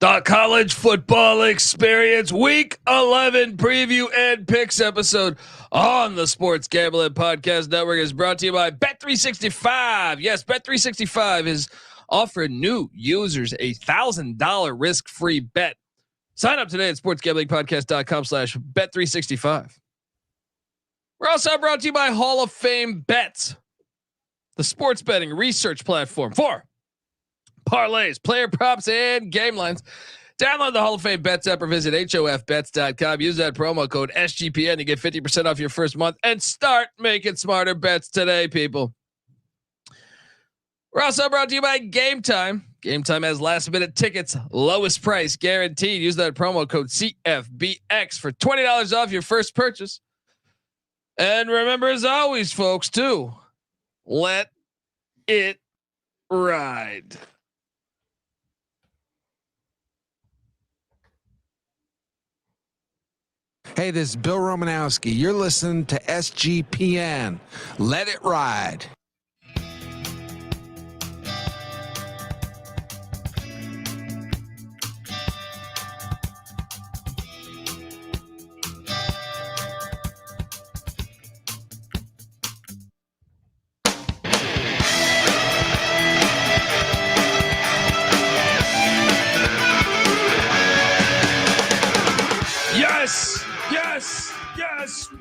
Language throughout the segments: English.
The college football experience week 11 preview and picks episode on the Sports Gambling Podcast Network is brought to you by Bet365. Yes, Bet365 is offering new users a $1,000 risk-free bet. Sign up today at sportsgamblingpodcast.com/bet365. We're also brought to you by Hall of Fame Bets, the sports betting research platform for parlays, player props, and game lines. Download the Hall of Fame Bets app or visit hofbets.com. Use that promo code SGPN to get 50% off your first month and start making smarter bets today, people. We're also brought to you by Game Time. Game Time has last minute tickets, lowest price guaranteed. Use that promo code CFBX for $20 off your first purchase. And remember, as always, folks, too, let it ride. Hey, this is Bill Romanowski. You're listening to SGPN. Let it ride. Yes. Woo!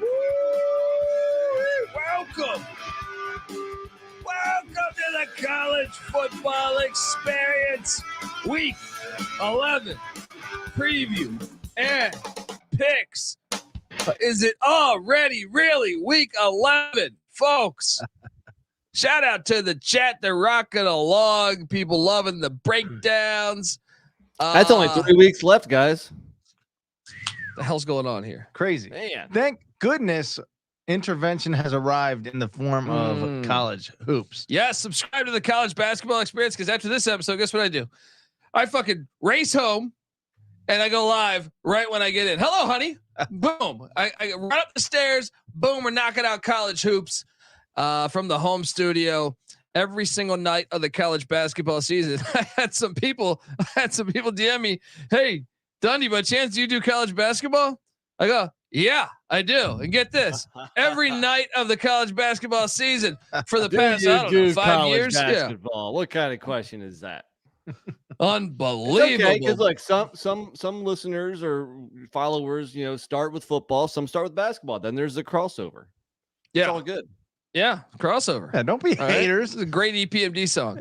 Welcome to the college football experience week 11 preview and picks. Is it already really week 11, folks? Shout out to the chat. They're rocking along. People loving the breakdowns. That's only 3 weeks left, guys. The hell's going on here? Crazy. Man. Thank goodness intervention has arrived in the form of college hoops. Yeah, subscribe to the college basketball experience, because after this episode, guess what I do? I fucking race home and I go live right when I get in. Hello, honey. Boom. I run up the stairs. Boom. We're knocking out college hoops from the home studio every single night of the college basketball season. I had some people DM me, "Hey, Dundee, by chance, do you do college basketball?" I go, "Yeah, I do." And get this, every night of the college basketball season for the past, I don't know, 5 years. Basketball. Yeah. What kind of question is that? Unbelievable. Okay, because like some listeners or followers, start with football, some start with basketball. Then there's the crossover. Yeah, it's all good. Yeah, crossover. Yeah, don't be haters. It's a great EPMD song.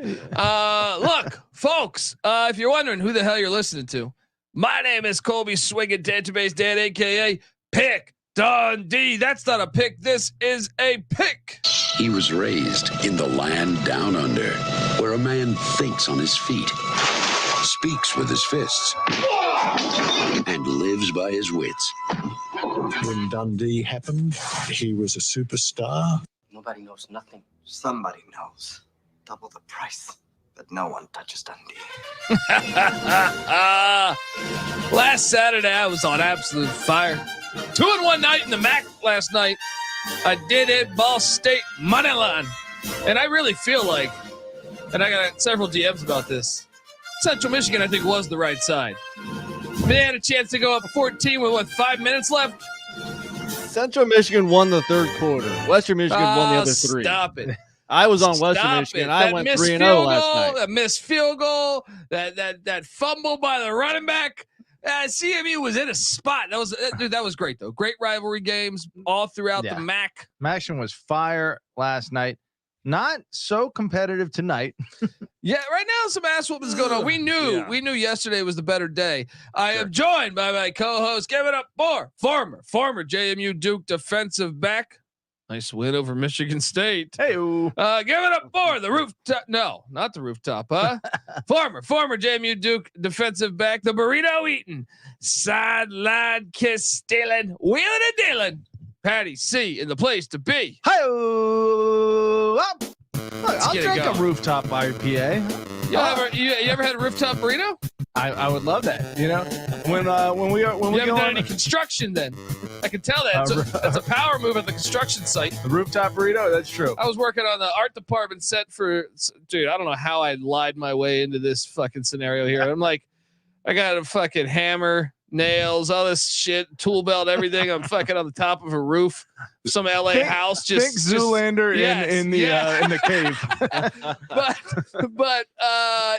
Look, folks, if you're wondering who the hell you're listening to, my name is Colby Swinging Database Dan, aka Pick Dundee. That's not a pick. This is a pick. He was raised in the land down under, where a man thinks on his feet, speaks with his fists, and lives by his wits. When Dundee happened, he was a superstar. Nobody knows nothing. Somebody knows. Double the price. But no one touches Dundee. Last Saturday, I was on absolute fire. 2-1 night in the MAC last night. I did it, Ball State money line. And I really feel like, and I got several DMs about this, Central Michigan, I think, was the right side. They had a chance to go up 14 with 5 minutes left? Central Michigan won the third quarter. Western Michigan won the other 3. Stop it. I was on Western Michigan. I went 3-0 last night. That missed field goal, that fumble by the running back. CMU was in a spot. That was great though. Great rivalry games all throughout the MAC. Action was fire last night. Not so competitive tonight. Yeah, right now some ass whooping is going on. We knew yesterday was the better day. I am joined by my co-host. Give it up for former JMU Duke defensive back. Nice win over Michigan State. Hey, give it up for the rooftop. No, not the rooftop, huh? former JMU Duke defensive back, the burrito eating, sideline kiss stealing, wheeling and dealing. Patty C in the place to be. Hi-oh. I'll drink a rooftop IPA. You ever had a rooftop burrito? I would love that. When we haven't done any construction, then I can tell that that's a power move at the construction site. The rooftop burrito. That's true. I was working on the art department set for, dude. I don't know how I lied my way into this fucking scenario here. I'm like, I got a fucking hammer, nails, all this shit, tool belt, everything. I'm fucking on the top of a roof, some LA house. Think Zoolander in the cave. but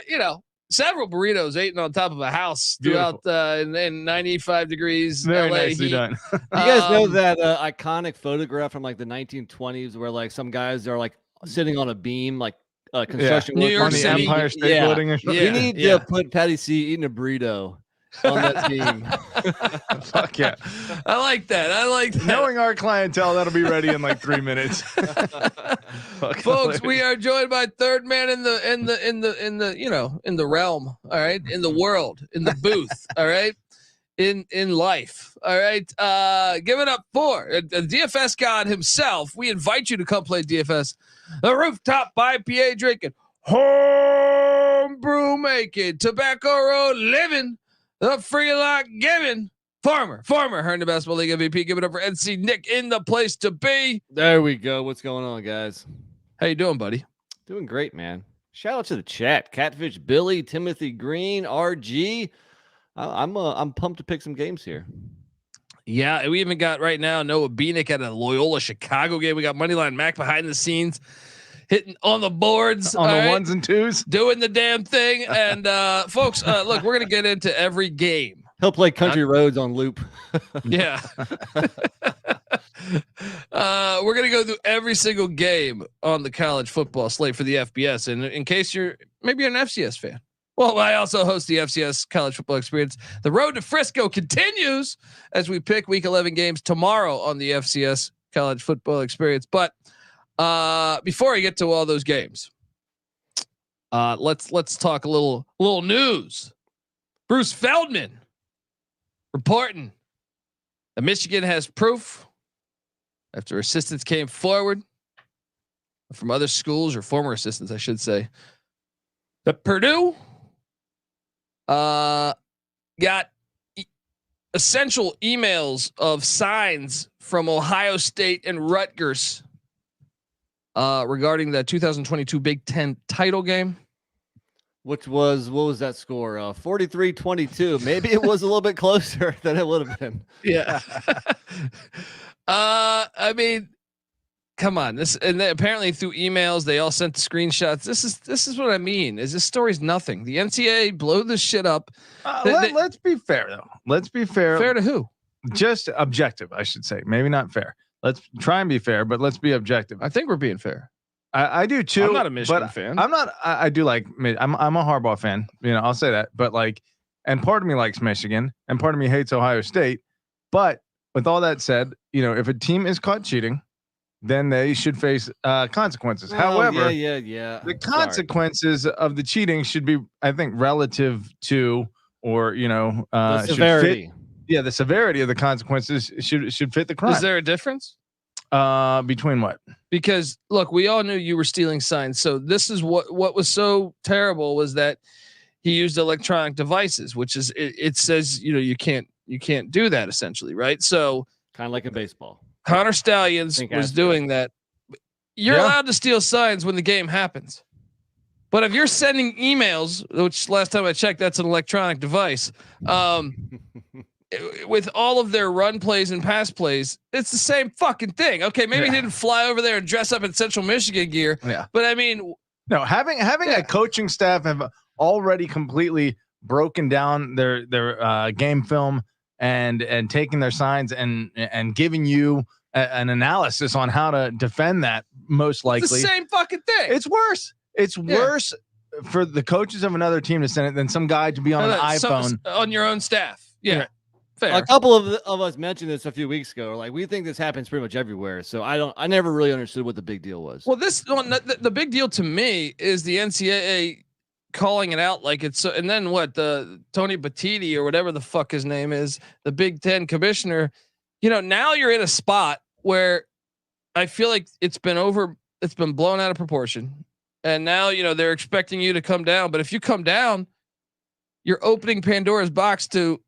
you know, several burritos eaten on top of a house throughout in 95 degrees. Very LA nicely heat. done. You guys know that iconic photograph from like the 1920s where like some guys are like sitting on a beam, like construction New work York on the City. Empire State Building or something. You need to put Patty C eating a burrito on that beam. Fuck yeah. I like that. Knowing our clientele, that'll be ready in like 3 minutes. Folks, we are joined by third man in the you know, in the realm, all right, in the world, in the booth, all right, in life, all right. Give it up for the DFS god himself. We invite you to come play DFS, the rooftop IPA drinking, home brew making, tobacco road living, the free lock giving. Farmer, her in the basketball league MVP. Give it up for NC Nick in the place to be. There we go. What's going on, guys? How you doing, buddy? Doing great, man. Shout out to the chat. Catfish Billy, Timothy Green, RG. I'm pumped to pick some games here. Yeah, we even got right now Noah Beanick at a Loyola Chicago game. We got Moneyline Mac behind the scenes, hitting on the boards, on the ones and twos, doing the damn thing. And folks, look, we're gonna get into every game. He'll play Country Roads on loop. Yeah. We're going to go through every single game on the college football slate for the FBS. And in case maybe you're an FCS fan. Well, I also host the FCS College Football Experience. The road to Frisco continues as we pick week 11 games tomorrow on the FCS College Football Experience. But before I get to all those games, let's talk a little news. Bruce Feldman reporting that Michigan has proof after assistants came forward from other schools, or former assistants, I should say, that Purdue got essential emails of signs from Ohio State and Rutgers regarding the 2022 Big Ten title game. What was that score? 43-22. Maybe it was a little bit closer than it would have been. Yeah. I mean, come on. And they, apparently through emails, they all sent screenshots. This is what I mean. Is this story's nothing. The NCAA blew this shit up. Let's be fair though. Let's be fair. Fair to who? Just objective, I should say. Maybe not fair. Let's try and be fair, but let's be objective. I think we're being fair. I do too. I'm not a Michigan fan. I'm not. I do like. I'm a Harbaugh fan. You know, I'll say that. But like, and part of me likes Michigan, and part of me hates Ohio State. But with all that said, you know, if a team is caught cheating, then they should face consequences. However, the consequences of the cheating should be, I think, relative to, or you know, the severity. The severity of the consequences should fit the crime. Is there a difference? Between what? Because look, we all knew you were stealing signs. So this is what was so terrible was that he used electronic devices, which is it says, you know, you can't do that essentially. Right. So kind of like a baseball. Connor Stallions was doing that. You're allowed to steal signs when the game happens. But if you're sending emails, which last time I checked, that's an electronic device, with all of their run plays and pass plays, it's the same fucking thing. Okay, maybe he didn't fly over there and dress up in Central Michigan gear. Yeah, but I mean, no, having a coaching staff have already completely broken down their game film and taking their signs and giving you an analysis on how to defend that. Most likely, it's the same fucking thing. It's worse. It's worse for the coaches of another team to send it than some guy to be on an iPhone on your own staff. Yeah. Fair. A couple of us mentioned this a few weeks ago. Like, we think this happens pretty much everywhere. So I never really understood what the big deal was. Well, the big deal to me is the NCAA calling it out like it's, and then what, the Tony Batiti or whatever the fuck his name is, the Big Ten commissioner, you know, now you're in a spot where I feel like it's been blown out of proportion. And now, you know, they're expecting you to come down, but if you come down, you're opening Pandora's box to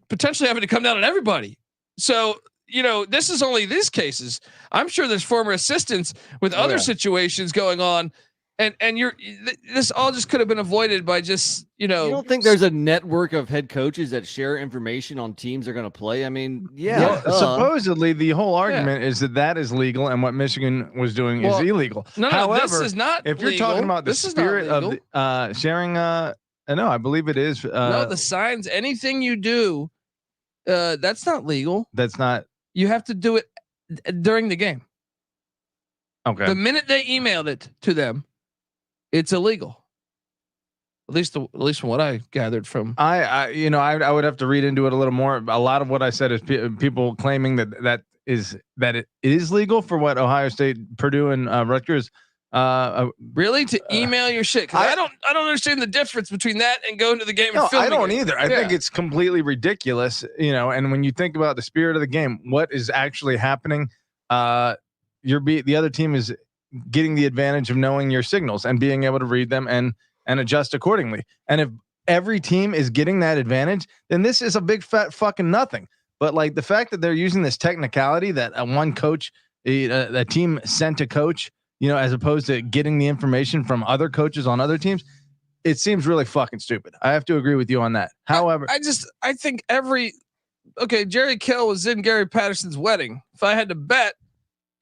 potentially having to come down on everybody. So, you know, this is only these cases. I'm sure there's former assistants with other situations going on. And this all just could have been avoided by just, You don't think there's a network of head coaches that share information on teams they're going to play? I mean, yeah. Supposedly, the whole argument is that is legal, and what Michigan was doing is illegal. However, this is not. If you're talking about the spirit of sharing, no, I believe it is. No, the signs. Anything you do, that's not legal. That's not. You have to do it during the game. Okay. The minute they emailed it to them, it's illegal. At least from what I gathered from. I would have to read into it a little more. A lot of what I said is people claiming that it is legal for what Ohio State, Purdue, and Rutgers. Really to email your shit? Because I don't understand the difference between that and going to the game. No, and filming I don't it. either. I think it's completely ridiculous. And when you think about the spirit of the game, what is actually happening? The other team is getting the advantage of knowing your signals and being able to read them and adjust accordingly. And if every team is getting that advantage, then this is a big fat fucking nothing. But like the fact that they're using this technicality that one coach, a team sent a coach, as opposed to getting the information from other coaches on other teams, it seems really fucking stupid. I have to agree with you on that. However, I think Jerry Kill was in Gary Patterson's wedding. If I had to bet,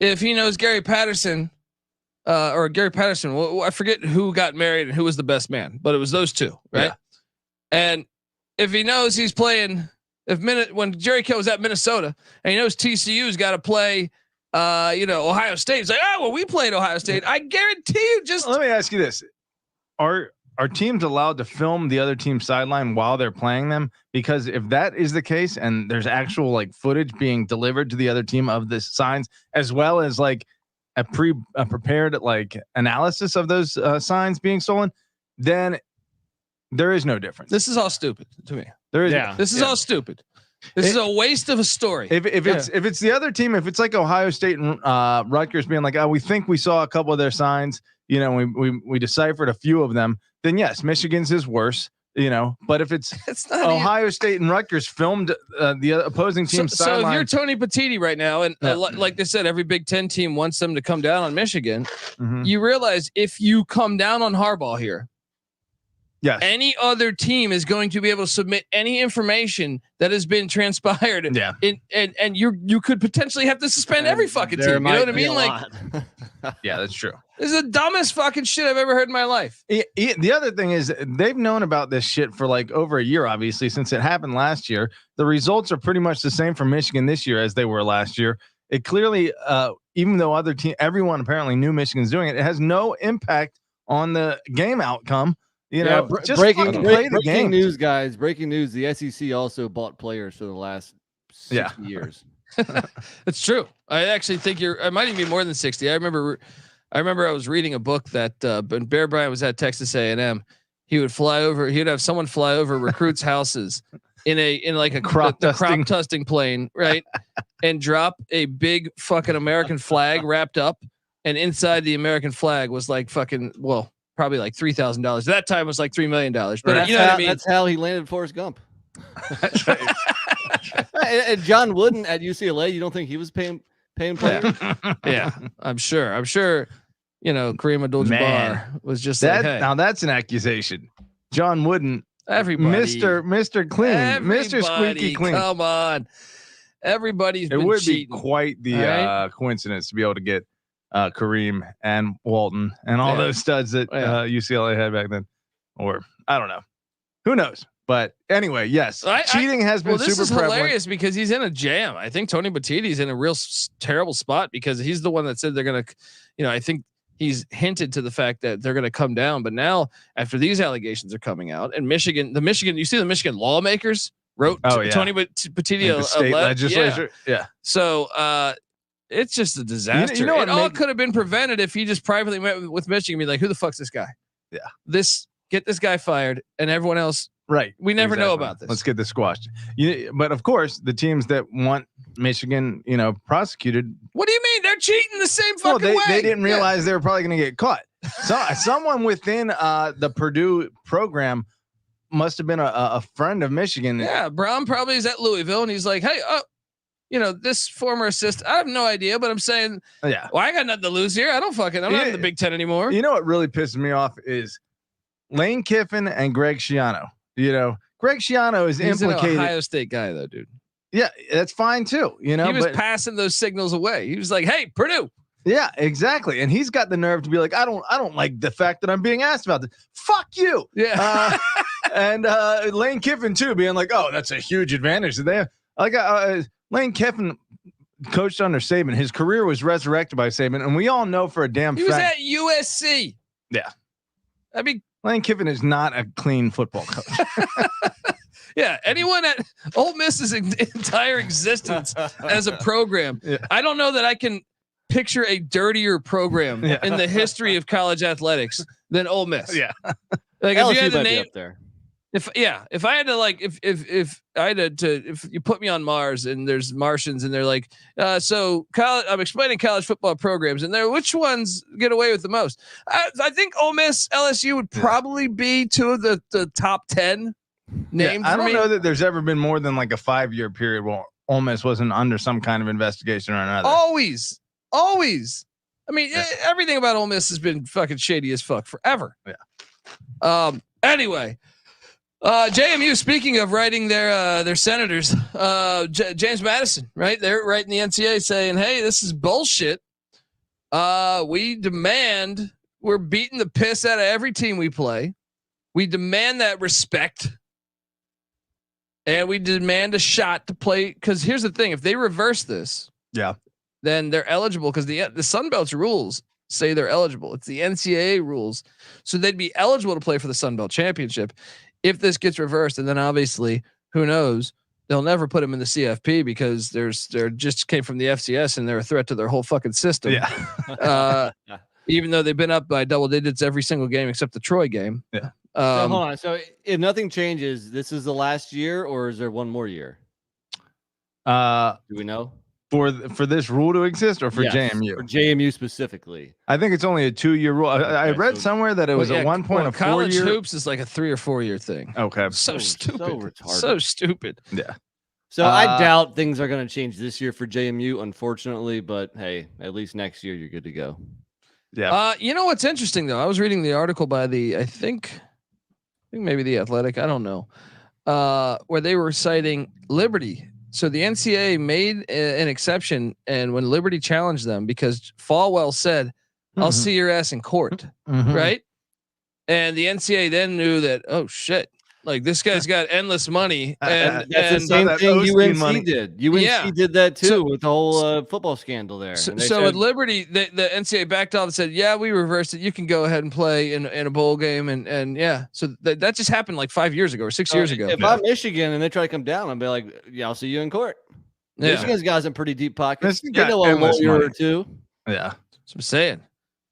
if he knows Gary Patterson, or Gary Patterson, I forget who got married and who was the best man, but it was those two, right? Yeah. And if he knows he's playing, when Jerry Kill was at Minnesota and he knows TCU's got to play, Ohio State, he's like, we played Ohio State. I guarantee you. Let me ask you this: Are teams allowed to film the other team's sideline while they're playing them? Because if that is the case, and there's actual like footage being delivered to the other team of the signs, as well as like a prepared like analysis of those signs being stolen, then there is no difference. This is all stupid to me. This is all stupid. This is a waste of a story. If it's the other team, if it's like Ohio State and Rutgers being like, we think we saw a couple of their signs, we deciphered a few of them, then yes, Michigan's is worse. But if it's not Ohio State and Rutgers filmed the opposing team's sideline. So if you're Tony Petitti right now, and like they said, every Big Ten team wants them to come down on Michigan. Mm-hmm. You realize if you come down on Harbaugh here, yes, any other team is going to be able to submit any information that has been transpired. Yeah, and you could potentially have to suspend every fucking team. You know what I mean? Like, yeah, that's true. This is the dumbest fucking shit I've ever heard in my life. The other thing is they've known about this shit for like over a year, obviously, since it happened last year. The results are pretty much the same for Michigan this year as they were last year. It clearly, even though everyone apparently knew Michigan's doing it, it has no impact on the game outcome. Just breaking game news, guys. Breaking news. The SEC also bought players for the last 60 years. That's true. I actually think it might even be more than 60. I remember I was reading a book that when Bear Bryant was at Texas A&M, he would have someone fly over recruits' houses in like a crop dusting plane, right? And drop a big fucking American flag wrapped up, and inside the American flag was like probably like $3,000. That time was like $3 million. But what I mean? That's how he landed Forrest Gump. That's right. And John Wooden at UCLA, you don't think he was paying players? Yeah, I'm sure. Kareem Abdul-Jabbar was just that. Like, hey. Now that's an accusation. John Wooden, everybody, Mr. Clean, Mr. Squeaky Clean. Come on, everybody's. It would cheating. Be quite the coincidence to be able to get Kareem and Walton and all those studs that UCLA had back then, or I don't know, who knows. But anyway, yes, cheating has been super prevalent. This is hilarious because he's in a jam. I think Tony Battiti's in a real terrible spot because he's the one that said they're going to, I think he's hinted to the fact that they're going to come down. But now after these allegations are coming out and you see the Michigan lawmakers wrote Tony Petitti the state legislature. Yeah. So it's just a disaster. It all could have been prevented if he just privately met with Michigan and be like, who the fuck's this guy? Yeah. Get this guy fired and everyone else. Right. We never know about this. Let's get this squashed. But of course, the teams that want Michigan, prosecuted. What do you mean? They're cheating the same fucking way. They didn't realize they were probably going to get caught. So someone within the Purdue program must have been a friend of Michigan. Yeah. Brown probably is at Louisville and he's like, hey, this former assistant. I have no idea, but I'm saying, Yeah. well, I got nothing to lose here. I'm not in the Big Ten anymore. You know what really pisses me off is Lane Kiffin and Greg Schiano. Greg Schiano is He's implicated. an Ohio State guy though, dude. Yeah, that's fine too. He was passing those signals away. He was like, "Hey, Purdue." Yeah, exactly. And he's got the nerve to be like, I don't like the fact that I'm being asked about this. Fuck you. Yeah. And Lane Kiffin too, being like, oh, that's a huge advantage that they have. Like Lane Kiffin coached under Saban. His career was resurrected by Saban, and we all know for a damn fact. He was at USC. Yeah. I mean, Lane Kiffin is not a clean football coach. Yeah, anyone at Ole Miss's entire existence as a program, I don't know that I can picture a dirtier program in the history of college athletics than Ole Miss. Yeah, like LSU if you had to name up there. If I had to if you put me on Mars and there's Martians and they're like, so college, I'm explaining college football programs and they're which ones get away with the most. I think Ole Miss, LSU would probably be two of the top 10 names. I don't know that there's ever been more than like a 5-year period where Ole Miss wasn't under some kind of investigation or another. Always. I mean, everything about Ole Miss has been fucking shady as fuck forever. Yeah. Anyway. JMU, speaking of writing their senators, James Madison, right? They're writing the NCAA saying, hey, this is bullshit. We're beating the piss out of every team we play. We demand that respect. And we demand a shot to play. Because here's the thing. If they reverse this, then they're eligible because the Sun Belt's rules say they're eligible. It's the NCAA rules. So they'd be eligible to play for the Sun Belt Championship. If this gets reversed, and then obviously, who knows? They'll never put them in the CFP because they're just came from the FCS and they're a threat to their whole fucking system. Yeah. Even though they've been up by double digits every single game except the Troy game. Yeah. So hold on. So if nothing changes, this is the last year, or is there one more year? Do we know? For this rule to exist, or for JMU? For JMU specifically. I think it's only a 2-year rule. I read somewhere that it was at one point a 4-year. College hoops is like a 3 or 4 year thing. Okay. So stupid. So retarded. So stupid. Yeah. So I doubt things are going to change this year for JMU, unfortunately. But hey, at least next year you're good to go. Yeah. You know what's interesting though? I was reading the article by I think maybe the Athletic. I don't know. Where they were citing Liberty. So the NCAA made an exception, and when Liberty challenged them, because Falwell said, "I'll see your ass in court," right? And the NCAA then knew that, oh shit, like this guy's got endless money, and that's the same thing UNC did. UNC did that too with the whole football scandal there. So at Liberty, the NCAA backed off and said, "Yeah, we reversed it. You can go ahead and play in a bowl game." And yeah, so that just happened like 5 years ago or 6 years ago. If I'm Michigan and they try to come down, I'll be like, "Yeah, I'll see you in court." Yeah. Michigan's got some pretty deep pockets. They know a lawyer or two. Yeah, that's what I'm saying.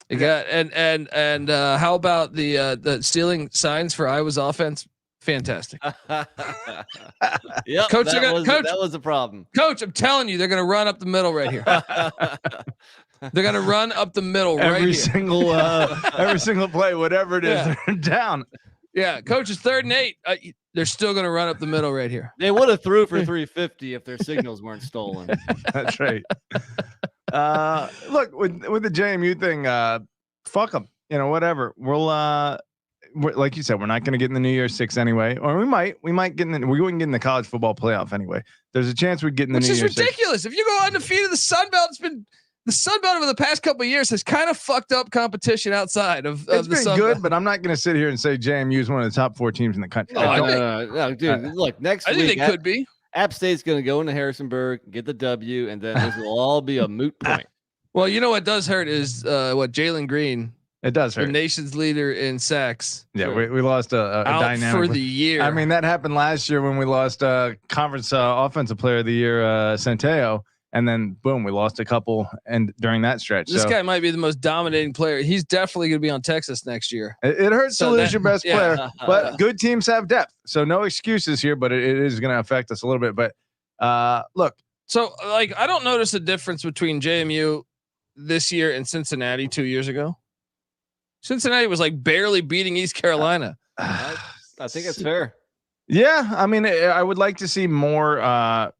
You got and how about the stealing signs for Iowa's offense? Fantastic. Yeah, Coach, that was a problem. Coach, I'm telling you, they're going to run up the middle right here. They're going to run up the middle every single play, whatever it is, they're down. Yeah, Coach, is 3rd and 8. They're still going to run up the middle right here. They would have threw for 350 if their signals weren't stolen. That's right. Look, with the JMU thing, fuck them. Whatever. We're, like you said, we're not going to get in the New Year's Six anyway, or we might get in. We wouldn't get in the college football playoff anyway. There's a chance we'd get in the New Year's Six. Which is ridiculous. If you go undefeated, the Sun Belt the Sun Belt over the past couple of years has kind of fucked up competition outside of it's the been Sun good, Belt. but I'm not going to sit here and say JMU is one of the top 4 teams in the country. No, dude. Look, next week, I think they could be. App State's going to go into Harrisonburg, get the W, and then this will all be a moot point. Well, you know what does hurt is Jalen Green. It does hurt. The nation's leader in sacks. Yeah, we lost a dynamic for the year. I mean, that happened last year when we lost conference offensive player of the year, Centeo, and then boom, we lost a couple and during that stretch. This guy might be the most dominating player. He's definitely going to be on Texas next year. It hurts to lose your best player, but good teams have depth, so no excuses here. But it is going to affect us a little bit. But look, so like I don't notice a difference between JMU this year and Cincinnati 2 years ago. Cincinnati was like barely beating East Carolina. I think it's fair. Yeah, I mean, I would like to see more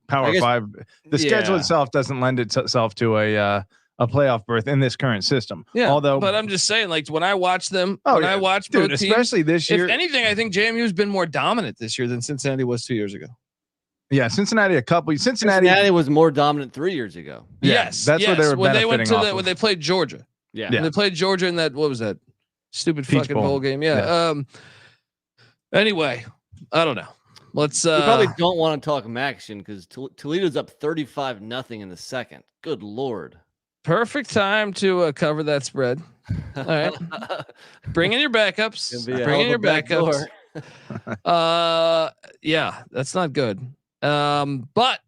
Power guess- 5. The schedule yeah. itself doesn't lend itself to a playoff berth in this current system. Yeah, although, but I'm just saying, like when I watch them, Oh, when yeah. I watch dude, both teams, especially this year. if anything, I think JMU's been more dominant this year than Cincinnati was 2 years ago. Yeah, Cincinnati Cincinnati was more dominant 3 years ago. Yeah, Yes, that's where they were when they went benefiting to off when of. they played Georgia. Yeah. When they played Georgia in that, what was that stupid Peach fucking Bowl. bowl game? Yeah. Anyway, I don't know. Let's. We probably don't want to talk action because Toledo's up 35-0 in the second. Good Lord. Perfect time to cover that spread. All right, bring in your backups. Gonna be a Bring in hell your of a back backups. door. Yeah, that's not good. But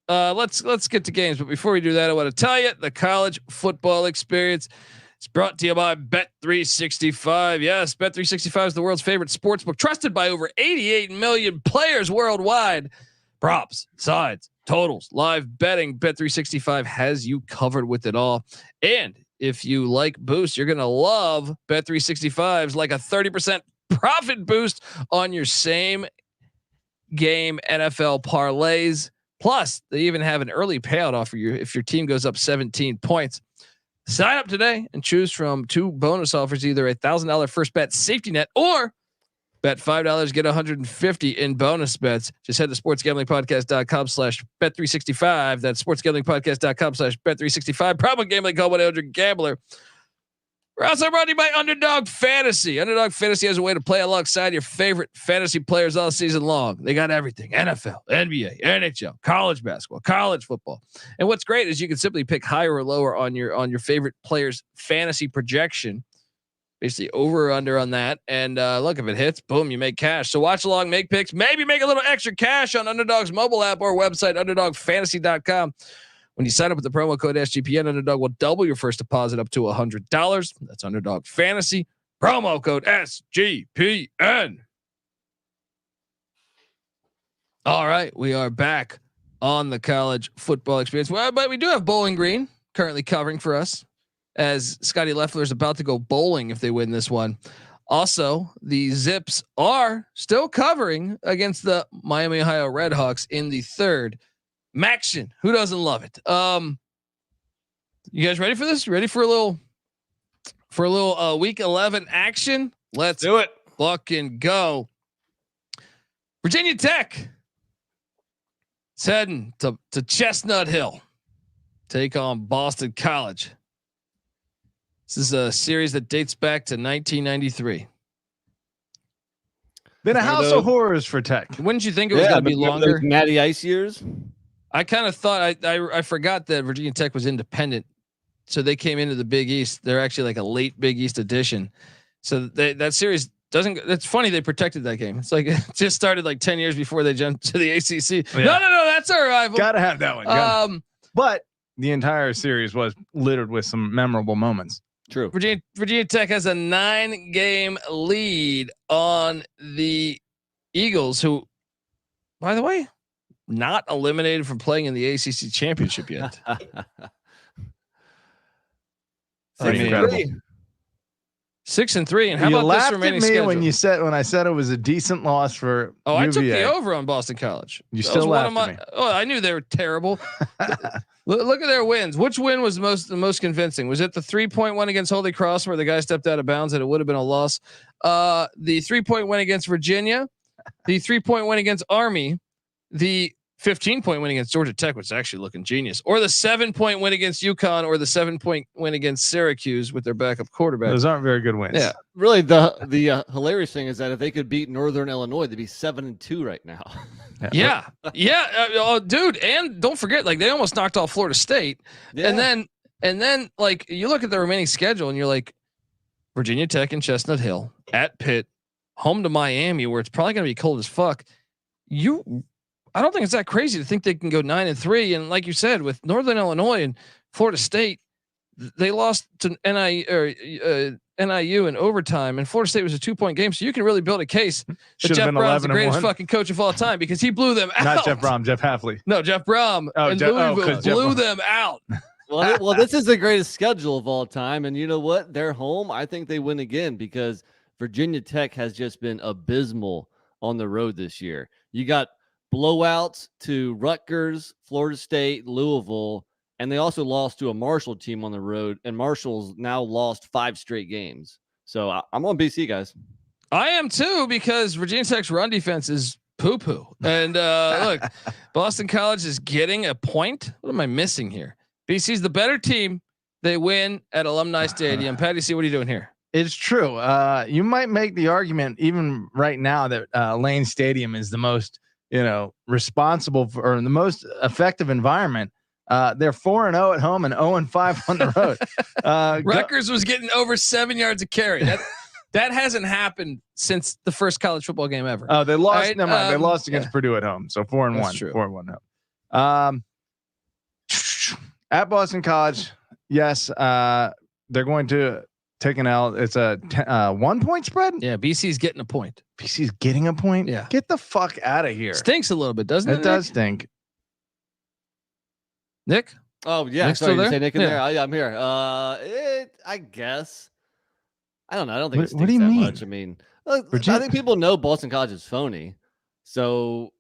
let's get to games. But before we do that, I want to tell you the college football experience. It's brought to you by Bet365. Yes, Bet365 is the world's favorite sportsbook, trusted by over 88 million players worldwide. Props, sides, totals, live betting. Bet365 has you covered with it all. And if you like boosts, you're going to love Bet365's like a 30% profit boost on your same game NFL parlays. Plus, they even have an early payout offer you if your team goes up 17 points. Sign up today and choose from 2 bonus offers, either a $1,000 first bet safety net or bet $5, get $150 in bonus bets. Just head to sportsgamblingpodcast.com/bet365. That's sportsgamblingpodcast.com/bet365. Promo gambling call 1-800-GAMBLER. We're also brought to you by Underdog Fantasy. Underdog Fantasy has a way to play alongside your favorite fantasy players all season long. They got everything: NFL, NBA, NHL, college basketball, college football. And what's great is you can simply pick higher or lower on your favorite players' fantasy projection, basically over or under on that. And look, if it hits, boom, you make cash. So watch along, make picks, maybe make a little extra cash on Underdog's mobile app or website, underdogfantasy.com. When you sign up with the promo code SGPN, Underdog will double your first deposit up to $100. That's Underdog Fantasy. Promo code SGPN. All right, we are back on the college football experience. Well, but we do have Bowling Green currently covering for us, as Scotty Leffler is about to go bowling if they win this one. Also, the Zips are still covering against the Miami Ohio Redhawks in the third. Maction, who doesn't love it? You guys ready for this? Ready for a little week 11 action? Let's Do it. fucking go. Virginia Tech. It's heading to Chestnut Hill. Take on Boston College. This is a series that dates back to 1993. Been a house of horrors for Tech. Wouldn't you think it was going to be longer? Matty Ice years. I kind of thought I forgot that Virginia Tech was independent, so they came into the Big East. They're actually like a late Big East edition. So that series doesn't. It's funny they protected that game. It's like it just started like 10 years before they jumped to the ACC. Yeah. No, that's our rival. Gotta have that one. But the entire series was littered with some memorable moments. True. Virginia Tech has a 9-game lead on the Eagles, who, by the way, not eliminated from playing in the ACC championship yet. Pretty incredible. 6-3, and how you about laughed this remaining at me schedule? when I said it was a decent loss for I took UVA. the over on Boston College. You That still was one laughed of at me. Oh, I knew they were terrible. Look at their wins. Which win was the most convincing? Was it the 3-point win against Holy Cross where the guy stepped out of bounds and it would have been a loss? The 3-point win against Virginia, the 3-point win against Army, the 15-point win against Georgia Tech, which is actually looking genius, or the 7-point win against UConn, or the 7-point win against Syracuse with their backup quarterback. Those aren't very good wins. Yeah. Really, the hilarious thing is that if they could beat Northern Illinois, they'd be 7-2 right now. Yeah. Dude. And don't forget, like they almost knocked off Florida State. Yeah. And then like you look at the remaining schedule and you're like Virginia Tech and Chestnut Hill, at Pitt, home to Miami, where it's probably going to be cold as fuck. I don't think it's that crazy to think they can go 9-3. And like you said, with Northern Illinois and Florida State, they lost to NIU in overtime, and Florida State was a 2-point game. So you can really build a case that Jeff Brom's the greatest fucking coach of all time because he blew them out. Not Jeff Brom, Jeff Hafley. No, Jeff Brom and Louisville blew them out. Well, this is the greatest schedule of all time. And you know what? They're home. I think they win again because Virginia Tech has just been abysmal on the road this year. You got blowouts to Rutgers, Florida State, Louisville, and they also lost to a Marshall team on the road, and Marshall's now lost 5 straight games. So I'm on BC, guys. I am too, because Virginia Tech's run defense is poo-poo. And look, Boston College is getting a point. What am I missing here? BC's the better team. They win at Alumni Stadium. Patty C, what are you doing here? It's true. You might make the argument even right now that Lane Stadium is the most, responsible for, or the most effective environment. They're 4-0 at home and 0-5 on the road. Rutgers was getting over 7 yards of carry. That hasn't happened since the first college football game ever. Oh, they lost. Right? Never mind. They lost against Purdue at home. So 4-1. 4-1 home. At Boston College, yes, they're going to take an L. It's a 1-point spread. Yeah, BC's getting a point. BC's getting a point. Yeah, get the fuck out of here. Stinks a little bit, doesn't it? It does stink. Nick? Oh yeah, Nick's sorry, still you say there? Nick in Yeah. there. I'm here. I guess. I don't know. I don't think it What do stinks you that mean? much. I mean, look, I think people know Boston College is phony. So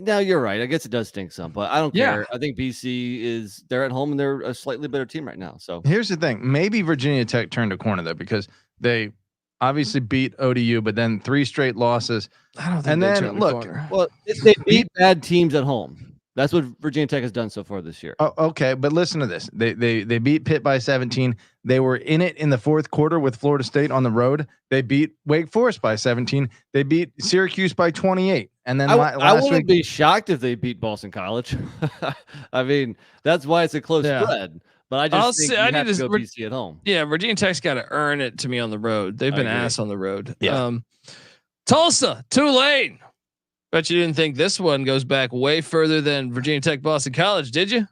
no, you're right. I guess it does stink some, but I don't Yeah. care. I think BC they're at home and they're a slightly better team right now. So Here's the thing. Maybe Virginia Tech turned a corner though, because they obviously beat ODU, but then 3 straight losses. I don't think And they then, turned the look, corner. well, they beat bad teams at home. That's what Virginia Tech has done so far this year. Oh, okay, but listen to this. They beat Pitt by 17. They were in it in the fourth quarter with Florida State on the road. They beat Wake Forest by 17. They beat Syracuse by 28. And then I last wouldn't week, be shocked if they beat Boston College. I mean, that's why it's a close Yeah. spread. But I just think you have to go Vir- BC at home. Yeah, Virginia Tech's got to earn it to me on the road. They've I been agree. ass on the road. Yeah. Tulsa, Tulane. Bet you didn't think this one goes back way further than Virginia Tech, Boston College, did you?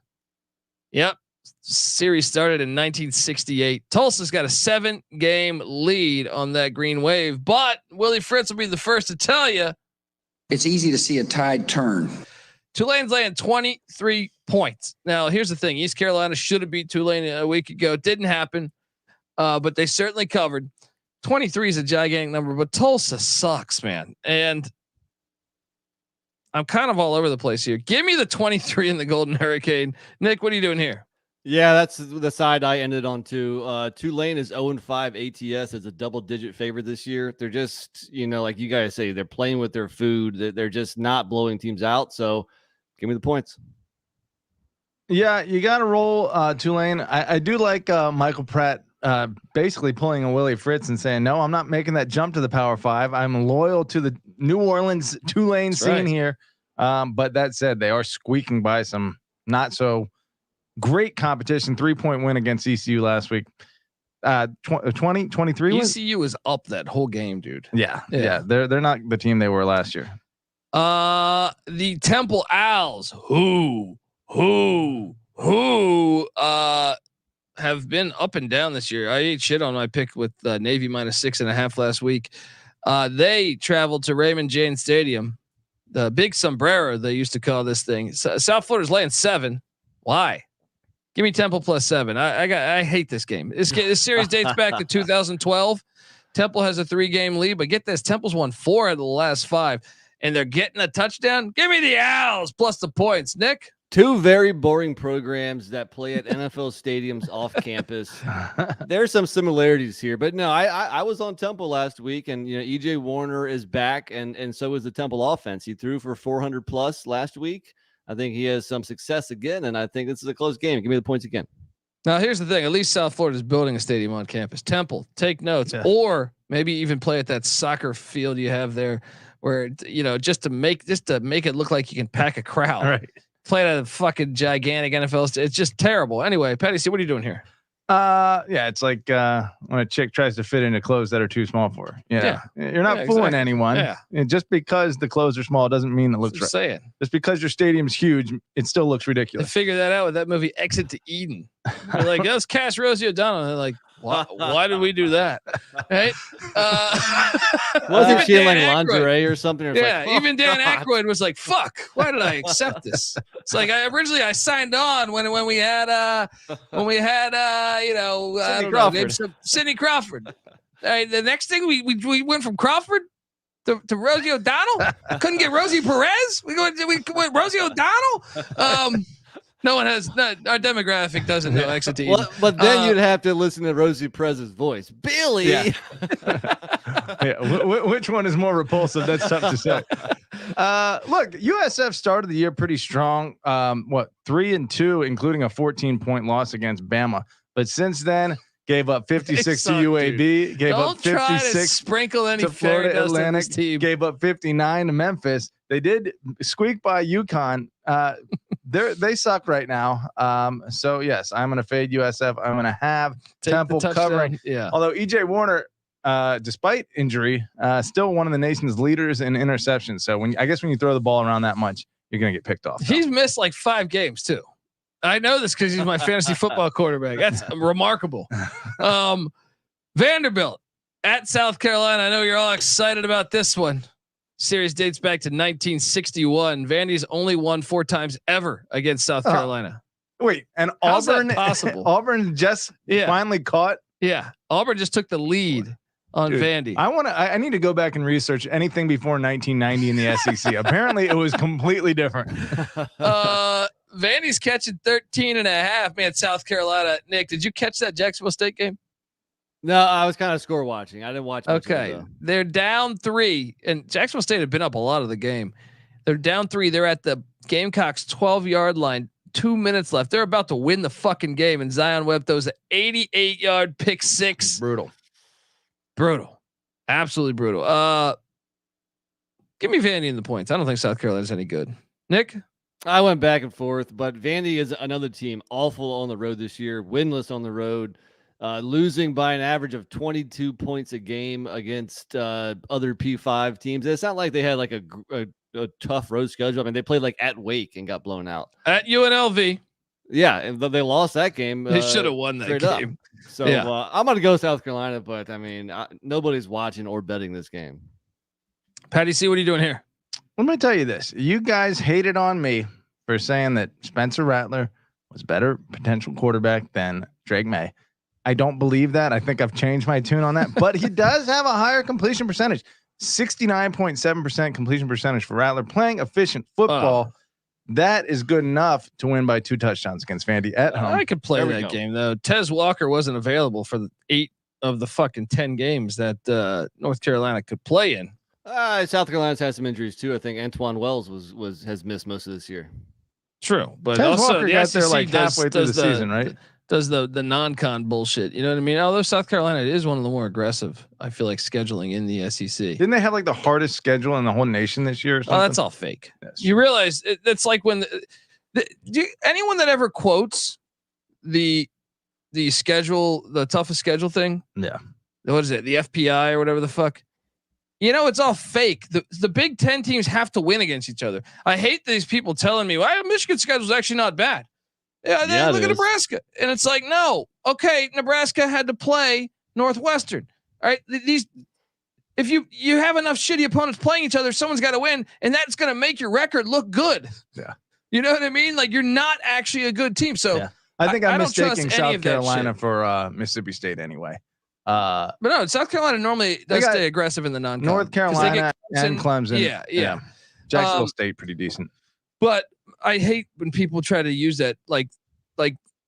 Yep. Series started in 1968. Tulsa's got a 7-game lead on that green wave, but Willie Fritz will be the first to tell you It's easy to see a tide turn. Tulane's laying 23 points. Now, here's the thing. East Carolina should have beat Tulane a week ago. It didn't happen, but they certainly covered. 23 is a gigantic number, but Tulsa sucks, man. And I'm kind of all over the place here. Give me the 23 in the Golden Hurricane. Nick, what are you doing here? Yeah, that's the side I ended on too. Tulane is 0-5 ATS as a double-digit favorite this year. They're just, like you guys say, they're playing with their food. They're just not blowing teams out. So give me the points. yeah, you got to roll Tulane. I do like Michael Pratt basically pulling a Willie Fritz and saying, no, I'm not making that jump to the Power 5. I'm loyal to the New Orleans Tulane That's scene right. here. But that said, they are squeaking by some not so great competition. 3-point win against ECU last week. 23 ECU was up that whole game, dude. Yeah. Yeah. They're not the team they were last year. The Temple Owls, who have been up and down this year. I ate shit on my pick with Navy -6.5 last week. They traveled to Raymond James Stadium, the big sombrero they used to call this thing. South Florida's laying 7. Why? Give me Temple +7. I hate this game. This series dates back to 2012. Temple has a 3-game lead, but get this, Temple's won 4 out of the last 5, and they're getting a touchdown. Give me the Owls plus the points, Nick. 2 very boring programs that play at NFL stadiums off campus. There's some similarities here, but no, I was on Temple last week, and EJ Warner is back, and so is the Temple offense. He threw for 400 plus last week. I think he has some success again, and I think this is a close game. Give me the points again. Now, here's the thing. At least South Florida is building a stadium on campus. Temple, take notes, or maybe even play at that soccer field you have there, where just to make it look like you can pack a crowd. All right. Play at a fucking gigantic NFL. It's just terrible. Anyway, Patty C, what are you doing here? Yeah, it's like when a chick tries to fit into clothes that are too small for her. Yeah. You're not fooling exactly. anyone. Yeah. And just because the clothes are small doesn't mean it looks Just right. saying. Just because your stadium's huge, it still looks They ridiculous. figured that out with that movie Exit to Eden. They're like, that was Cass Rosie O'Donnell. And they're like, why did we do that? Right? Wasn't even she in Dan like Aykroyd- lingerie or something? Or it's Yeah, like, even Dan God. Aykroyd was like, "Fuck, why did I accept this?" It's like I signed on when we had I don't know, Crawford. maybe Sidney Crawford. The next thing we went from Crawford to Rosie O'Donnell. Couldn't get Rosie Perez. We went Rosie O'Donnell. No one has. Our demographic doesn't know exit team. Well, but then you'd have to listen to Rosie Perez's voice, Billy. Yeah. Which one is more repulsive? That's tough to say. Look, USF started the year pretty strong. 3-2, including a 14-point loss against Bama. But since then, gave up 56 to UAB. Dude. Gave Don't up try 56 to sprinkle any to Florida Atlantic. Team. Gave up 59 to Memphis. They did squeak by UConn. They suck right now. So yes, I'm going to fade USF. I'm going to have Temple covering. Yeah. Although EJ Warner, despite injury, still one of the nation's leaders in interceptions. So when you throw the ball around that much, you're going to get picked off. He's missed like 5 games too. I know this because he's my fantasy football quarterback. That's remarkable. Vanderbilt at South Carolina. I know you're all excited about this one. Series dates back to 1961. Vandy's only won 4 times ever against South Carolina. Wait, and how's Auburn that possible? Auburn just finally caught. Yeah, Auburn just took the lead on Vandy. I need to go back and research anything before 1990 in the SEC. Apparently, it was completely different. Vandy's catching 13.5. Man, South Carolina. Nick, did you catch that Jacksonville State game? No, I was kind of score watching. I didn't watch much Okay. of it, They're down 3, and Jacksonville State had been up a lot of the game. They're down 3. They're at the Gamecocks 12-yard line. 2 minutes left. They're about to win the fucking game, and Zion Webb throws an 88-yard pick 6. Brutal. Absolutely brutal. Give me Vandy in the points. I don't think South Carolina's any good. Nick? I went back and forth, but Vandy is another team awful on the road this year, winless on the road. Losing by an average of 22 points a game against other P5 teams. It's not like they had like a tough road schedule. I mean, they played like at Wake and got blown out. At UNLV. Yeah, and they lost that game. They should have won that game. So I'm going to go South Carolina, but I mean, nobody's watching or betting this game. Patty C, what are you doing here? Let me tell you this. You guys hated on me for saying that Spencer Rattler was better potential quarterback than Drake May. I don't believe that. I think I've changed my tune on that, but he does have a higher completion percentage, 69.7% completion percentage for Rattler, playing efficient football. That is good enough to win by 2 touchdowns against Vandy at home. I could play that game though. Tez Walker wasn't available for the 8 of the fucking 10 games that North Carolina could play in. South Carolina's had some injuries too. I think Antoine Wells has missed most of this year. True, but Tez also Walker the got SEC there like halfway through the season, right? Does the non-con bullshit. You know what I mean? Although South Carolina is one of the more aggressive, I feel like, scheduling in the SEC. Didn't they have like the hardest schedule in the whole nation this year? Or something? Oh, that's all fake. You realize it's like when anyone that ever quotes the schedule, the toughest schedule thing. Yeah. What is it? The FPI or whatever the fuck. You know, it's all fake. The Big Ten teams have to win against each other. I hate these people telling me, well, Michigan's schedule is actually not bad. Yeah, look at Nebraska. And it's like, no, okay, Nebraska had to play Northwestern. All right. If you have enough shitty opponents playing each other, someone's got to win, and that's going to make your record look good. Yeah. You know what I mean? Like, you're not actually a good team. So yeah. I think I'm mistaking South Carolina shit. For Mississippi State anyway. But no, South Carolina normally does stay aggressive in the non-con. North Carolina and Clemson. Yeah. Jacksonville State pretty decent. But I hate when people try to use that like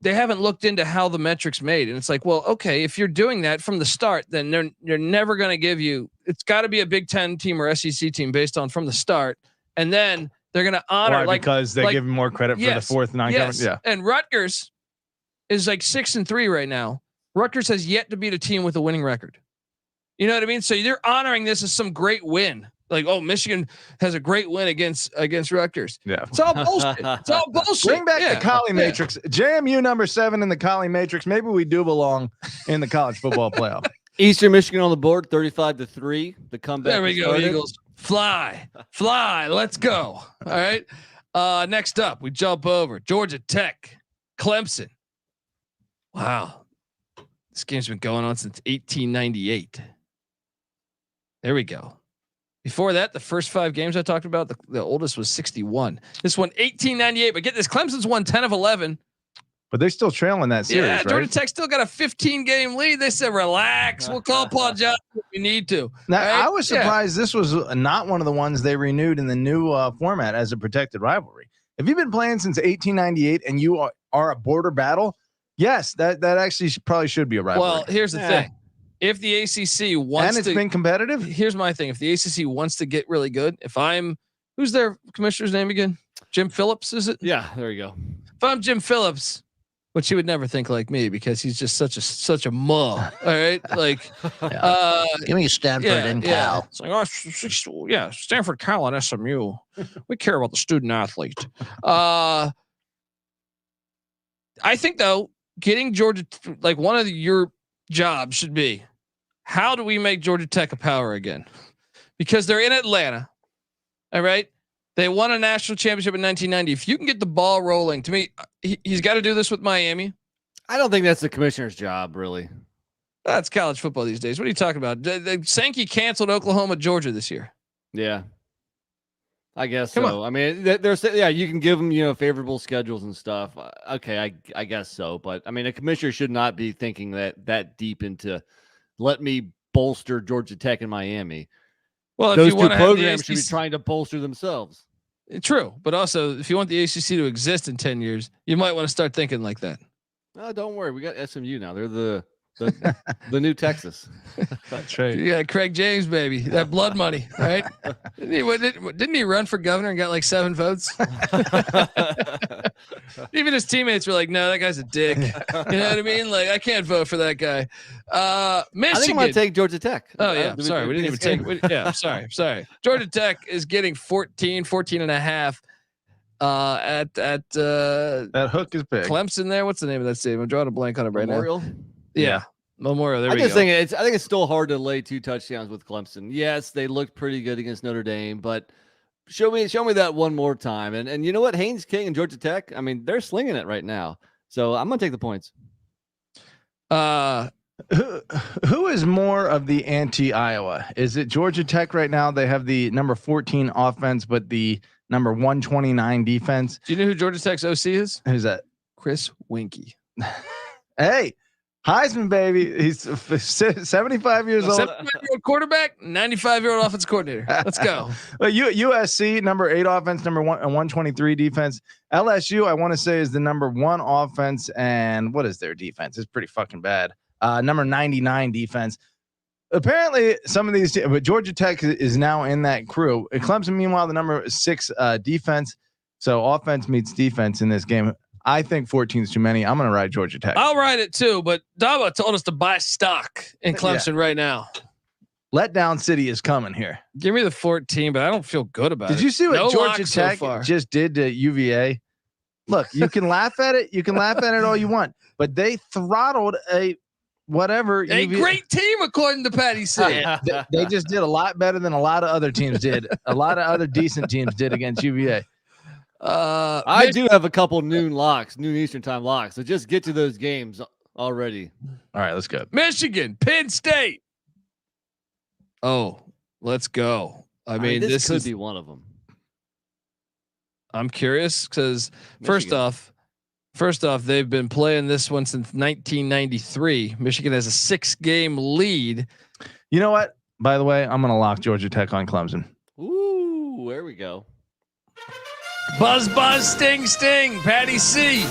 they haven't looked into how the metrics made. And it's like, well, okay, if you're doing that from the start, then they're never going to give you, it's got to be a Big Ten team or SEC team based on from the start. And then they're going to honor because they give more credit for the fourth non-conference. Yeah. And Rutgers is like 6-3 right now. Rutgers has yet to beat a team with a winning record. You know what I mean? So they're honoring this as some great win. Like, oh, Michigan has a great win against Rutgers. Yeah. It's all bullshit. It's all bullshit. Bring back the Collie Matrix. JMU number 7 in the Collie Matrix. Maybe we do belong in the college football playoff. Eastern Michigan on the board, 35-3. The comeback. There we go, started. Eagles. Fly. Let's go. All right. Next up, we jump over Georgia Tech, Clemson. Wow. This game's been going on since 1898. There we go. Before that, the first 5 games I talked about, the oldest was 61. This one, 1898. But get this, Clemson's won 10 of 11. but they're still trailing that series. Yeah, right? Georgia Tech still got a 15-game lead. They said, relax. We'll call Paul Johnson if we need to. Now, right? I was surprised this was not one of the ones they renewed in the new format as a protected rivalry. If you've been playing since 1898 and you are a border battle, yes, that actually probably should be a rivalry. Well, here's the thing. If the ACC wants and it's been competitive. Here's my thing. If the ACC wants to get really good, who's their commissioner's name again? Jim Phillips, is it? Yeah, there you go. If I'm Jim Phillips, which he would never think like me because he's just such a muh. All right, like, give me Stanford and Cal. It's like, Stanford, Cal, and SMU. We care about the student athlete. I think though, getting Georgia, like one of your jobs should be, how do we make Georgia Tech a power again? Because they're in Atlanta. All right. They won a national championship in 1990. If you can get the ball rolling, to me, he's got to do this with Miami. I don't think that's the commissioner's job, really. That's college football these days. What are you talking about? Sankey canceled Oklahoma, Georgia this year. Yeah, I guess Come so. on. I mean, there's you can give them favorable schedules and stuff. Okay, I guess so. But I mean, a commissioner should not be thinking that deep into let me bolster Georgia Tech and Miami. Well, if those you two want programs should be trying to bolster themselves. True, but also if you want the ACC to exist in 10 years, you might want to start thinking like that. Oh, don't worry, we got SMU now. They're the new Texas. That's right. Yeah, Craig James, baby, that blood money, right? Didn't he run for governor and got like 7 votes? Even his teammates were like, "No, that guy's a dick." You know what I mean? Like, I can't vote for that guy. Michigan. I think I'm gonna take Georgia Tech. Oh yeah, sorry, we didn't even take. Yeah, sorry. Georgia Tech is getting 14 and a half. At that hook is big. Clemson there. What's the name of that stadium? I'm drawing a blank on it right Memorial? now. Yeah. Memorial. There we go. I think it's still hard to lay 2 touchdowns with Clemson. Yes, they looked pretty good against Notre Dame, but show me that one more time. And you know what? Haynes King and Georgia Tech, I mean, they're slinging it right now. So I'm gonna take the points. Who is more of the anti-Iowa? Is it Georgia Tech right now? They have the number 14 offense, but the number 129 defense. Do you know who Georgia Tech's OC is? Who's that? Chris Winkie. Hey, Heisman baby. He's 75 years old. 75-year-old quarterback, 95-year-old offense coordinator. Let's go. Well, USC number 8 offense, number 123 defense. LSU, I want to say, is the number 1 offense, and what is their defense? It's pretty fucking bad. Number 99 defense. Apparently, some of these, but Georgia Tech is now in that crew. Clemson, meanwhile, the number 6 defense. So offense meets defense in this game. I think 14 is too many. I'm going to ride Georgia Tech. I'll ride it too, but Dabo told us to buy stock in Clemson right now. Letdown City is coming here. Give me the 14, but I don't feel good about it. Did you see what Georgia Tech so just did to UVA? Look, you can laugh at it. You can laugh at it all you want, but they throttled a UVA. Great team, according to Patty C. They just did a lot better than a lot of other teams did. A lot of other decent teams did against UVA. I do have a couple noon Eastern time locks. So just get to those games already. All right, let's go. Michigan, Penn State. Oh, let's go. I mean, this could be one of them. I'm curious because first off, they've been playing this one since 1993. Michigan has a 6-game lead. You know what? By the way, I'm going to lock Georgia Tech on Clemson. Ooh, there we go. Buzz, sting. Patty C.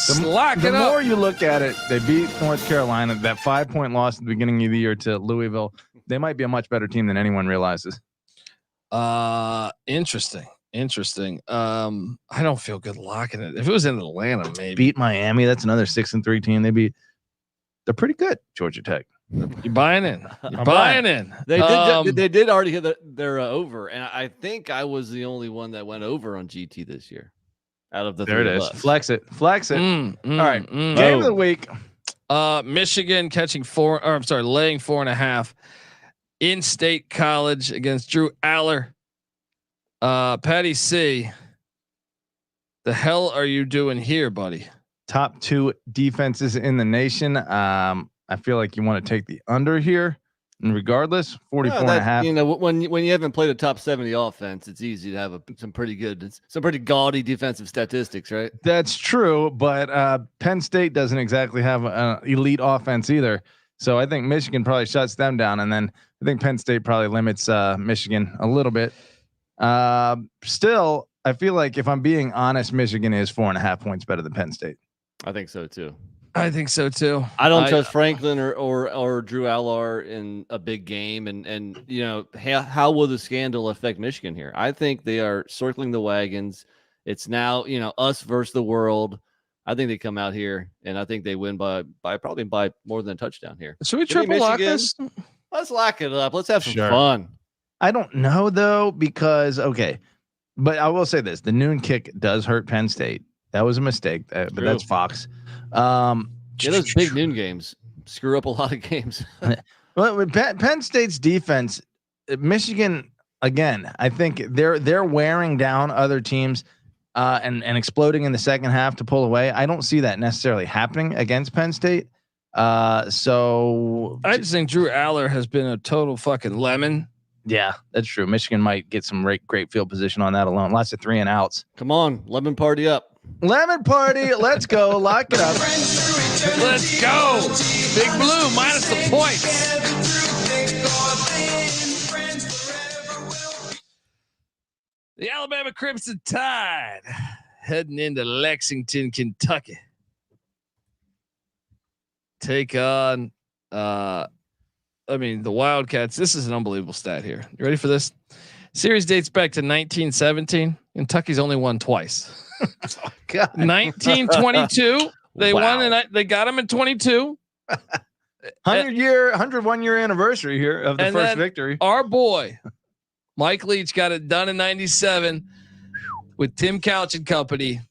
The more you look at it, they beat North Carolina. That 5-point loss at the beginning of the year to Louisville. They might be a much better team than anyone realizes. Interesting. I don't feel good locking it. If it was in Atlanta, maybe beat Miami. That's another 6-3 team. They're pretty good. Georgia Tech. You're buying in. You're buying in. They did already hit their over, and I think I was the only one that went over on GT this year. Out of the there it is. Flex it. All right. Game of the week. Michigan laying 4.5 in State College against Drew Aller. Patty C. The hell are you doing here, buddy? Top 2 defenses in the nation. I feel like you want to take the under here. And regardless, 44.5. You know, when you haven't played a top 70 offense, it's easy to have some pretty gaudy defensive statistics, right? That's true, but Penn State doesn't exactly have an elite offense either. So I think Michigan probably shuts them down, and then I think Penn State probably limits Michigan a little bit. Still, I feel like if I'm being honest, Michigan is 4.5 points better than Penn State. I think so too. I think so too. I don't trust Franklin or Drew Allar in a big game, and you know how will the scandal affect Michigan here? I think they are circling the wagons. It's now us versus the world. I think they come out here, and I think they win by probably by more than a touchdown here. Should we triple lock this? Let's lock it up. Let's have some fun. I don't know though, because but I will say this: the noon kick does hurt Penn State. That was a mistake, but that's Fox. Those big noon games screw up a lot of games. Well, with Penn State's defense, Michigan again, I think they're wearing down other teams and exploding in the second half to pull away. I don't see that necessarily happening against Penn State. So I just think Drew Allar has been a total fucking lemon. Yeah, that's true. Michigan might get some great field position on that alone. Lots of 3 and outs. Come on, lemon party up. Lemon party. Let's go. Lock it up. Let's go. Big Blue minus the points. The Alabama Crimson Tide heading into Lexington, Kentucky. Take on, the Wildcats. This is an unbelievable stat here. You ready for this? Series dates back to 1917. Kentucky's only won twice. Oh, God. 1922. They won and they got them in 22. 101 year anniversary here of the first victory. Our boy, Mike Leach, got it done in 97 with Tim Couch and company.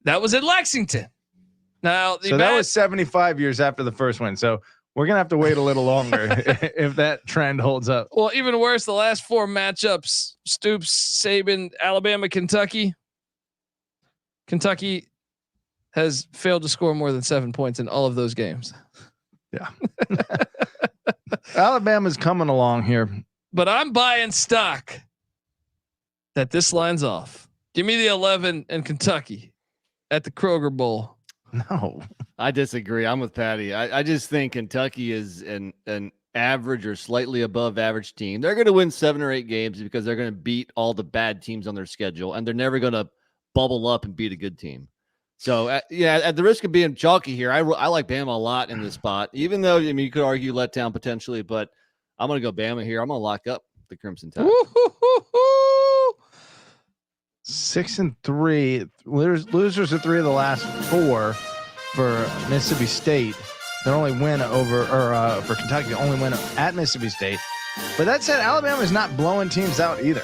That was in Lexington. Now, that was 75 years after the first win. So we're going to have to wait a little longer if that trend holds up. Well, even worse, the last 4 matchups, Stoops, Saban, Alabama, Kentucky. Kentucky has failed to score more than 7 points in all of those games. Yeah. Alabama's coming along here. But I'm buying stock that this line's off. Give me the 11 in Kentucky at the Kroger Bowl. No, I disagree. I'm with Patty. I just think Kentucky is an average or slightly above average team. They're going to win 7 or 8 games because they're going to beat all the bad teams on their schedule, and they're never going to bubble up and beat a good team. So, at the risk of being chalky here, I like Bama a lot in this spot, even though, you could argue letdown potentially, but I'm going to go Bama here. I'm going to lock up the Crimson Tide. 6-3. Losers of 3 of the last 4 for Mississippi State. Their only win for Kentucky, the only win at Mississippi State. But that said, Alabama's not blowing teams out either.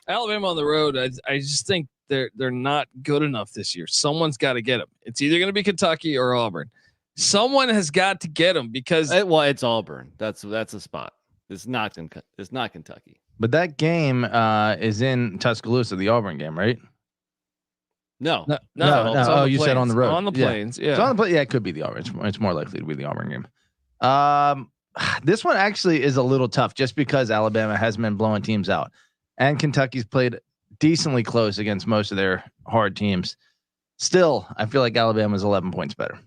Alabama on the road, I just think they're not good enough this year. Someone's got to get them. It's either going to be Kentucky or Auburn. Someone has got to get them because it's Auburn. That's a spot. It's not Kentucky. But that game is in Tuscaloosa, the Auburn game, right? No. Oh, you said on the road. On the plains, yeah. It's on the it could be the Auburn. It's more likely to be the Auburn game. This one actually is a little tough just because Alabama has been blowing teams out. And Kentucky's played decently close against most of their hard teams. Still, I feel like Alabama's 11 points better.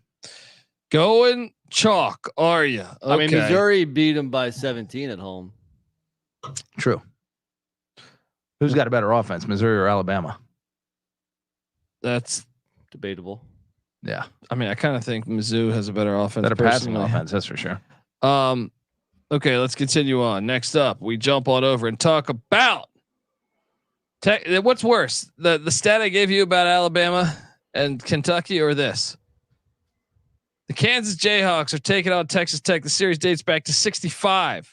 Going chalk, are you? Okay. I mean, Missouri beat them by 17 at home. True. Who's got a better offense, Missouri or Alabama? That's debatable. Yeah. I mean, I kind of think Mizzou has a better offense. Better passing offense, that's for sure. Okay, let's continue on. Next up, we jump on over and talk about what's worse, the stat I gave you about Alabama and Kentucky, or this? The Kansas Jayhawks are taking on Texas Tech. The series dates back to 65.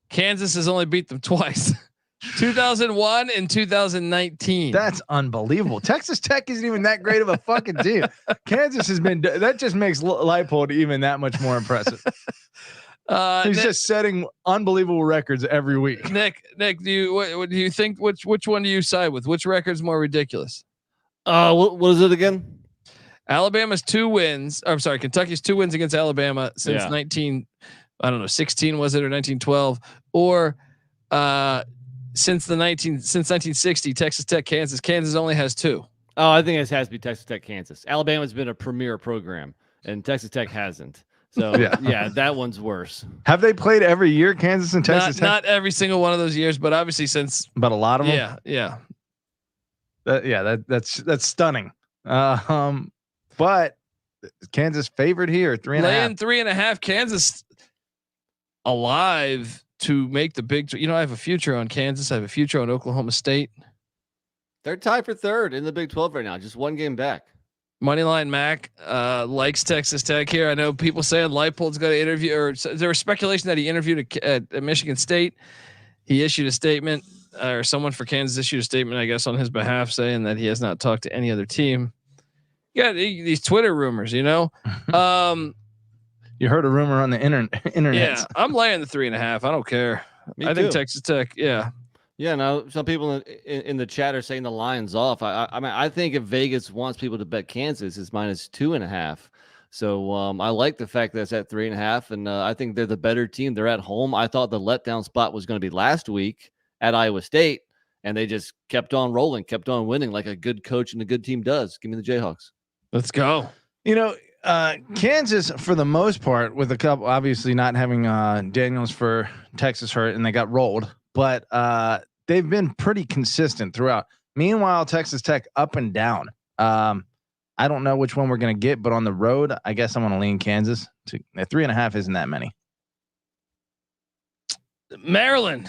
Kansas has only beat them twice. 2001 and 2019. That's unbelievable. Texas Tech isn't even that great of a fucking team. Kansas has been. That just makes Leipold even that much more impressive. He's just setting unbelievable records every week. Nick, what do you think? Which one do you side with? Which record's more ridiculous? What is it again? Alabama's 2 wins. I'm sorry, Kentucky's 2 wins against Alabama since I don't know, 16 was it, or 1912, or since 1960, Texas Tech, Kansas. Kansas only has 2. Oh, I think it has to be Texas Tech, Kansas. Alabama's been a premier program, and Texas Tech hasn't. So yeah, that one's worse. Have they played every year, Kansas and Texas Tech? Not every single one of those years, but obviously since. But a lot of them. Yeah. That's stunning. But Kansas favored here, 3.5. Laying 3.5. Kansas alive to make the big. I have a future on Kansas. I have a future on Oklahoma State. They're tied for 3rd in the Big 12 right now, just 1 game back. Moneyline Mac likes Texas Tech here. I know people saying Leipold's got to interview, or there was speculation that he interviewed at Michigan State. He issued a statement, or someone for Kansas issued a statement, I guess, on his behalf, saying that he has not talked to any other team. Yeah, these Twitter rumors, You heard a rumor on the internet. Yeah, I'm laying the 3.5. I don't care. I think Texas Tech. Yeah. Yeah, now some people in the chat are saying the line's off. I mean, I think if Vegas wants people to bet Kansas, it's -2.5. So I like the fact that it's at 3.5, and I think they're the better team. They're at home. I thought the letdown spot was going to be last week at Iowa State, and they just kept on rolling, kept on winning like a good coach and a good team does. Give me the Jayhawks. Let's go. Kansas, for the most part, with a couple, obviously not having Daniels for Texas hurt, and they got rolled. But they've been pretty consistent throughout. Meanwhile, Texas Tech up and down. I don't know which one we're going to get, but on the road, I guess I'm going to lean Kansas. 3.5 isn't that many. Maryland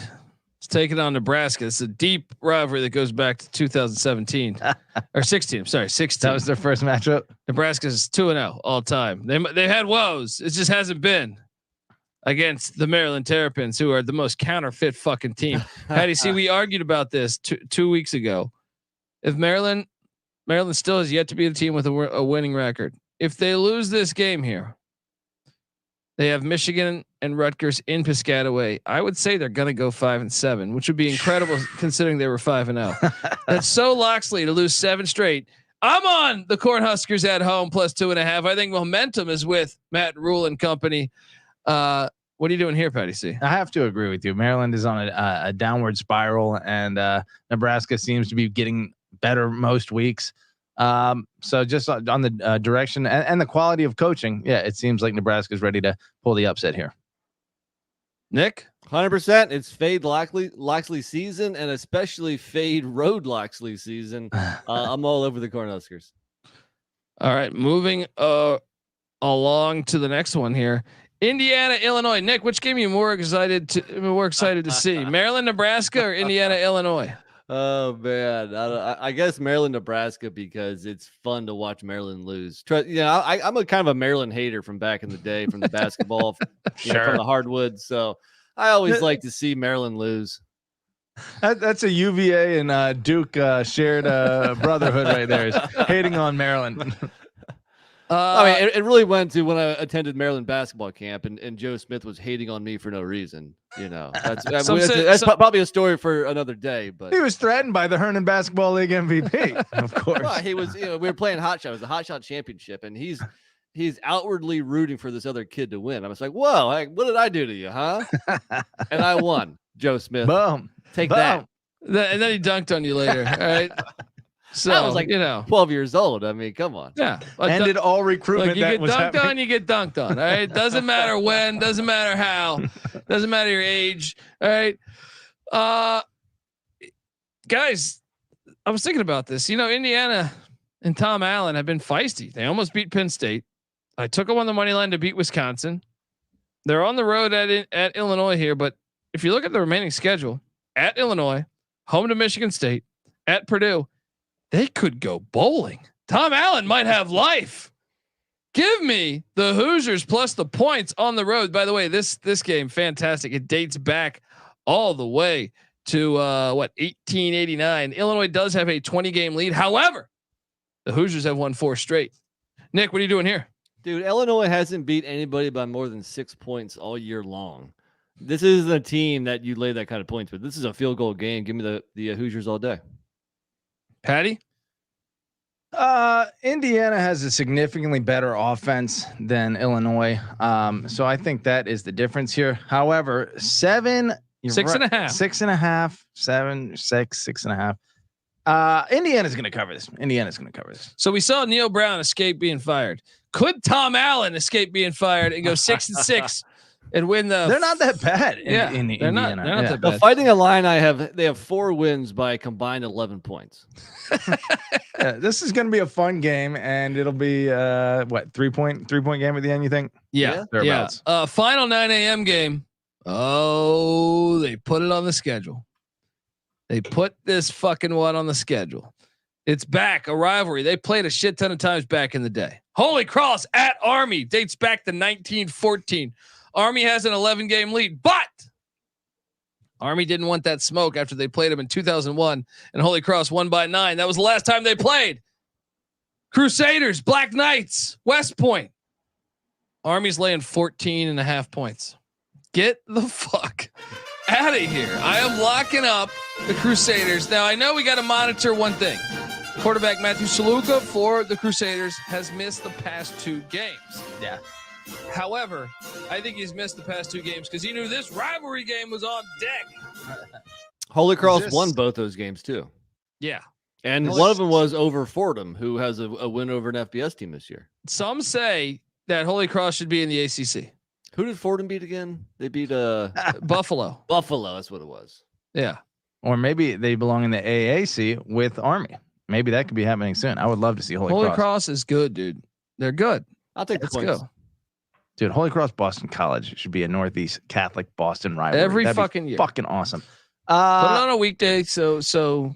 is taking on Nebraska. It's a deep rivalry that goes back to 2017 or 16. I'm sorry, 16. That was their first matchup. Nebraska's 2-0 all time. They had woes. It just hasn't been against the Maryland Terrapins, who are the most counterfeit fucking team. Patty, see, we argued about this 2 weeks ago. If Maryland still has yet to be the team with a winning record. If they lose this game here, they have Michigan and Rutgers in Piscataway. I would say they're going to go 5-7, which would be incredible considering they were 5-0. That's so Loxley to lose 7 straight. I'm on the Cornhuskers at home +2.5. I think momentum is with Matt Rule and company. What are you doing here, Patty C? I have to agree with you. Maryland is on a downward spiral, and Nebraska seems to be getting better most weeks. So just on the direction and the quality of coaching, it seems like Nebraska is ready to pull the upset here. Nick? 100%. It's fade Loxley season, and especially fade road Loxley season. I'm all over the Cornhuskers. All right, moving along to the next one here. Indiana, Illinois. Nick, which game are you more excited to see? Maryland, Nebraska, or Indiana, Illinois? Oh man, I guess Maryland, Nebraska, because it's fun to watch Maryland lose. I'm a kind of a Maryland hater from back in the day, from the basketball, from the hardwoods. So I always like to see Maryland lose. That's a UVA and Duke shared brotherhood right there. Is hating on Maryland. I mean, it really went to when I attended Maryland basketball camp, and Joe Smith was hating on me for no reason. That's probably a story for another day. But he was threatened by the Hernan Basketball League MVP, of course. Well, he was. We were playing Hot Shot. It was a Hot Shot championship, and he's outwardly rooting for this other kid to win. I was like, "Whoa, what did I do to you, huh?" And I won. Joe Smith. Boom. Take that. And then he dunked on you later. All right. So I was like, 12 years old. I mean, come on. Yeah. Ended all recruitment. You get dunked on, you get dunked on. All right. Doesn't matter when, doesn't matter how, doesn't matter your age. All right. Guys, I was thinking about this. Indiana and Tom Allen have been feisty. They almost beat Penn State. I took them on the money line to beat Wisconsin. They're on the road at Illinois here, but if you look at the remaining schedule, at Illinois, home to Michigan State, at Purdue, they could go bowling. Tom Allen might have life. Give me the Hoosiers plus the points on the road. By the way, this game, fantastic. It dates back all the way to 1889. Illinois does have a 20-game lead. However, the Hoosiers have won 4 straight. Nick, what are you doing here? Dude, Illinois hasn't beat anybody by more than 6 points all year long. This isn't a team that you lay that kind of points with. This is a field goal game. Give me the Hoosiers all day. Patty? Indiana has a significantly better offense than Illinois. So I think that is the difference here. However, 6.5, 7, 6, 6.5. Indiana's going to cover this. So we saw Neil Brown escape being fired. Could Tom Allen escape being fired and go 6-6 and win the? They're not that bad. They're Indiana. not that bad. The Fighting Illini they have 4 wins by a combined 11 points. This is going to be a fun game, and it'll be 3-point game at the end. You think? Yeah. Final 9 a.m. game. Oh, they put it on the schedule. They put this fucking one on the schedule. It's back, a rivalry. They played a shit ton of times back in the day. Holy Cross at Army dates back to 1914. Army has an 11-game lead, but Army didn't want that smoke after they played them in 2001, and Holy Cross won by 9. That was the last time they played. Crusaders, Black Knights, West Point. Army's laying 14.5 points. Get the fuck out of here. I am locking up the Crusaders. Now, I know we got to monitor one thing. Quarterback Matthew Saluka for the Crusaders has missed the past 2 games. Yeah. However, I think he's missed the past 2 games because he knew this rivalry game was on deck. Holy Cross won both those games too. Yeah. And one of them was over Fordham, who has a win over an FBS team this year. Some say that Holy Cross should be in the ACC. Who did Fordham beat again? They beat Buffalo. Buffalo, that's what it was. Yeah. Or maybe they belong in the AAC with Army. Maybe that could be happening soon. I would love to see Holy Cross is good, dude. They're good. I'll take the points. Go. Dude, Holy Cross Boston College should be a Northeast Catholic Boston rivalry. That'd fucking year. Fucking awesome. Put it on a weekday so the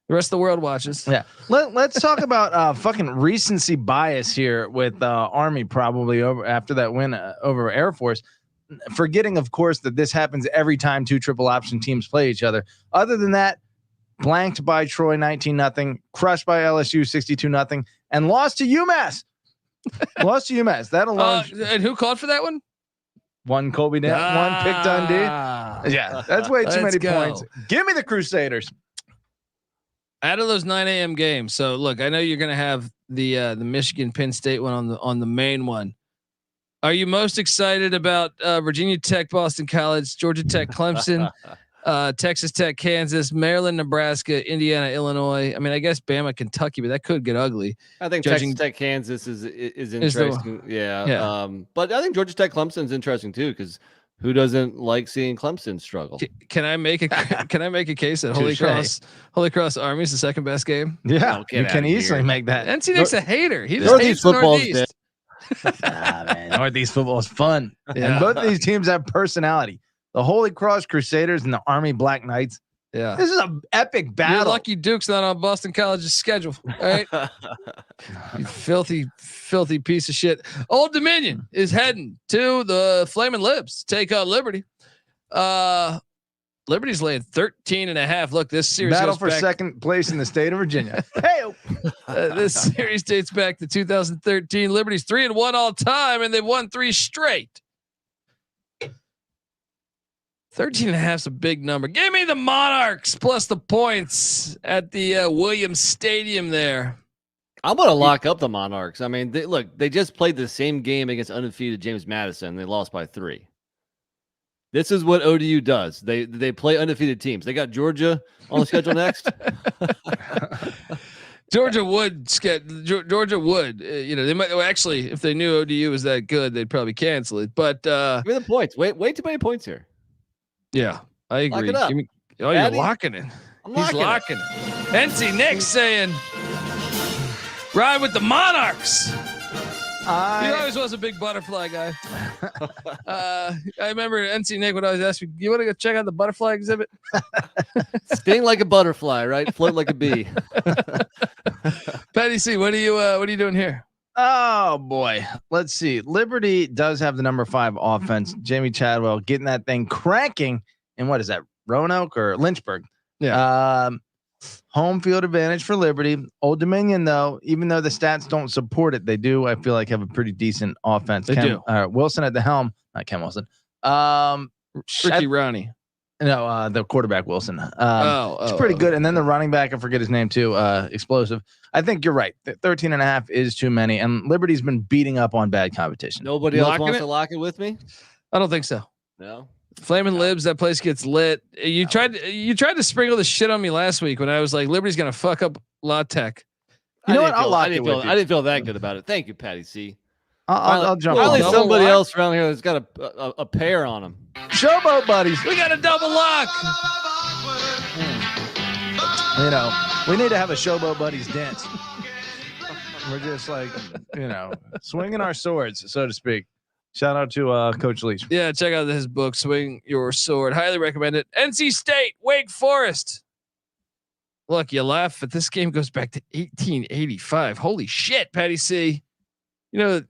rest of the world watches. Yeah. Let's talk about fucking recency bias here with Army probably over after that win over Air Force. Forgetting, of course, that this happens every time 2 triple option teams play each other. Other than that, blanked by Troy 19-0, crushed by LSU 62-0, and lost to UMass. That alone. And who called for that one? One Colby down, one pick Dundee. Yeah, that's way too many points. Give me the Crusaders. Out of those 9 a.m. games. So look, I know you're going to have the Michigan Penn State one on the main one. Are you most excited about Virginia Tech, Boston College, Georgia Tech, Clemson, Texas Tech, Kansas, Maryland, Nebraska, Indiana, Illinois? I mean, I guess Bama, Kentucky, but that could get ugly. I think Texas Tech, Kansas is interesting. Yeah. But I think Georgia Tech, Clemson's interesting too, because who doesn't like seeing Clemson struggle? Can I make a case that Holy Cross Army is the second best game? Yeah, you can easily make that. NC Nick's a hater. He just hates Northeast. Man, Northeast football is fun. Yeah. And both of these teams have personality. The Holy Cross Crusaders and the Army Black Knights. Yeah, this is an epic battle. You're lucky Duke's not on Boston College's schedule. All right, you filthy piece of shit. Old Dominion is heading to the Flaming Libs to take on Liberty. Liberty's laying 13.5. Look, this series battle goes for back, second place in the state of Virginia. Hey, this series dates back to 2013. Liberty's 3-1 all time, and they've won 3 straight. 13.5 is a big number. Give me the Monarchs plus the points at the Williams Stadium there. I'm going to lock up the Monarchs. I mean, they just played the same game against undefeated James Madison. They lost by 3. This is what ODU does. They play undefeated teams. They got Georgia on the schedule next. Georgia would. They might actually, if they knew ODU was that good, they'd probably cancel it. But give me the points. Way too many points here. Yeah, I agree. Lock it up. You're locking it. He's locking it. NC Nick saying, ride with the Monarchs. He always was a big butterfly guy. I remember NC Nick would always ask me, "You want to go check out the butterfly exhibit?" Sting like a butterfly, right? Float like a bee. Patty C, what are you doing here? Oh boy, let's see. Liberty does have the number 5 offense. Jamie Chadwell getting that thing cranking. And what is that? Roanoke or Lynchburg? Yeah. Home field advantage for Liberty. Old Dominion, though, even though the stats don't support it, they do. I feel like have a pretty decent offense. They do. Wilson at the helm. Not Ken Wilson. Ricky Rowney. No, the quarterback Wilson. It's pretty good. And then the running back, I forget his name too. Explosive. I think you're right. 13.5 is too many, and Liberty's been beating up on bad competition. Nobody else wants to lock it with me. I don't think so. No. Flamin' Libs, that place gets lit. You tried to sprinkle the shit on me last week when I was like, Liberty's gonna fuck up La Tech. You know what? I didn't feel that good about it. Thank you, Patty C. I'll jump. Finally, on. somebody else around here that's got a pair on them. Showboat buddies. We got a double lock. You know, we need to have a Showboat buddies dance. We're just like, swinging our swords, so to speak. Shout out to Coach Leach. Yeah, check out his book, Swing Your Sword. Highly recommend it. NC State, Wake Forest. Look, you laugh, but this game goes back to 1885. Holy shit, Patty C. You know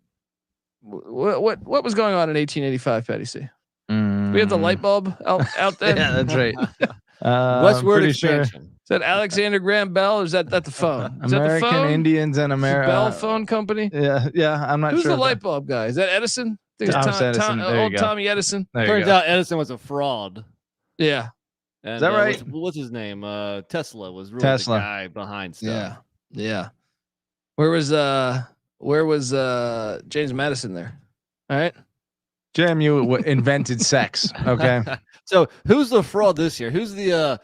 what was going on in 1885, Patty C? We had the light bulb out there. Yeah, that's right. Westward expansion. Sure. Is that Alexander Graham Bell, or is that the phone? Is American that the phone? Indians and America. Bell Phone Company. Yeah. I'm not Who's sure. Who's the light bulb guy? Is that Edison? I think it's Edison. old Tommy Edison. Turns out Edison was a fraud. Yeah. And, is that right? What's his name? Tesla was really the guy behind stuff. Yeah. Where was James Madison there? All right. JMU invented sex. Okay. So who's the fraud this year? Who's the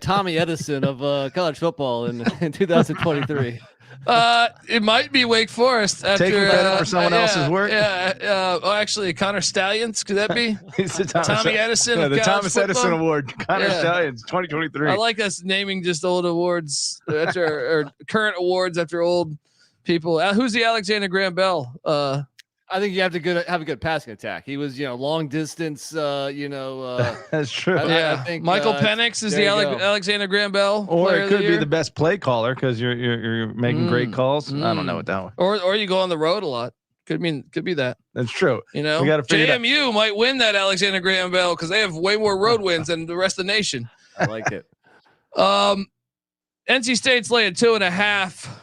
Tommy Edison of college football in 2023? It might be Wake Forest. After, taking credit for someone else's work. Actually, Connor Stallions. Could that be? He's the Tommy Edison. Yeah, the Thomas football? Edison Award. Connor Stallions, 2023. I like us naming just old awards after or current awards after old people. Who's the Alexander Graham Bell? I think you have to have a good passing attack. He was, long distance. That's true. I think Michael Pennix is the Alexander Graham Bell, or it could be the best play caller because you're making great calls. I don't know what that one. Or you go on the road a lot. Could be that. That's true. We got to JMU might win that Alexander Graham Bell because they have way more road wins than the rest of the nation. I like it. NC State's laying 2.5.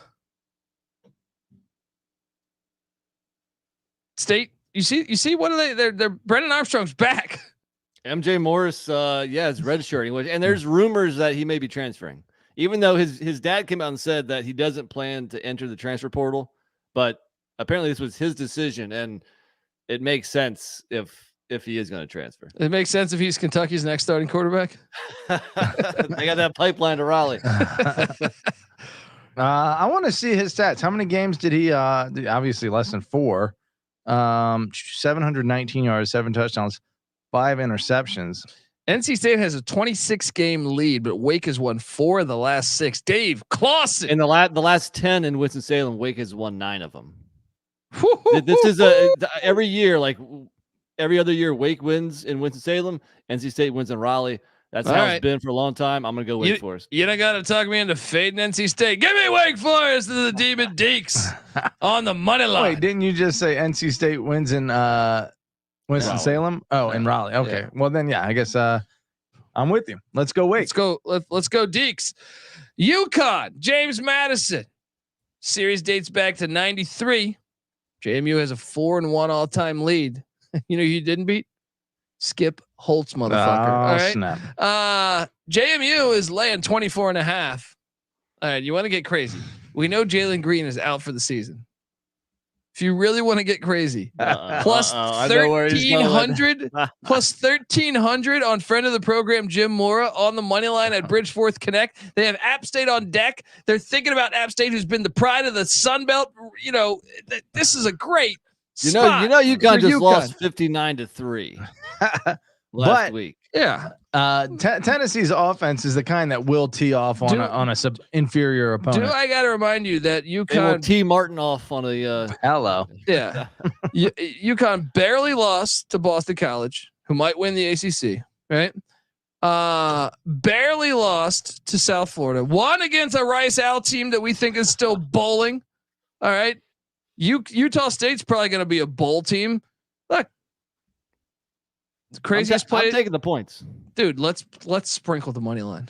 State, you see, what are they're Brennan Armstrong's back. MJ Morris, is redshirting, and there's rumors that he may be transferring, even though his dad came out and said that he doesn't plan to enter the transfer portal. But apparently this was his decision, and it makes sense if he is going to transfer. It makes sense if he's Kentucky's next starting quarterback. They got that pipeline to Raleigh. I want to see his stats. How many games did he? Obviously less than 4. 719 yards, 7 touchdowns, 5 interceptions. NC State has a 26-game lead, but Wake has won 4 of the last 6. Dave Clawson. In the last 10 in Winston-Salem, Wake has won 9 of them. This is every year, like every other year, Wake wins in Winston-Salem, NC State wins in Raleigh. That's how it's been for a long time. I'm going to go Wake Forest. You don't got to talk me into fading NC State. Give me Wake Forest to the Demon Deeks on the money line. Wait, didn't you just say NC State wins in Winston-Salem? Oh, in Raleigh. Okay. Yeah. Well, then, I guess I'm with you. Let's go Wake. Let's go Deeks. UConn, James Madison. Series dates back to 93. JMU has a 4-1 all-time lead. You know who you didn't beat? Skip Holtz, motherfucker. All right. Snap. JMU is laying 24.5. All right. You want to get crazy. We know Jalen Green is out for the season. If you really want to get crazy, plus 1,300 on friend of the program, Jim Mora on the money line at Bridgeforth Connect. They have App State on deck. They're thinking about App State, who's been the pride of the Sun Belt. This is a great spot. UConn just lost 59-3 last week. Yeah. Tennessee's offense is the kind that will tee off on a inferior opponent. I got to remind you that UConn tee Martin off on a hello. Yeah. UConn barely lost to Boston College, who might win the ACC, right? Barely lost to South Florida. Won against a Rice Owl team that we think is still bowling. All right. Utah State's probably going to be a bowl team. Look, the craziest play. I'm taking the points, dude. Let's sprinkle the money line.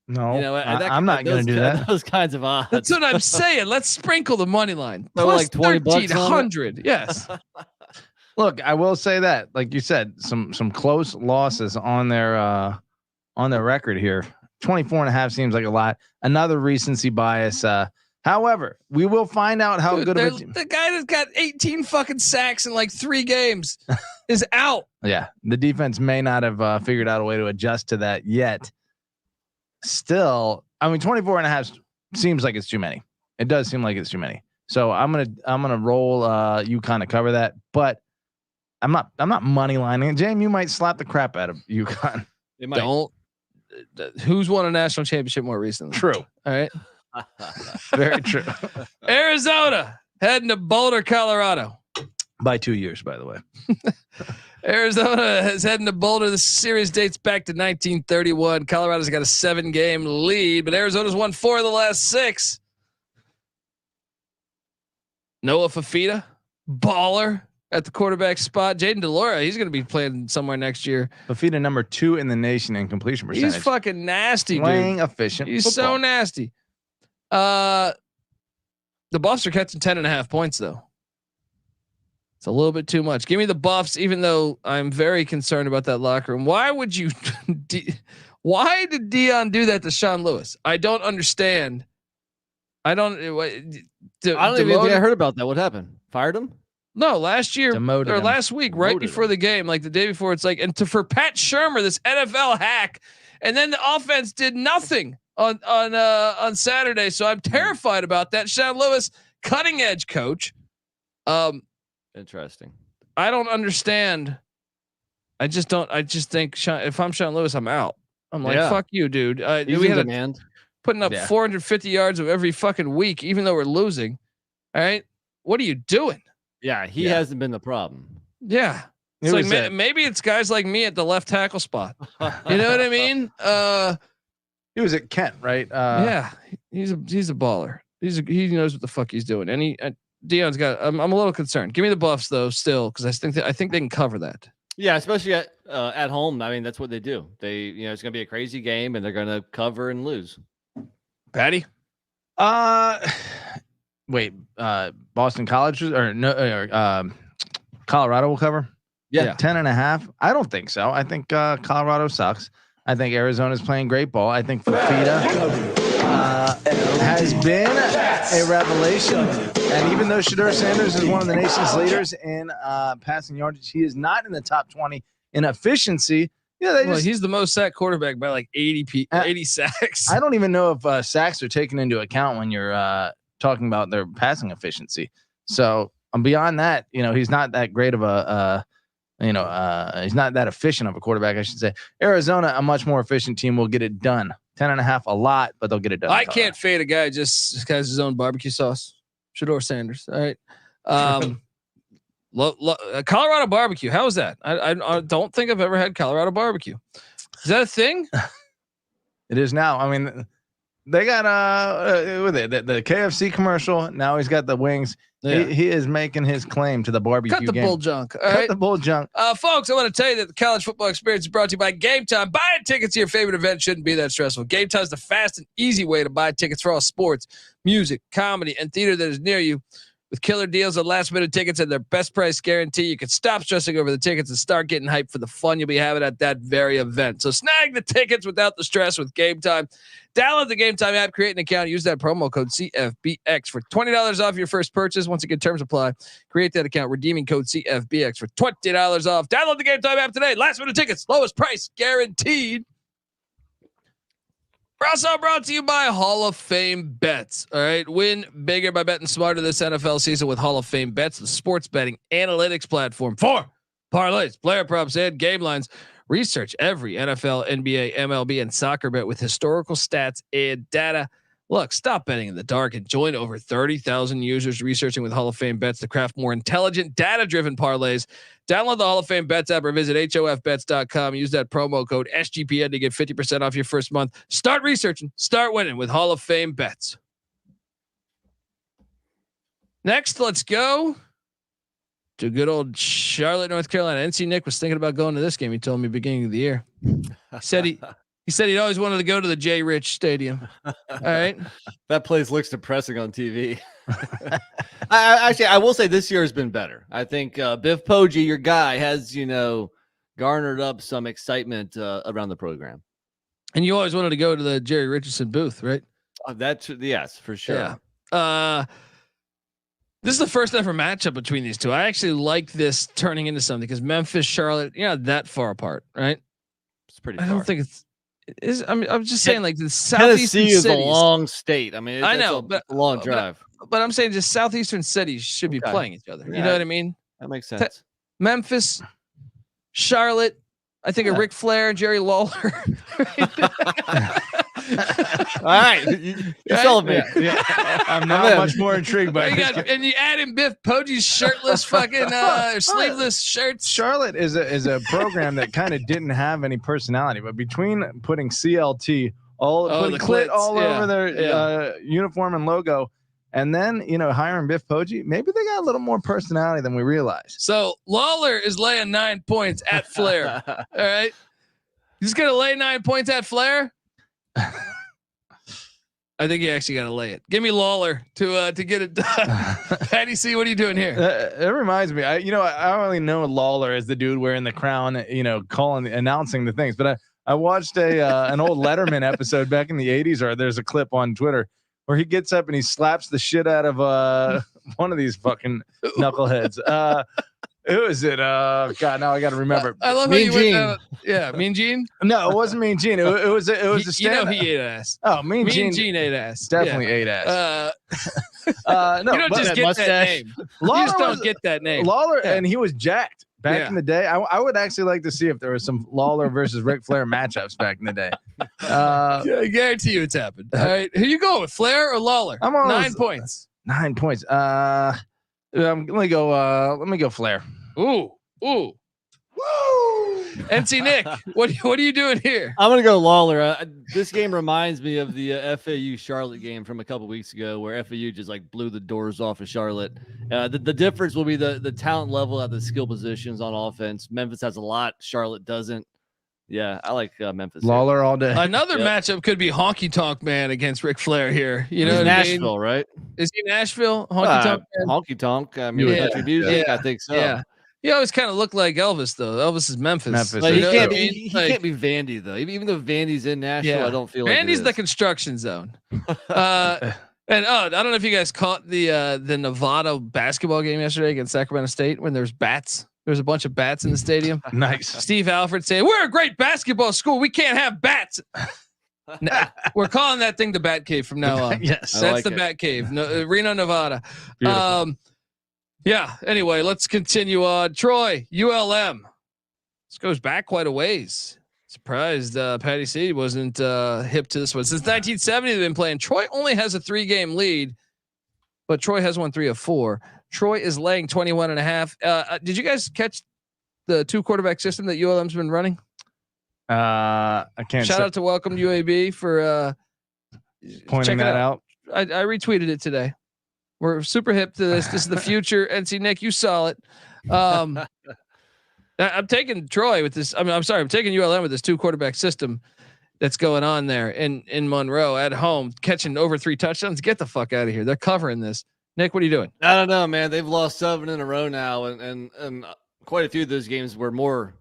No, I'm not going to do that. Those kinds of odds. That's what I'm saying. Let's sprinkle the money line. So Plus like 20 bucks. 1,300. Yes. Look, I will say that, like you said, some close losses on their record here. 24.5 seems like a lot. Another recency bias. However, we will find out how good of the guy that's got 18 fucking sacks in like 3 games is out. Yeah, the defense may not have figured out a way to adjust to that yet. Still, I mean, 24.5 seems like it's too many. It does seem like it's too many. So I'm gonna roll UConn to cover that, but I'm not money lining it. James, you might slap the crap out of UConn. Don't. Who's won a national championship more recently? True. All right. Very true. Arizona heading to Boulder, Colorado. By 2 years, by the way. Arizona is heading to Boulder. The series dates back to 1931. Colorado's got a 7-game lead, but Arizona's won 4 of the last 6. Noah Fafita, baller at the quarterback spot. Jaden DeLora, he's going to be playing somewhere next year. Fafita number 2 in the nation in completion percentage. He's fucking nasty, playing dude. Efficient. He's football. so nasty. The Buffs are catching 10.5 points though. It's a little bit too much. Give me the Buffs, even though I'm very concerned about that locker room. Why would you? Why did Deion do that to Sean Lewis? I don't understand. I don't even think I heard about that. What happened? Fired him? No, last year Demoted or him. last week, right Demoted before him. the game, like the day before. It's like, and for Pat Shurmur, this NFL hack, and then the offense did nothing on Saturday. So I'm terrified about that. Sean Lewis, cutting edge coach. Interesting. I don't understand. I just think if I'm Sean Lewis, I'm out. I'm like, fuck you, dude. We had demand. putting up 450 yards of every fucking week, even though we're losing. All right. What are you doing? Yeah. He hasn't been the problem. Yeah. It's like maybe it's guys like me at the left tackle spot. You know what I mean? He was at Kent, right? Yeah. He's a baller. He knows what the fuck he's doing. And Deion's got. I'm a little concerned. Give me the Buffs though, still, because I think they can cover that. Yeah, especially at home. I mean, that's what they do. It's going to be a crazy game, and they're going to cover and lose. Patty. Wait. Boston College or no? Colorado will cover. Yeah. 10.5. I don't think so. I think Colorado sucks. I think Arizona's playing great ball. I think Fafita has been a revelation. And even though Shedeur Sanders is one of the nation's leaders in passing yardage, he is not in the top 20 in efficiency. Yeah, he's the most sacked quarterback by like 80 sacks. I don't even know if sacks are taken into account when you're talking about their passing efficiency. So beyond that, he's not that great of he's not that efficient of a quarterback, I should say. Arizona, a much more efficient team, will get it done. 10.5, a lot, but they'll get it done. I can't fade a guy just has his own barbecue sauce. Shedeur Sanders. All right. Colorado barbecue. How is that? I don't think I've ever had Colorado barbecue. Is that a thing? It is now. I mean, they got the KFC commercial. Now he's got the wings. Yeah. He is making his claim to the barbecue. Cut the game. bull junk. All Cut right? the bull junk. Folks, I want to tell you that the college football experience is brought to you by Game Time. Buying tickets to your favorite event shouldn't be that stressful. Game Time is the fast and easy way to buy tickets for all sports, music, comedy, and theater that is near you. With killer deals on last-minute tickets and their best price guarantee, you can stop stressing over the tickets and start getting hyped for the fun you'll be having at that very event. So snag the tickets without the stress with Game Time. Download the Game Time app, create an account, use that promo code CFBX for $20 off your first purchase. Once again, terms apply. Create that account, redeeming code CFBX for $20 off. Download the Game Time app today. Last-minute tickets, lowest price guaranteed. We're also brought to you by Hall of Fame Bets. All right. Win bigger by betting smarter this NFL season with Hall of Fame Bets, the sports betting analytics platform for parlays, player props, and game lines. Research every NFL, NBA, MLB, and soccer bet with historical stats and data. Look, stop betting in the dark and join over 30,000 users researching with Hall of Fame Bets to craft more intelligent, data-driven parlays. Download the Hall of Fame Bets app or visit hofbets.com. Use that promo code SGPN to get 50% off your first month. Start researching, start winning with Hall of Fame Bets. Next, let's go to good old Charlotte, North Carolina. NC Nick was thinking about going to this game. He told me beginning of the year. Said He said he'd always wanted to go to the J. Rich Stadium. All right. That place looks depressing on TV. I will say this year has been better. I think Biff Poggi, your guy, has garnered up some excitement around the program. And you always wanted to go to the Jerry Richardson booth, right? Yes, for sure. Yeah. This is the first ever matchup between these two. I actually like this turning into something because Memphis, Charlotte, that far apart, right? It's pretty. I don't think it's. I'm just saying, like the Tennessee southeastern is cities. a long state. I mean, I know, but a long drive. But I'm saying just southeastern cities should be playing each other. You know what I mean? That makes sense. Memphis, Charlotte. I think of Ric Flair, Jerry Lawler. All right, you sold me. Yeah. I'm not much more intrigued by it. And you add in Biff Poggi's shirtless, fucking sleeveless shirts. Charlotte is a program that kind of didn't have any personality, but between putting CLT putting the clit clits, all over their uniform and logo, and then hiring Biff Poggi, maybe they got a little more personality than we realized. So Lawler is laying 9 points at Flair. All right, he's gonna lay 9 points at Flair. I think you actually got to lay it. Give me Lawler to get it done. Patty C, what are you doing here? It reminds me, I only know Lawler as the dude wearing the crown, announcing the things. But I watched an old Letterman episode back in the '80s, or there's a clip on Twitter where he gets up and he slaps the shit out of one of these fucking knuckleheads. Who is it? God, now I got to remember. I love Mean how you Gene. went. Mean Gene. No, it wasn't Mean Gene. It was a stand. He ate ass. Oh, Mean Gene Gene ate ass. definitely ate ass. No, you don't but just that get mustache. that name. You just don't get that name. Lawler, and he was jacked back in the day. I would actually like to see if there was some Lawler versus Ric Flair matchups back in the day. I guarantee you it's happened. All right, who you going with, Flair or Lawler? I'm on 9 points. 9 points. Let me go Flair. Ooh. Woo! NC Nick, what are you doing here? I'm gonna go Lawler. This game reminds me of the FAU Charlotte game from a couple weeks ago, where FAU just blew the doors off of Charlotte. The difference will be the talent level at the skill positions on offense. Memphis has a lot. Charlotte doesn't. Yeah, I like Memphis. Lawler all day. Another matchup could be Honky Tonk Man against Ric Flair here. You know, Nashville, right? Is he Nashville? Honky Tonk Man? Honky Tonk. I mean, country music. I think so. Yeah. He always kind of looked like Elvis, though. Elvis is Memphis. But he can't be. He can't be Vandy though. Even though Vandy's in Nashville, I don't feel like Vandy's the construction zone. And I don't know if you guys caught the Nevada basketball game yesterday against Sacramento State when there's bats. There's a bunch of bats in the stadium. Nice. Steve Alford saying, "We're a great basketball school. We can't have bats." We're calling that thing the Bat Cave from now on. Yes, that's the Bat Cave. No, Reno, Nevada. Beautiful. Yeah. Anyway, let's continue on. Troy, ULM. This goes back quite a ways. Surprised Patty C wasn't hip to this one. Since 1970, they've been playing. Troy only has a 3-game lead, but Troy has won 3 of 4. Troy is laying 21.5. Did you guys catch the 2-quarterback system that ULM's been running? I can't. Shout out to Welcome UAB for pointing that out. I retweeted it today. We're super hip to this. This is the future. NC Nick, you saw it. I'm taking Troy with this. I'm sorry. I'm taking ULM with this 2-quarterback system that's going on there in Monroe at home, catching over 3 touchdowns. Get the fuck out of here. They're covering this. Nick, what are you doing? I don't know, man. They've lost 7 in a row now, and quite a few of those games were more.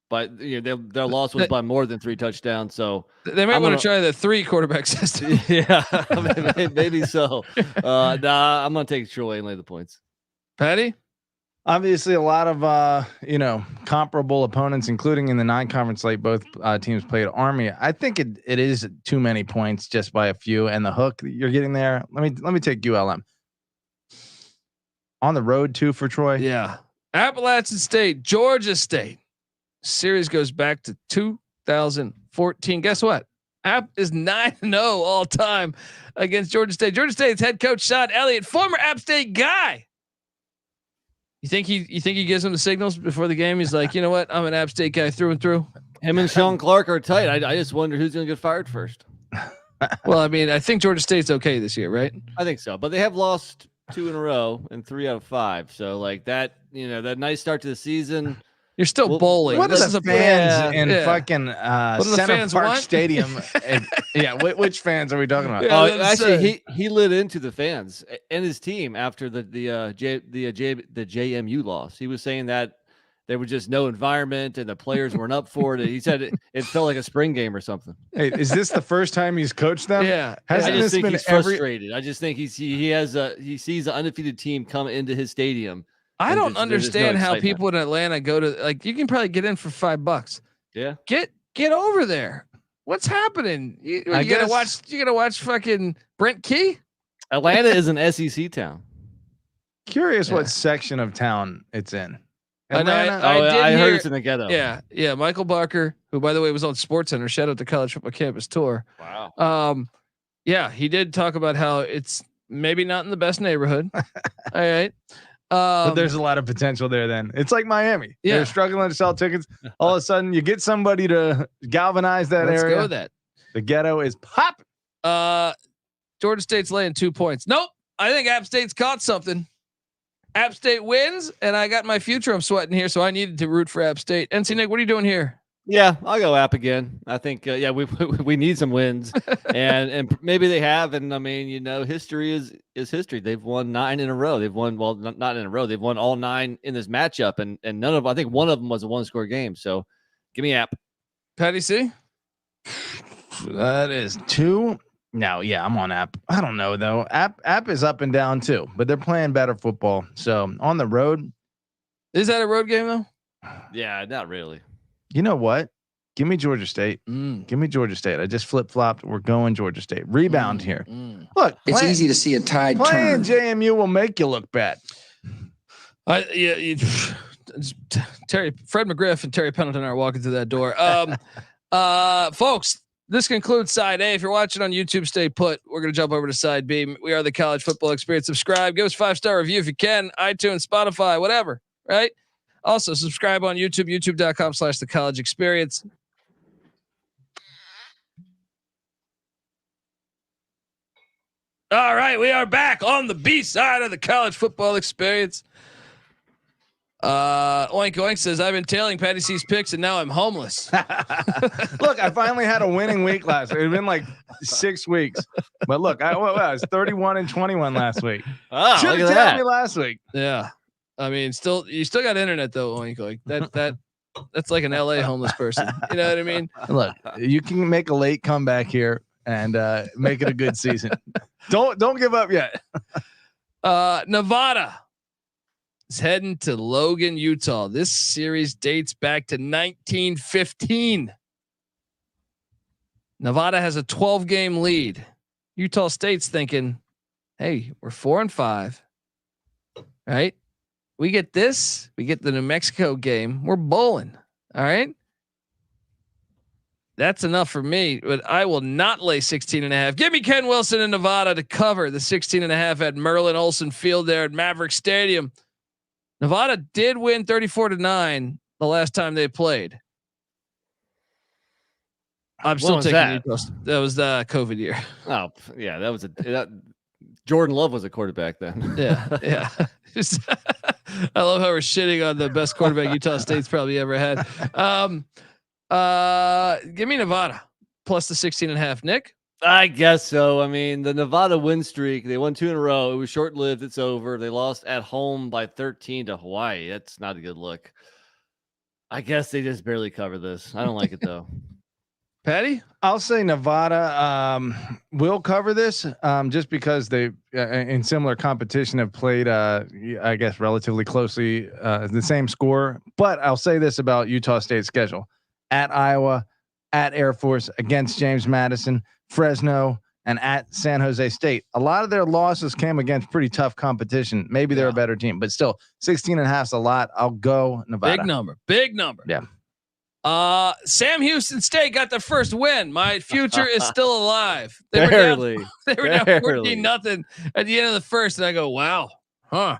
But their loss was by more than 3 touchdowns. So they might want to try the 3-quarterback system. Yeah, maybe so. Nah, I'm gonna take Troy and lay the points. Patty, obviously a lot of comparable opponents, including in the non-conference slate. Both teams played Army. I think it is too many points just by a few, and the hook you're getting there. Let me take ULM on the road too for Troy. Yeah, Appalachian State, Georgia State. Series goes back to 2014. Guess what? App is 9-0 all time against Georgia State. Georgia State's head coach Sean Elliott, former App State guy. You think he gives him the signals before the game? He's like, you know what? I'm an App State guy through and through. Him and Sean Clark are tight. I just wonder who's going to get fired first. Well, I mean, I think Georgia State's okay this year, right? I think so, but they have lost 2 in a row and 3 out of 5. So like that, that nice start to the season. You're still bowling. What This are is the a fans in yeah. fucking What do the Center fans Park want? Stadium? Yeah, which fans are we talking about? Yeah, Oh, let's actually, he lit into the fans and his team after the JMU loss. He was saying that there was just no environment and the players weren't up for it. He said it felt like a spring game or something. Hey, is this the first time he's coached them? Yeah. I Hasn't just this think been he's every? frustrated. I just think he sees an undefeated team come into his stadium. I and don't there's no understand how excitement. people in Atlanta go to like. You can probably get in for $5. Yeah. Get over there. What's happening? You I gonna guess- watch? You gonna watch fucking Brent Key? Atlanta is an SEC town. Curious Yeah. what section of town it's in. I know, Atlanta. I did heard hear- it's in the ghetto. Yeah. Michael Barker, who by the way was on SportsCenter. Shout out to College Football Campus Tour. Wow. Yeah, he did talk about how it's maybe not in the best neighborhood. All right. But there's a lot of potential there. Then it's like Miami. Yeah. They're struggling to sell tickets. All of a sudden, you get somebody to galvanize that let's area. go with that. The ghetto is popping. Georgia State's laying 2 points. Nope. I think App State's caught something. App State wins, and I got my future I'm sweating here, so I needed to root for App State. NC Nick, what are you doing here? Yeah, I'll go App again. I think we need some wins, and maybe they have. And I mean, history is history. They've won 9 in a row. They've won not in a row. They've won all 9 in this matchup, and none of I think one of them was a 1-score game. So, give me App. Patty C. That is 2. No, yeah, I'm on App. I don't know though. App is up and down too, but they're playing better football. So on the road, Is that a road game though? Yeah, not really. you know what? Give me Georgia State. Mm. Give me Georgia State. I just flip flopped. We're going Georgia State. Rebound here. Mm. Look, It's easy to see a tide playing turn. JMU will make you look bad. Fred McGriff and Terry Pendleton are walking through that door. Folks, this concludes side A. If you're watching on YouTube, stay put. We're going to jump over to side B. We are the College Football Experience. Subscribe, give us a 5-star review if you can, iTunes, Spotify, whatever, right? Also subscribe on YouTube, youtube.com/the college experience. All right. We are back on the B side of the College Football Experience. Oink Oink says, I've been tailing Patty C's picks and now I'm homeless. Look, I finally had a winning week last week. It's been like 6 weeks, but look, I was 31 and 21 last week. Oh, Should look have at tailed that. me last week. Yeah. I mean, you still got internet though, Oink Oink. That's like an LA homeless person. You know what I mean? Look, you can make a late comeback here and make it a good season. Don't give up yet. Nevada is heading to Logan, Utah. This series dates back to 1915. Nevada has a 12-game lead. Utah State's thinking, hey, we're 4-5, right? We get this, we get the New Mexico game. We're bowling. All right. That's enough for me, but I will not lay 16.5. Give me Ken Wilson in Nevada to cover the 16.5 at Merlin Olsen Field there at Maverick Stadium. Nevada did win 34-9 the last time they played. I'm still taking Utah. That was the COVID year. Oh yeah, that was Jordan Love was a quarterback then. Yeah. I love how we're shitting on the best quarterback Utah State's probably ever had. Give me Nevada plus the 16.5. Nick? I guess so. I mean, the Nevada win streak, they won 2 in a row. It was short-lived. It's over. They lost at home by 13 to Hawaii. That's not a good look. I guess they just barely cover this. I don't like it though. Patty? I'll say Nevada will cover this just because they in similar competition have played I guess relatively closely the same score. But I'll say this about Utah State's schedule: at Iowa, at Air Force, against James Madison, Fresno, and at San Jose State. A lot of their losses came against pretty tough competition. Maybe they're a better team, but still 16.5 is a lot. I'll go Nevada. Big number. Yeah. Sam Houston State got the first win. My future is still alive. They were Barely. down 14-0 at the end of the first, and I go, wow, huh?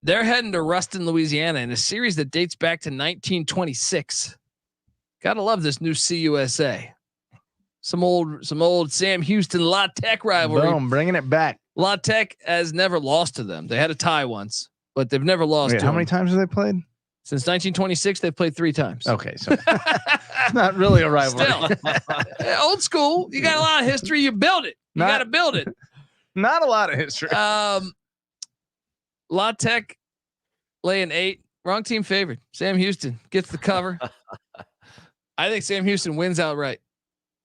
They're heading to Ruston, Louisiana, in a series that dates back to 1926. Gotta love this new CUSA. Some old Sam Houston La Tech rivalry. Boom, bringing it back. La Tech has never lost to them. They had a tie once, but they've never lost. Wait, to how them. many times have they played? Since 1926, they've played 3 times. Okay, so it's not really a rivalry. Still, old school. You got a lot of history. You build it. You got to build it. Not a lot of history. La Tech laying 8. Wrong team favored. Sam Houston gets the cover. I think Sam Houston wins outright.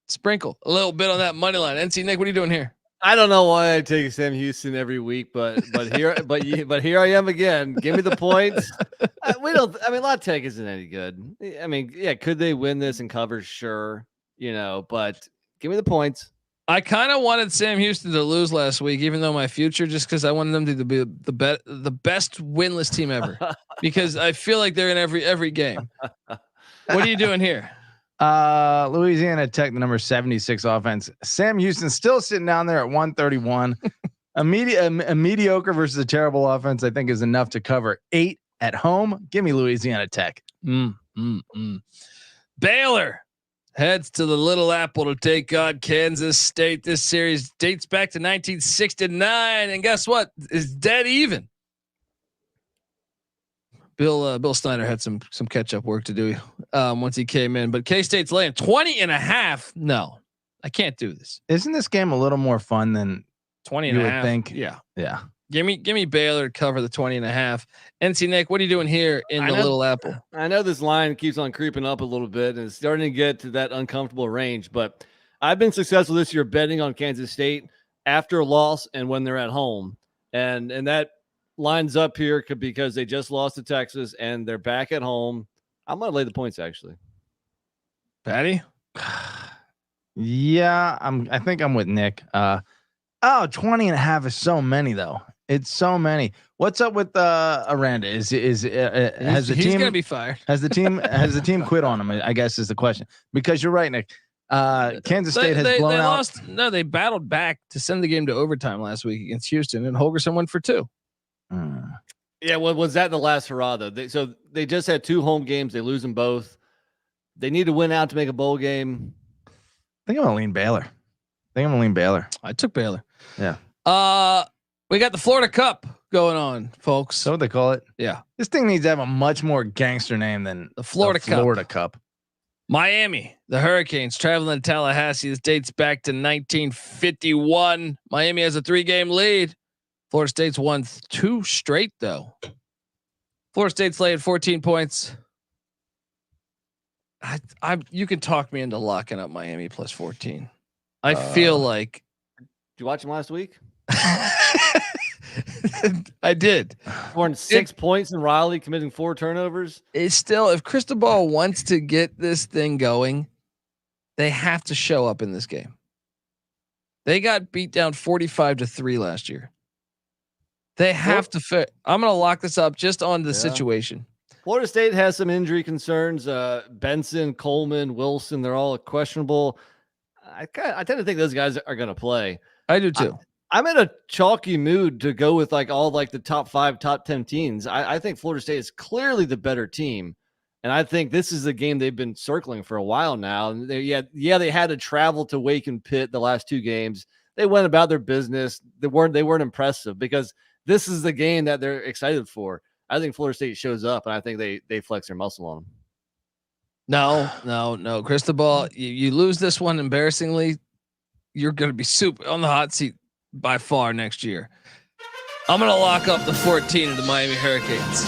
Sprinkle a little bit on that money line. NC Nick, what are you doing here? I don't know why I take Sam Houston every week, but here I am again. Give me the points. La Tech isn't any good. I mean, yeah, could they win this and cover? Sure, but give me the points. I kind of wanted Sam Houston to lose last week, even though my future, just because I wanted them to be the best winless team ever, because I feel like they're in every game. What are you doing here? Louisiana Tech, the number 76 offense. Sam Houston still sitting down there at 131. A mediocre versus a terrible offense, I think, is enough to cover 8 at home. Give me Louisiana Tech. Baylor heads to the Little Apple to take on Kansas State. This series dates back to 1969, and guess what? It's dead even. Bill Snyder had some catch up work to do once he came in, but K-State's laying 20.5. No, I can't do this. Isn't this game a little more fun than 20.5? You would think. Yeah. Give me Baylor to cover the 20.5. NC Nick, what are you doing here in the Little Apple? I know this line keeps on creeping up a little bit and it's starting to get to that uncomfortable range, but I've been successful this year betting on Kansas State after a loss and when they're at home, and that lines up here because they just lost to Texas and they're back at home. I'm going to lay the points actually. Patty? Yeah, I think I'm with Nick. 20.5 is so many though. It's so many. What's up with Aranda? Has the team gonna be fired? Has the team quit on him? I guess is the question. Because you're right, Nick. Kansas State has blown out. Lost. No, they battled back to send the game to overtime last week against Houston, and Holgorsen went for 2. Yeah, well, was that the last hurrah though? So they just had 2 home games. They lose them both. They need to win out to make a bowl game. I think I'm gonna lean Baylor. I took Baylor. Yeah. We got the Florida Cup going on, folks. So what they call it? Yeah. This thing needs to have a much more gangster name than the Florida Cup. Miami, the Hurricanes traveling to Tallahassee. This dates back to 1951. Miami has a 3-game lead. Florida State's won 2 straight though. Florida State's laying 14 points. You can talk me into locking up Miami plus 14. I feel like. Did you watch them last week? I did. Scoring 6 points and Riley committing 4 turnovers. It's still, if Cristobal wants to get this thing going, they have to show up in this game. They got beat down 45-3 last year. They have to fit. I'm going to lock this up just on the situation. Florida State has some injury concerns. Benson, Coleman, Wilson, they're all questionable. I tend to think those guys are going to play. I do too. I'm in a chalky mood to go with the top 5, top 10 teams. I think Florida State is clearly the better team. And I think this is a game they've been circling for a while now. And they had to travel to Wake and Pitt the last 2 games. They went about their business. They weren't impressive because this is the game that they're excited for. I think Florida State shows up and I think they flex their muscle on them. No. Cristobal, you lose this one embarrassingly, you're going to be super on the hot seat by far next year. I'm going to lock up the 14 of the Miami Hurricanes.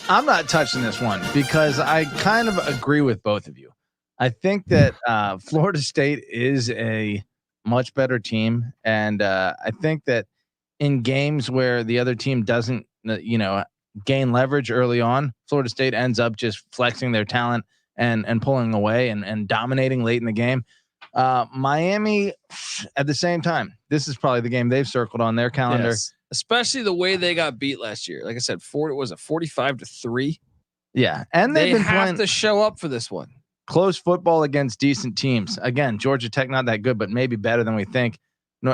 I'm not touching this one because I kind of agree with both of you. I think that Florida State is a much better team. And I think that in games where the other team doesn't, gain leverage early on, Florida State ends up just flexing their talent and pulling away and dominating late in the game. Miami, at the same time, this is probably the game they've circled on their calendar. Yes. Especially the way they got beat last year. Like I said, 45-3. Yeah, and they have to show up for this one. Close football against decent teams. Again, Georgia Tech not that good, but maybe better than we think.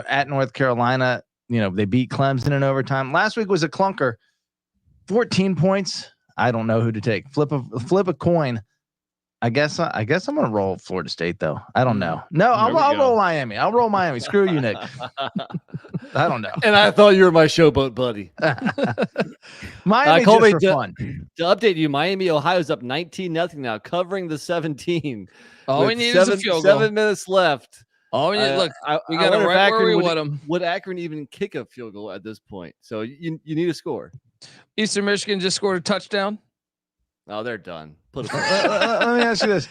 At North Carolina, they beat Clemson in overtime. Last week was a clunker. 14 points. I don't know who to take. Flip a coin. I guess I'm gonna roll Florida State though. I don't know. No, I'll roll Miami. I'll roll Miami. Screw you, Nick. I don't know. And I thought you were my showboat buddy. Miami just for fun. To update you, Miami, Ohio's up 19-0 now, covering the 17. All we need is a field goal. 7 minutes left. All we need, we got it right where we want them. Would Akron even kick a field goal at this point? So you need a score. Eastern Michigan just scored a touchdown. Oh, they're done. Let me ask you this.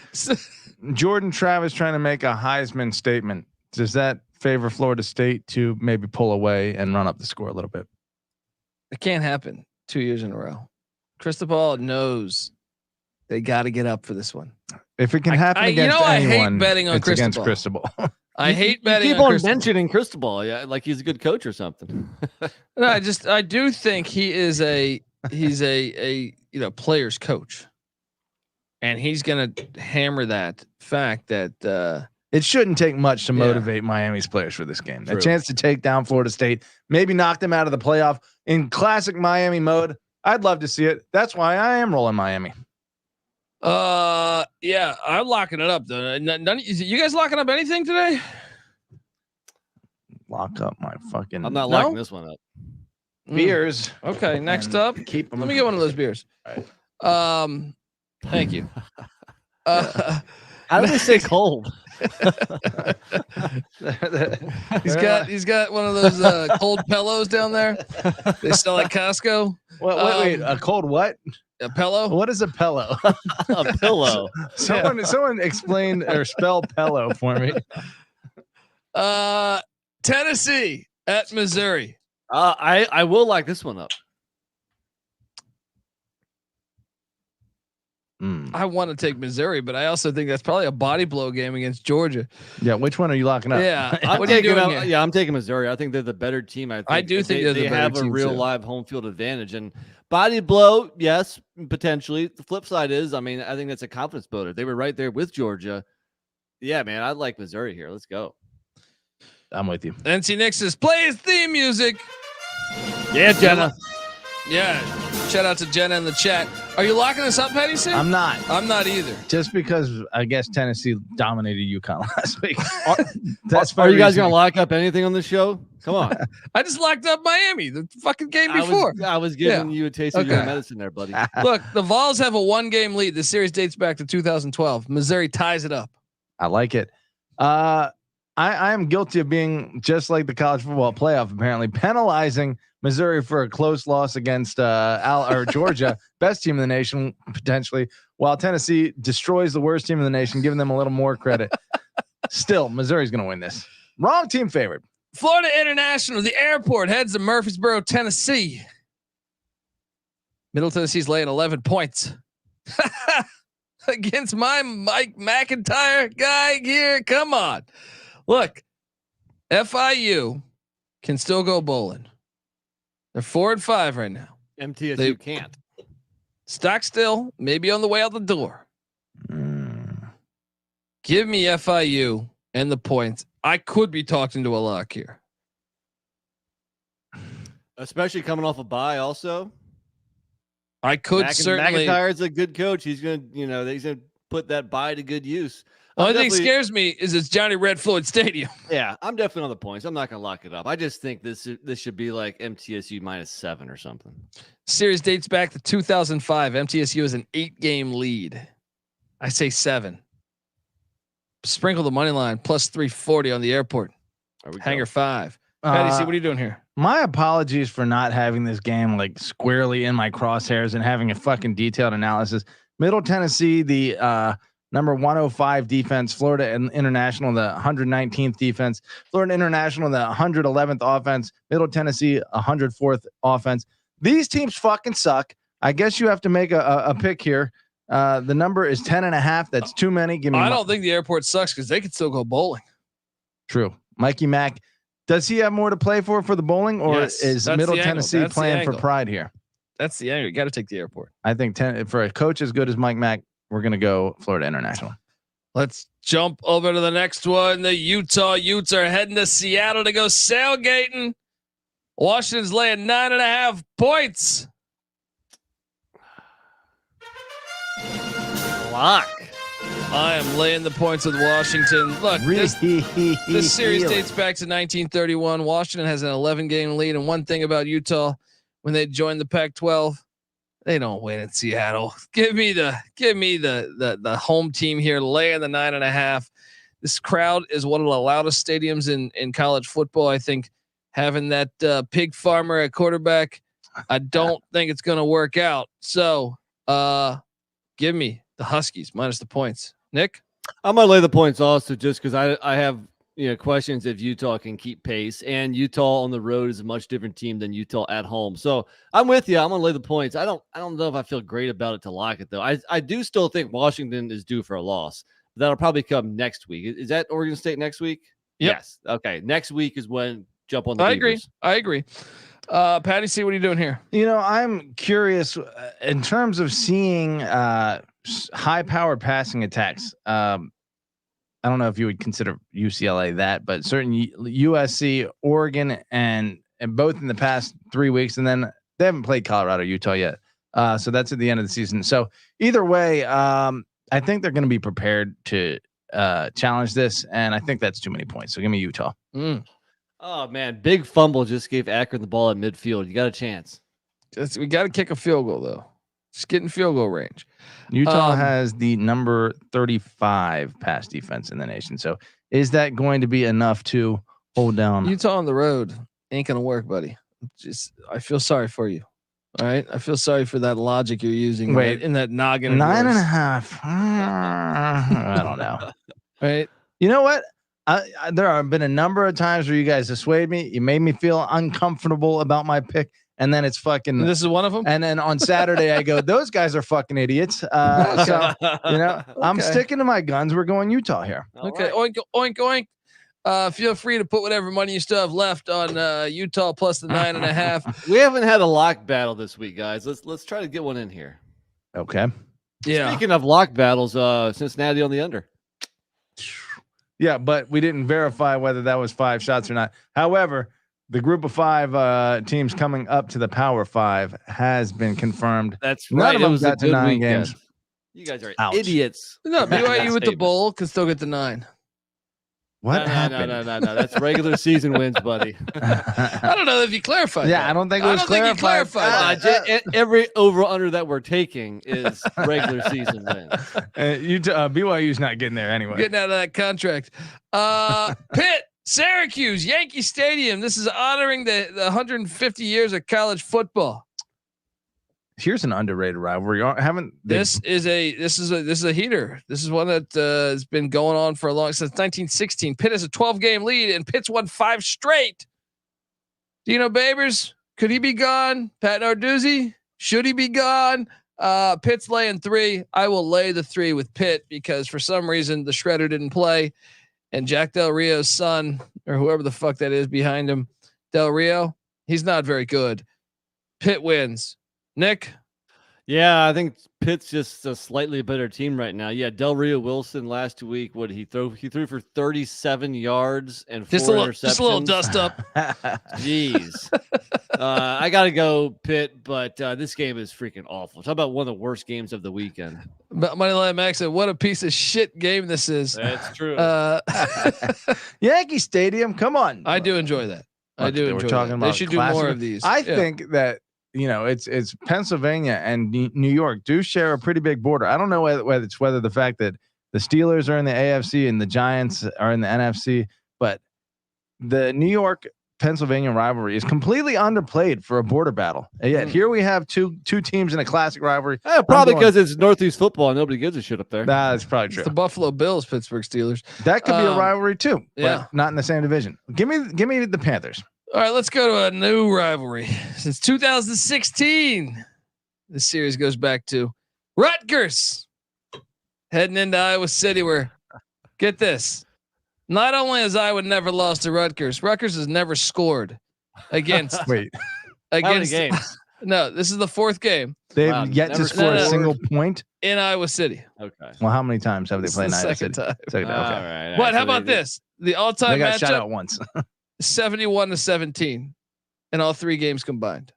Jordan Travis trying to make a Heisman statement. Does that favor Florida State to maybe pull away and run up the score a little bit? It can't happen 2 years in a row. Cristobal knows they got to get up for this one. If it can happen against anyone, I hate betting on Cristobal. Against Cristobal. I hate betting. Keep on mentioning Cristobal, yeah, like he's a good coach or something. No, I do think he's a player's coach, and he's gonna hammer that fact that it shouldn't take much to motivate Miami's players for this game. True. A chance to take down Florida State, maybe knock them out of the playoff in classic Miami mode. I'd love to see it. That's why I am rolling Miami. Yeah, I'm locking it up though. You guys locking up anything today? Lock up my fucking. I'm not locking this one up. Beers. Okay, next up. Keep them. Let me get one of those beers. All right. Thank you. How do they say cold? He's got one of those cold pillows down there. They sell at Costco. Wait, a cold what? A pillow? What is a pillow? A pillow. Someone explain or spell pillow for me. Tennessee at Missouri. I will like this one up. I want to take Missouri, but I also think that's probably a body blow game against Georgia. Yeah, which one are you locking up? Yeah, I'm taking Missouri. I think they're the better team. I do think they have a real live home field advantage and body blow. Yes, potentially. The flip side is, I think that's a confidence builder. They were right there with Georgia. Yeah, man, I like Missouri here. Let's go. I'm with you. NC Nick says, play his theme music. Yeah, Jenna. Yeah. Shout out to Jenna in the chat. Are you locking this up, Petty C? I'm not. I'm not either. Just because I guess Tennessee dominated UConn last week. Are you guys going to lock up anything on the show? Come on. I just locked up Miami, the fucking game before. I was giving you a taste of your medicine there, buddy. Look, the Vols have a 1-game lead. The series dates back to 2012. Missouri ties it up. I like it. I am guilty of being just like the college football playoff, apparently penalizing Missouri for a close loss against Georgia, best team in the nation potentially, while Tennessee destroys the worst team in the nation, giving them a little more credit. Still, Missouri's going to win this. Wrong team favored. Florida International, the airport, heads to Murfreesboro, Tennessee. Middle Tennessee's laying 11 points against my Mike McIntyre guy here. Come on. Look, FIU can still go bowling. They're 4-5 right now. MTSU can't. Stock still, maybe on the way out the door. Give me FIU and the points. I could be talked into a lock here. Especially coming off a bye also. I could certainly. McIntyre's a good coach. He's going to put that bye to good use. Only thing scares me is it's Johnny Red Floyd Stadium. Yeah, I'm definitely on the points. I'm not going to lock it up. I just think this should be like MTSU -7 or something. Series dates back to 2005. MTSU is an 8-game lead. I say 7. Sprinkle the money line plus 340 on the airport. Hanger 5. Patty C, what are you doing here? My apologies for not having this game like squarely in my crosshairs and having a fucking detailed analysis. Middle Tennessee, the number 105 defense, Florida International, the 119th defense, Florida International, the 111th offense, Middle Tennessee, 104th offense. These teams fucking suck. I guess you have to make a pick here. The number is 10.5. That's too many. Give me. I don't think the airport sucks because they could still go bowling. True. Mikey Mack. Does he have more to play for the bowling, or is Middle Tennessee playing for pride here? That's the angle. You got to take the airport. I think for a coach as good as Mike Mack, we're going to go Florida International. Let's jump over to the next one. The Utah Utes are heading to Seattle to go sailgating. Washington's laying 9.5 points. Lock. I am laying the points with Washington. Look, this series dates back to 1931. Washington has an 11-game lead, and one thing about Utah, when they joined the Pac-12, they don't win in Seattle. Give me the home team here, laying the 9.5. This crowd is one of the loudest stadiums in college football. I think having that pig farmer at quarterback, I don't think it's going to work out. So give me the Huskies minus the points. Nick? I'm going to lay the points also just because I have questions if Utah can keep pace, and Utah on the road is a much different team than Utah at home. So I'm with you. I'm going to lay the points. I don't know if I feel great about it to lock it though. I do still think Washington is due for a loss. That'll probably come next week. Is that Oregon State next week? Yep. Yes. Okay. Next week is when jump on the Beavers. I agree. Patty C, what are you doing here? I'm curious in terms of seeing high powered passing attacks. I don't know if you would consider UCLA that, but certain USC, Oregon, and both in the past 3 weeks, and then they haven't played Colorado, Utah yet. So that's at the end of the season. So either way, I think they're going to be prepared to challenge this, and I think that's too many points. So give me Utah. Oh man, big fumble just gave Akron the ball at midfield. You got a chance. We got to kick a field goal though. Just get in field goal range. Utah has the number 35 pass defense in the nation. So is that going to be enough to hold down? Utah on the road ain't going to work, buddy. I feel sorry for you. All right. I feel sorry for that logic you're using. Wait, in that noggin. 9.5. I don't know. Right. You know what? There have been a number of times where you guys dissuade me. You made me feel uncomfortable about my pick. And then it's fucking. And this is one of them. And then on Saturday, I go, those guys are fucking idiots. So, I'm sticking to my guns. We're going Utah here. Okay. Right. Oink, oink, oink. Feel free to put whatever money you still have left on Utah plus the 9.5. We haven't had a lock battle this week, guys. Let's try to get one in here. Okay. Yeah. Speaking of lock battles, Cincinnati on the under. Yeah, but we didn't verify whether that was 5 shots or not. However, the group of 5 teams coming up to the Power 5 has been confirmed. That's right. None of them got to 9 games. You guys are Ouch. idiots. No, BYU with the bowl can still get the 9. What happened? No. That's regular season wins, buddy. I don't know if you clarified. Yeah, that. I don't think it was clarified. Every over under that we're taking is regular season wins. BYU's not getting there anyway. Getting out of that contract. Pitt, Syracuse, Yankee Stadium. This is honoring the 150 years of college football. Here's an underrated rivalry. This is a heater. This is one that has been going on for a long since 1916. Pitt has a 12-game lead, and Pitt's won 5 straight. Dino Babers, could he be gone? Pat Narduzzi, should he be gone? Pitt's laying 3. I will lay the 3 with Pitt because for some reason the shredder didn't play, and Jack Del Rio's son or whoever the fuck that is behind him, Del Rio, he's not very good. Pitt wins. Nick? Yeah, I think Pitt's just a slightly better team right now. Yeah, Del Rio Wilson last week, what did he throw? He threw for 37 yards and 4 interceptions. Just a little dust up. Jeez. I got to go Pitt, but this game is freaking awful. Talk about one of the worst games of the weekend. But Moneyline Max said, what a piece of shit game this is. That's true. Yankee Stadium, come on. I do enjoy that. I do enjoy that. They should do more of these. I think that it's Pennsylvania and New York do share a pretty big border. I don't know whether the fact that the Steelers are in the AFC and the Giants are in the NFC, but the New York Pennsylvania rivalry is completely underplayed for a border battle. And yet here we have two teams in a classic rivalry. Probably because it's Northeast football and nobody gives a shit up there. That's probably true. It's the Buffalo Bills, Pittsburgh Steelers. That could be a rivalry too, yeah, but not in the same division. Give me the Panthers. All right, let's go to a new rivalry. Since 2016, this series goes back to Rutgers heading into Iowa City. Where, get this, not only has Iowa never lost to Rutgers has never scored against. Wait, against how many games? No, this is the 4th game. They've yet to score a single point in Iowa City. Okay. Well, how many times have they played in Iowa Second City? time. Second time. Okay. All right. But how about this? The all-time They got matchup, shut out once. 71-17 in all 3 games combined.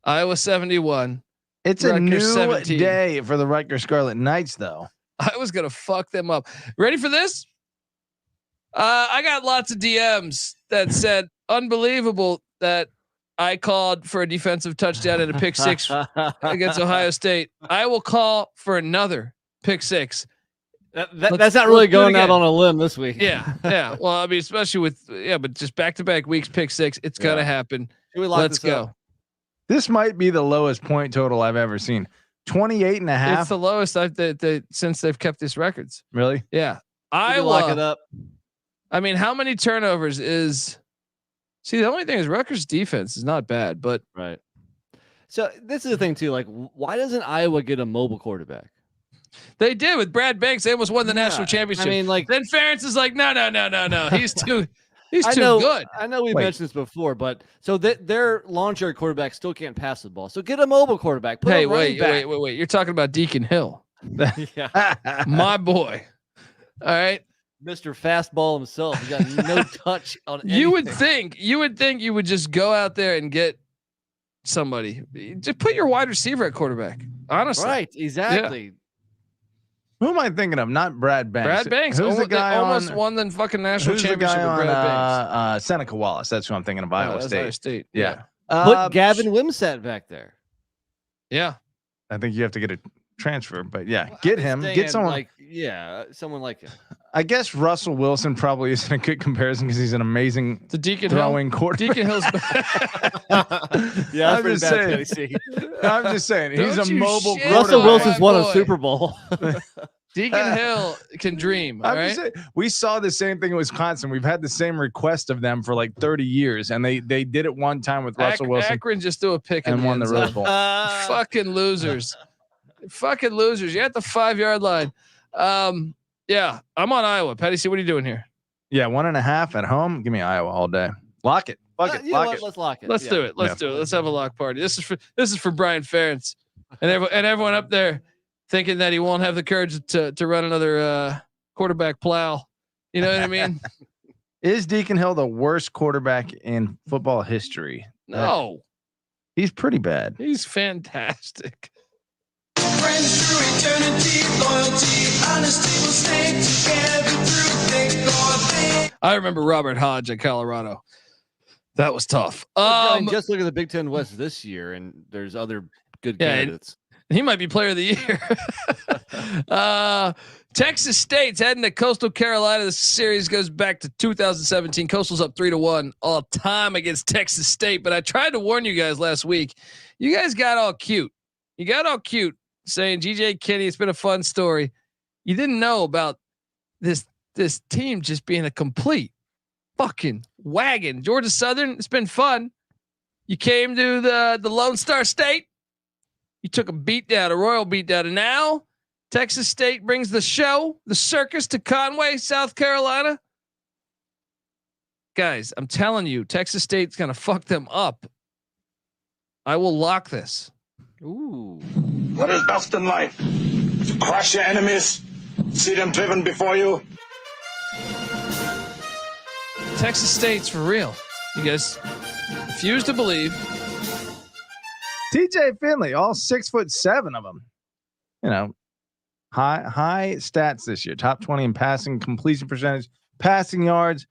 Iowa 71. It's Rutgers a new 17. day for the Rutgers Scarlet Knights, though. Iowa's gonna fuck them up. Ready for this? I got lots of DMs that said unbelievable that I called for a defensive touchdown and a pick six against Ohio State. I will call for another pick six. That's not really going out on a limb this week. Yeah. Well, I mean, especially with but just back-to-back weeks, pick six. It's gonna happen. Let's go. Up? This might be the lowest point total I've ever seen. 28.5. It's the lowest since they've kept these records. Really? Yeah. Iowa. Lock it up. I mean, how many turnovers is? See, the only thing is Rutgers' defense is not bad, but right. So this is the thing too. Like, why doesn't Iowa get a mobile quarterback? They did with Brad Banks. They almost won the national championship. I mean, like then Ferentz is like, no. He's too good. I know we mentioned this before, but so their launcher quarterback still can't pass the ball. So get a mobile quarterback. Wait. You're talking about Deacon Hill. Yeah, my boy. All right. Mr. Fastball himself. He got no touch on anything. You would think you would just go out there and get somebody. Just put your wide receiver at quarterback. Honestly. Right. Exactly. Yeah. Who am I thinking of? Not Brad Banks. Brad Banks. Who's the guy almost won the fucking national championship with Brad Banks? Seneca Wallace. That's who I'm thinking of. Iowa State. Iowa State. Yeah. Put Gavin Wimsatt back there. Yeah. I think you have to get a transfer, but get him. Get someone someone like him. I guess Russell Wilson probably isn't a good comparison because he's an amazing throwing quarterback. Deacon Hill's yeah, I'm just saying he's a mobile quarterback. Russell Wilson's won a Super Bowl. Deacon Hill can dream. All right. We saw the same thing in Wisconsin. We've had the same request of them for like 30 years, and they did it one time with Russell Wilson. Akron just threw a pick and won the Rose Bowl. Fucking losers. Fucking losers. You're at the 5-yard line. Yeah, I'm on Iowa. Patty C, what are you doing here? Yeah, 1.5 at home. Give me Iowa all day. Lock it. Fuck it. Lock it. Let's lock it. Let's do it. Let's do it. Let's have a lock party. This is for Brian Ferentz and everyone up there thinking that he won't have the courage to run another quarterback plow. You know what I mean? Is Deacon Hill the worst quarterback in football history? No. He's pretty bad. He's fantastic. I remember Robert Hodge at Colorado. That was tough. Just look at the Big Ten West this year, and there's other good candidates. He might be player of the year. Texas State's heading to Coastal Carolina. This series goes back to 2017. Coastal's up 3-1 all time against Texas State. But I tried to warn you guys last week. You guys got all cute. You got all cute saying GJ Kinney. It's been a fun story. You didn't know about this team just being a complete fucking wagon. Georgia Southern. It's been fun. You came to the Lone Star State. You took a royal beatdown, and now Texas State brings the circus to Conway, South Carolina. Guys, I'm telling you, Texas State's gonna fuck them up. I will lock this. Ooh. What is best in life? To crush your enemies, see them driven before you. Texas State's for real. You guys refuse to believe. TJ Finley, all 6'7" of them. You know, high stats this year. Top 20 in passing, completion percentage, passing yards.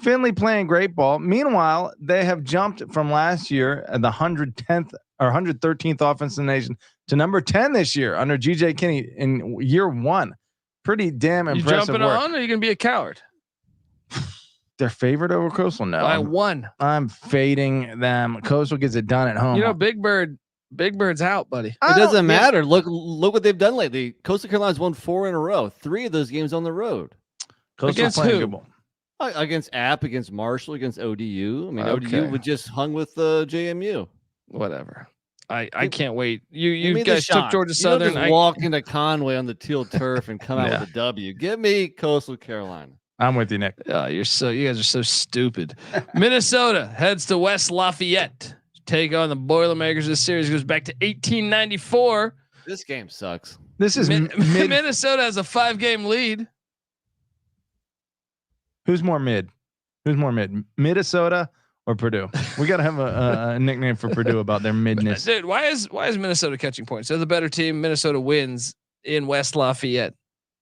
Finley playing great ball. Meanwhile, they have jumped from last year at the 110th or 113th offense in the nation to number 10 this year under GJ Kinney in year 1. Pretty damn impressive. You jumping work. on, or are you gonna be a coward? They're favored over Coastal now. By 1. I'm fading them. Coastal gets it done at home. You know, Big Bird's out, buddy. It doesn't matter. Look what they've done lately. Coastal Carolina's won 4 in a row. 3 of those games on the road. Against who? Against App, against Marshall, against ODU. I mean, ODU would just hung with JMU. Whatever. I can't wait. You guys took Georgia Southern. Just walk into Conway on the teal turf and come out with a W. Give me Coastal Carolina. I'm with you, Nick. You guys are so stupid. Minnesota heads to West Lafayette. Take on the Boilermakers. This series goes back to 1894. This game sucks. This is Minnesota has a 5-game lead. Who's more mid? Minnesota or Purdue? We got to have a nickname for Purdue about their midness. Dude, why is Minnesota catching points? They're the better team. Minnesota wins in West Lafayette.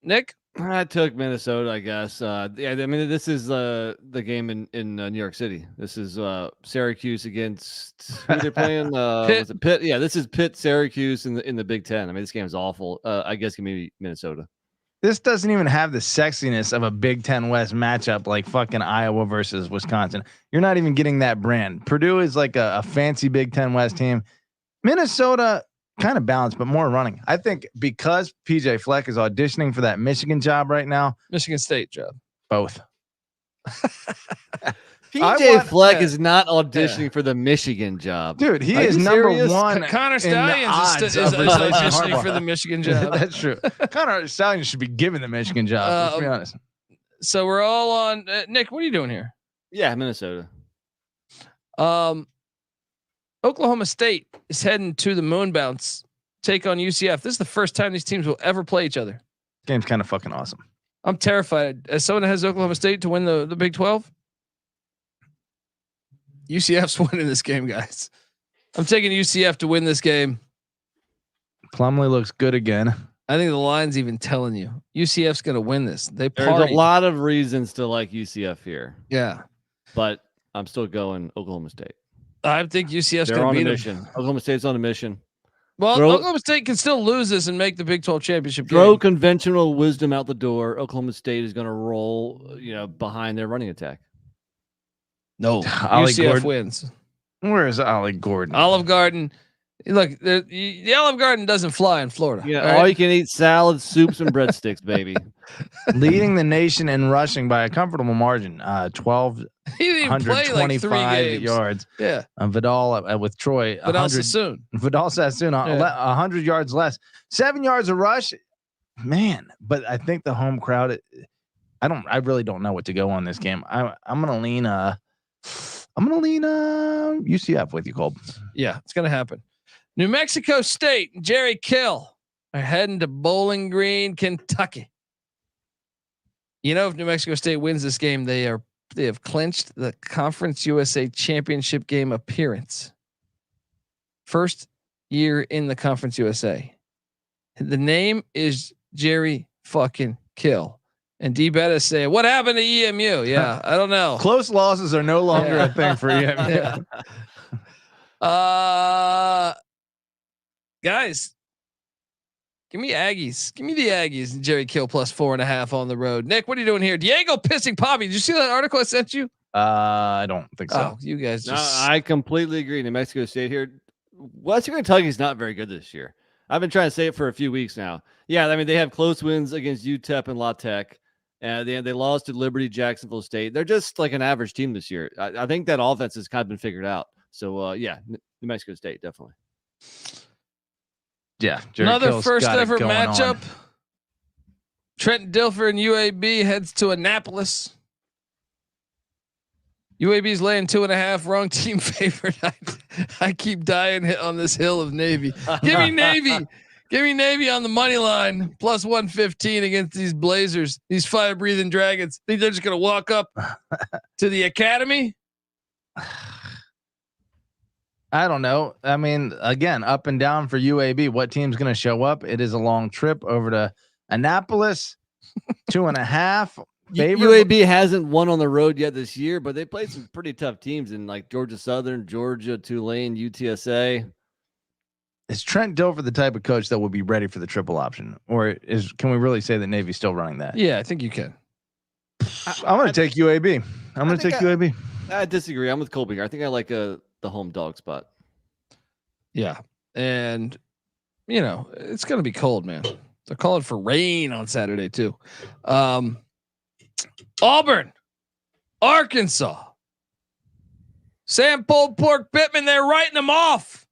Nick? I took Minnesota, I guess. Yeah, I mean, this is the game in New York City. This is Syracuse against who they're playing. Was it Pitt? Yeah, this is Pitt, Syracuse in the Big Ten. I mean, this game is awful. I guess maybe Minnesota. This doesn't even have the sexiness of a Big Ten West matchup like fucking Iowa versus Wisconsin. You're not even getting that brand. Purdue is like a fancy Big Ten West team. Minnesota kind of balanced, but more running. I think because PJ Fleck is auditioning for that Michigan job right now. Michigan State job. Both. PJ Fleck is not auditioning for the Michigan job. Dude, he is number one. Connor Stallions is auditioning for the Michigan job. That's true. Connor Stallions should be given the Michigan job, let's be honest. So we're all on. Nick, what are you doing here? Yeah, Minnesota. Oklahoma State is heading to the moon bounce, take on UCF. This is the first time these teams will ever play each other. Game's kind of fucking awesome. I'm terrified. As someone that has Oklahoma State to win the Big 12, UCF's winning this game, guys. I'm taking UCF to win this game. Plumlee looks good again. I think the line's even telling you UCF's going to win this. There's a lot of reasons to like UCF here. Yeah, but I'm still going Oklahoma State. I think UCF's going to beat them. Oklahoma State's on a mission. Well, Oklahoma State can still lose this and make the Big 12 championship game. Throw conventional wisdom out the door. Oklahoma State is going to roll, behind their running attack. No, UCF wins. Where is Olive Gordon? Olive Garden. Look, the Olive Garden doesn't fly in Florida. Yeah, all you can eat salads, soups, and breadsticks, baby. Leading the nation in rushing by a comfortable margin, 1,225 yards. Yeah. Vidal with Troy. Vidal Sassoon. 100 yards less. 7 yards a rush. Man, but I think the home crowd. I really don't know what to go on this game. I'm gonna lean. UCF with you, Cole. Yeah, it's gonna happen. New Mexico State and Jerry Kill are heading to Bowling Green, Kentucky. If New Mexico State wins this game, they have clinched the Conference USA championship game appearance. First year in the Conference USA. The name is Jerry fucking Kill. And D Bettis saying, "What happened to EMU?" Yeah, I don't know. Close losses are no longer a thing for EMU. Yeah. Guys, give me Aggies. Give me the Aggies and Jerry Kill plus 4.5 on the road. Nick, what are you doing here? Diego pissing Poppy. Did you see that article I sent you? I don't think so. Oh, you guys just. No, I completely agree. New Mexico State here. Western Kentucky is not very good this year. I've been trying to say it for a few weeks now. Yeah, I mean, they have close wins against UTEP and La Tech. They lost to Liberty, Jacksonville State. They're just like an average team this year. I think that offense has kind of been figured out. So, New Mexico State, definitely. Yeah. Another first ever matchup. Trenton Dilfer and UAB heads to Annapolis. UAB's laying 2.5. Wrong team favorite. I keep dying on this hill of Navy. Give me Navy. Give me Navy on the money line. Plus 115 against these Blazers. These fire breathing dragons. Think they're just going to walk up to the academy? I don't know. I mean, again, up and down for UAB. What team's going to show up? It is a long trip over to Annapolis. 2.5. UAB hasn't won on the road yet this year, but they played some pretty tough teams in like Georgia Southern, Georgia, Tulane, UTSA. Is Trent Dilfer the type of coach that will be ready for the triple option, or can we really say that Navy's still running that? Yeah, I think you can. I'm going to take UAB. I'm going to take UAB. I disagree. I'm with Colby here. I think I like the home dog spot. Yeah, and it's going to be cold, man. They're calling for rain on Saturday too. Auburn, Arkansas. Sam Pulled Pork Pittman, they're writing them off.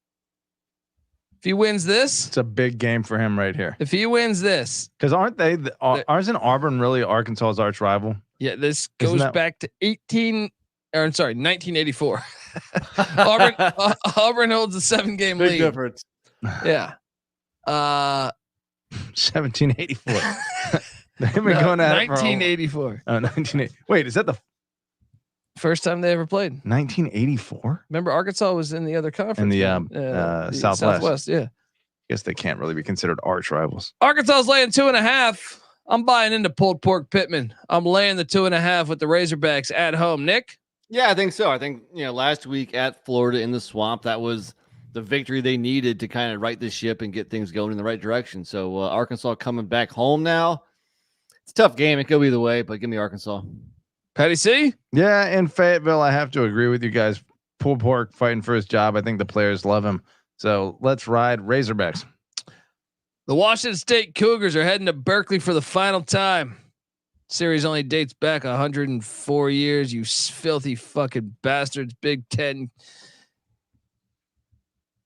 If he wins this, it's a big game for him right here. If he wins this, because aren't isn't Auburn really Arkansas's arch rival? Yeah, this goes back to 1984. Auburn holds a 7-game lead. Big difference. Yeah. 1784. They've been going at 1984. 1980. Wait, is that the first time they ever played? 1984. Remember, Arkansas was in the other conference. In the Southwest. Yeah. I guess they can't really be considered arch rivals. Arkansas's laying 2.5. I'm buying into pulled pork Pittman. I'm laying the 2.5 with the Razorbacks at home. Nick? Yeah, I think so. I think, last week at Florida in the swamp, that was the victory they needed to kind of right the ship and get things going in the right direction. So Arkansas coming back home now. It's a tough game. It could go either way, but give me Arkansas. Patty C? Yeah, in Fayetteville, I have to agree with you guys. Pulled pork fighting for his job. I think the players love him. So let's ride Razorbacks. The Washington State Cougars are heading to Berkeley for the final time. Series only dates back 104 years. You filthy fucking bastards. Big Ten.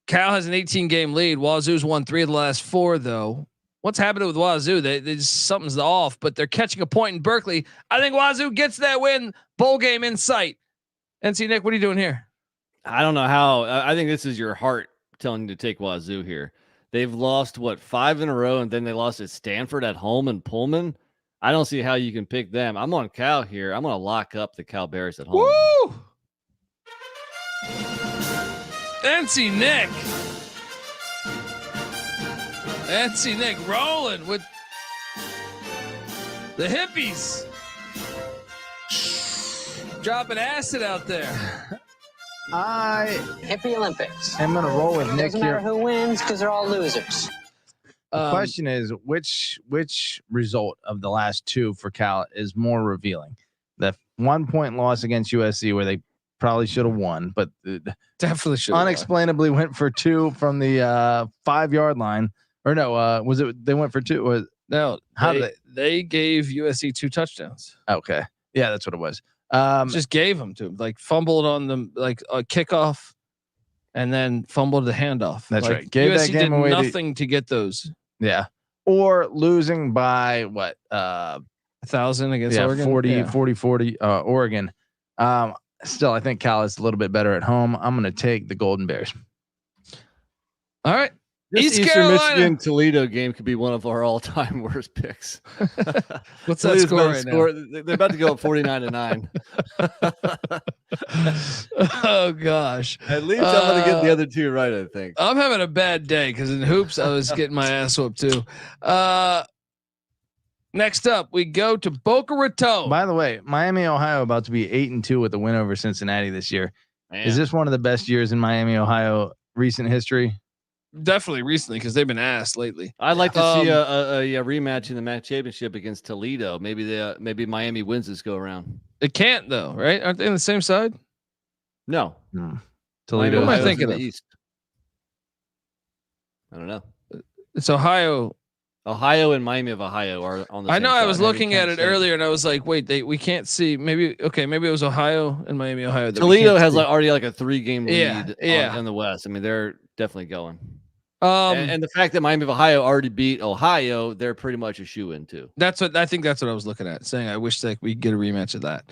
Cal has an 18-game lead. Wazoo's won 3 of the last 4, though. What's happening with Wazoo? They just, something's off, but they're catching a point in Berkeley. I think Wazoo gets that win. Bowl game in sight. NC Nick, what are you doing here? I don't know how. I think this is your heart telling you to take Wazoo here. They've lost 5 in a row, and then they lost at Stanford at home and Pullman. I don't see how you can pick them. I'm on Cal here. I'm going to lock up the Cal Bears at home. Woo! NC Nick. NC Nick rolling with the hippies. Dropping acid out there. Hippie Olympics. I'm going to roll with Nick Doesn't matter here. who wins because they're all losers. The question is, which result of the last 2 for Cal is more revealing? The 1-point loss against USC, where they probably should have won, but Definitely should. Unexplainably went for 2 from the 5-yard line. Or no, was it they went for 2? Was No, how they, did they gave USC 2 touchdowns. Okay, yeah, that's what it was. Just gave them to him, like fumbled on them, like a kickoff, and then fumbled the handoff. That's like, right. Gave USC that game did away. nothing to get those. Yeah, or losing by what? 1,000 against Oregon. 40, Oregon. Still, I think Cal is a little bit better at home. I'm going to take the Golden Bears. All right. This East Eastern Carolina. Michigan Toledo game could be one of our all-time worst picks. What's that score right now? They're about to go up 49-9. Oh gosh. At least I'm going to get the other 2 right, I think. I'm having a bad day because in hoops I was getting my ass whooped too. Next up, we go to Boca Raton. By the way, Miami, Ohio, about to be 8-2 with a win over Cincinnati this year. Man. Is this one of the best years in Miami, Ohio recent history? Definitely recently because they've been ass lately. I'd like to see a rematch in the MAC championship against Toledo. Maybe Miami wins this go around. It can't though, right? Aren't they on the same side? No. Toledo. Who am I Ohio's thinking in the of? East. I don't know. It's Ohio. Ohio and Miami of Ohio are on the I same know. I side. was looking at it earlier, and I was like, "Wait, we can't see. Maybe it was Ohio and Miami, Ohio." that we Toledo can't has see. already a 3-game lead Yeah. in the West. I mean, they're definitely going. Um, And the fact that Miami of Ohio already beat Ohio, they're pretty much a shoe in too. that's what I think. That's what I was looking at. Saying I wish that we could get a rematch of that.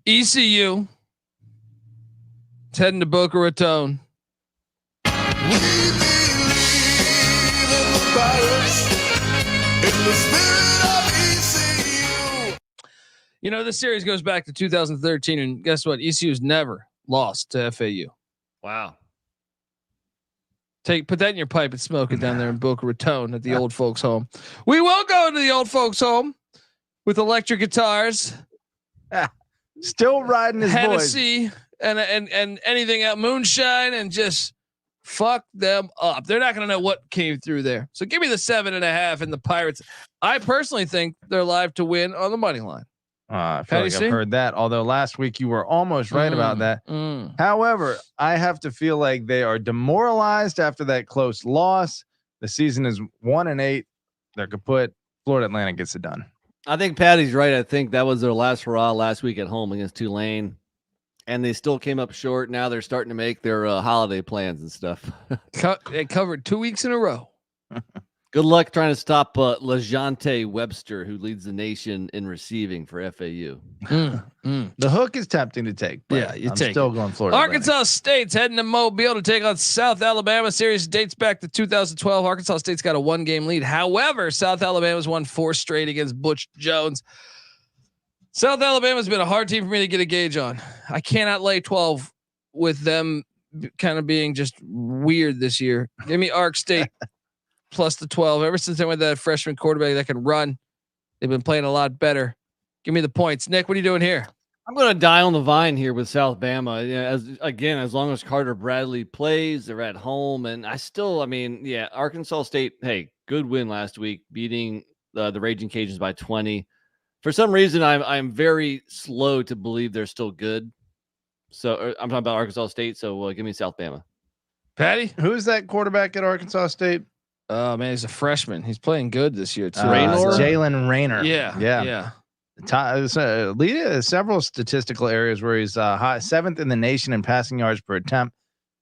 ECU. It's heading to Boca Raton. You know, this series goes back to 2013, and guess what? ECU's never lost to FAU. Wow. Put that in your pipe and smoke it down there in Boca Raton at the old folks' home. We will go to the old folks' home with electric guitars, Still riding his voice. Hennessy, and anything out, moonshine, and just fuck them up. They're not going to know what came through there. So give me the 7.5 and the Pirates. I personally think they're live to win on the money line. I feel like I've heard that. Although last week you were almost right about that. However, I have to feel like they are demoralized after that close loss. The season is 1-8. They're kaput. Florida Atlantic gets it done. I think Patty's right. I think that was their last hurrah last week at home against Tulane, and they still came up short. Now they're starting to make their holiday plans and stuff. They covered 2 weeks in a row. Good luck trying to stop LeJante Webster, who leads the nation in receiving for FAU. The hook is tempting to take. But Yeah, you I'm take still it. going Florida. Arkansas State's heading to Mobile to take on South Alabama. Series dates back to 2012. Arkansas State's got a 1-game lead. However, South Alabama's won 4 straight against Butch Jones. South Alabama's been a hard team for me to get a gauge on. I cannot lay 12 with them kind of being just weird this year. Give me Ark State plus the 12. Ever since they went to that freshman quarterback that can run, they've been playing a lot better. Give me the points. Nick, what are you doing here? I'm going to die on the vine here with South Bama. Yeah, as long as Carter Bradley plays, they're at home. And Arkansas State, hey, good win last week, beating the Raging Cajuns by 20. For some reason, I'm very slow to believe they're still good. So I'm talking about Arkansas State. So give me South Bama. Patty, who is that quarterback at Arkansas State? Oh man, he's a freshman. He's playing good this year too. Jalen Raynor. Yeah. Lead several statistical areas where he's high, 7th in the nation in passing yards per attempt.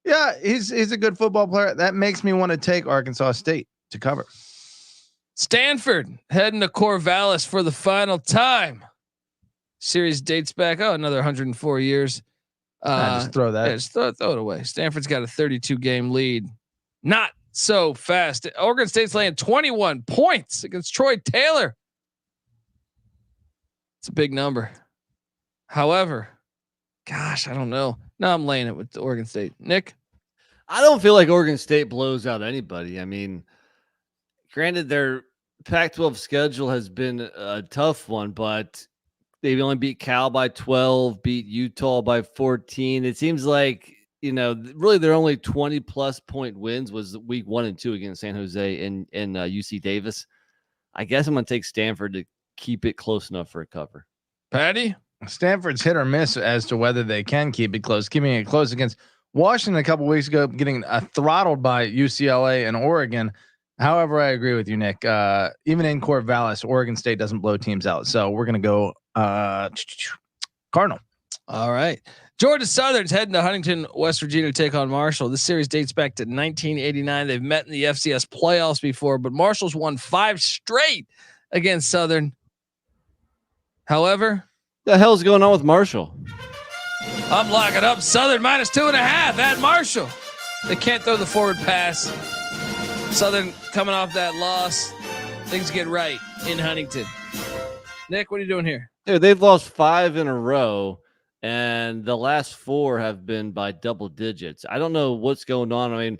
Yeah, he's a good football player. That makes me want to take Arkansas State to cover. Stanford heading to Corvallis for the final time. Series dates back another 104 years. Just throw that. Yeah, just throw it away. Stanford's got a 32 game lead. Not so fast. Oregon State's laying 21 points against Troy Taylor. It's a big number. However, gosh, I don't know. No, I'm laying it with Oregon State. Nick? I don't feel like Oregon State blows out anybody. I mean, granted, their Pac-12 schedule has been a tough one, but they've only beat Cal by 12, beat Utah by 14. It seems like, really their only 20-plus point wins was week 1 and 2 against San Jose and UC Davis. I guess I'm going to take Stanford to keep it close enough for a cover. Patty? Stanford's hit or miss as to whether they can keep it close. Keeping it close against Washington a couple weeks ago, getting throttled by UCLA and Oregon. However, I agree with you, Nick. Even in Corvallis, Oregon State doesn't blow teams out. So we're going to go Cardinal. All right. Georgia Southern's heading to Huntington, West Virginia to take on Marshall. This series dates back to 1989. They've met in the FCS playoffs before, but Marshall's won 5 straight against Southern. However, the hell's going on with Marshall? I'm locking up Southern minus 2.5 at Marshall. They can't throw the forward pass. Southern coming off that loss. Things get right in Huntington. Nick, what are you doing here? Dude, they've lost 5 in a row, and the last 4 have been by double digits. I don't know what's going on. I mean,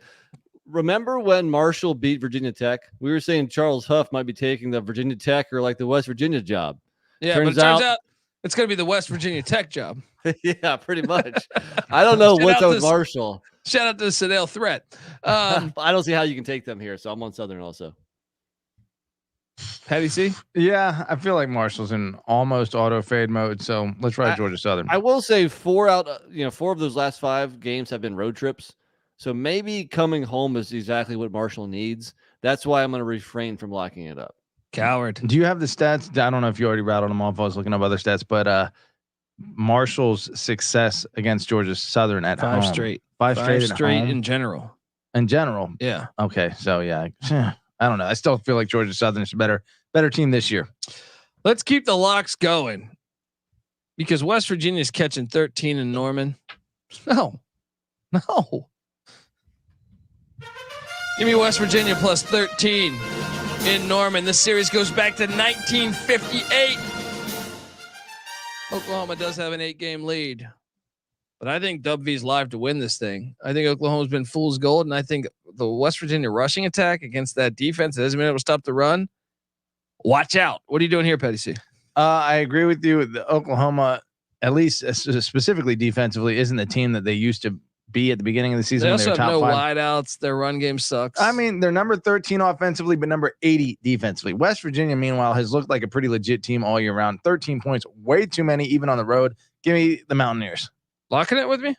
remember when Marshall beat Virginia Tech? We were saying Charles Huff might be taking the Virginia Tech or like the West Virginia job. Yeah, but it turns out it's going to be the West Virginia Tech job. Yeah, pretty much. I don't know what's up with Marshall. Shout out to the Sedale Threat. I don't see how you can take them here, so I'm on Southern also. Patty C? Yeah, I feel like Marshall's in almost auto fade mode, so let's ride Georgia Southern. I will say 4 of those last 5 games have been road trips, so maybe coming home is exactly what Marshall needs. That's why I'm going to refrain from locking it up. Coward. Do you have the stats? I don't know if you already rattled them off. I was looking up other stats, but Marshall's success against Georgia Southern at 5 home. straight. 5 straight in general. In general. Yeah. Okay. So yeah, I don't know. I still feel like Georgia Southern is a better team this year. Let's keep the locks going because West Virginia's catching 13 in Norman. No. Give me West Virginia plus 13 in Norman. This series goes back to 1958. Oklahoma does have an 8-game lead, but I think WV's live to win this thing. I think Oklahoma's been fool's gold, and I think the West Virginia rushing attack against that defense that hasn't been able to stop the run. Watch out. What are you doing here, Petty C? I agree with you. The Oklahoma, at least specifically defensively, isn't the team that they used to be at the beginning of the season. They also have no 5. wideouts. Their run game sucks. I mean, they're number 13 offensively, but number 80 defensively. West Virginia, meanwhile, has looked like a pretty legit team all year round. 13 points, way too many, even on the road. Give me the Mountaineers. Locking it with me?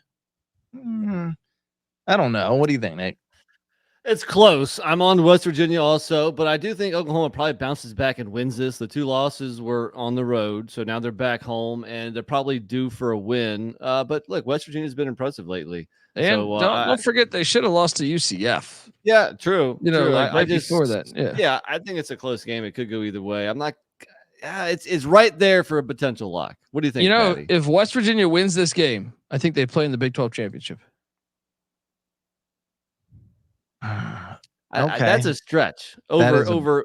I don't know. What do you think, Nate? It's close. I'm on West Virginia also, but I do think Oklahoma probably bounces back and wins this. The 2 losses were on the road, so now they're back home, and they're probably due for a win. But look, West Virginia's been impressive lately. And so, don't forget they should have lost to UCF. Yeah, true. True. Like right just, before that. Yeah, I think it's a close game. It could go either way. I'm not. It's right there for a potential lock. What do you think? Patty? If West Virginia wins this game, I think they play in the Big 12 championship. Okay, that's a stretch. Over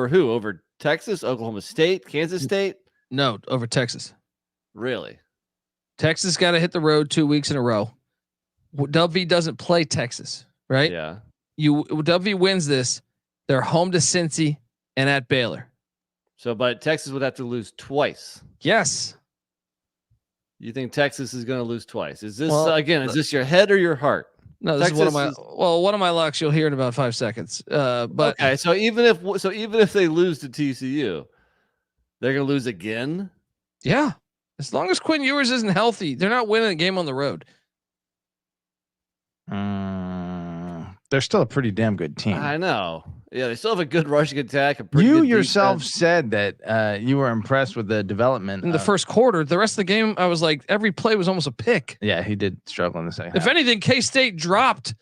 who? Over Texas, Oklahoma State, Kansas State? No, over Texas. Really? Texas got to hit the road 2 weeks in a row. WV doesn't play Texas, right? Yeah. WV wins this, They're home to Cincy and at Baylor. So, but Texas would have to lose twice. Yes. You think Texas is going to lose twice? Is this is this your head or your heart? No, this is one of my locks. You'll hear in about 5 seconds. But okay, so even if they lose to TCU, they're going to lose again. Yeah, as long as Quinn Ewers isn't healthy, they're not winning a game on the road. They're still a pretty damn good team. I know. Yeah, they still have a good rushing attack. You yourself said that you were impressed with the development in the first quarter. The rest of the game, I was like, every play was almost a pick. Yeah, he did struggle in the second. If anything, K-State dropped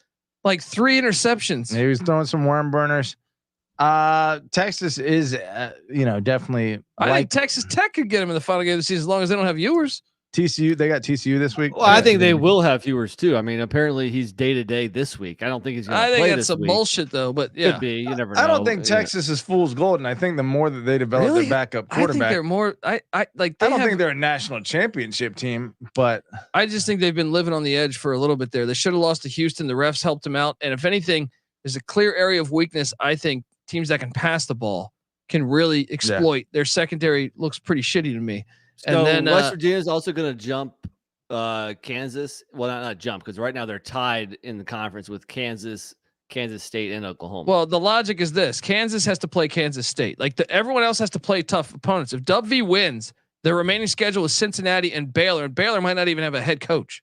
like 3 interceptions. He was throwing some worm burners. Texas is, definitely. I think Texas Tech could get him in the final game of the season as long as they don't have Ewers. TCU, they got TCU this week. Well, I think they will have Ewers too. I mean, apparently he's day to day this week. I don't think he's going to play this week. I think that's some bullshit though, but yeah. Could be. You never know. I don't think Texas is fool's gold, and I think the more that they develop their backup quarterback, I think they're more. I don't think they're a national championship team, but I just think they've been living on the edge for a little bit there. They should have lost to Houston. The refs helped them out, and if anything, there's a clear area of weakness. I think teams that can pass the ball can really exploit. Their secondary looks pretty shitty to me. So and then West Virginia is also going to jump Kansas. Well, not jump, because right now they're tied in the conference with Kansas State, and Oklahoma. Well, the logic is this: Kansas has to play Kansas State. Like everyone else has to play tough opponents. If Dub V wins, their remaining schedule is Cincinnati and Baylor might not even have a head coach.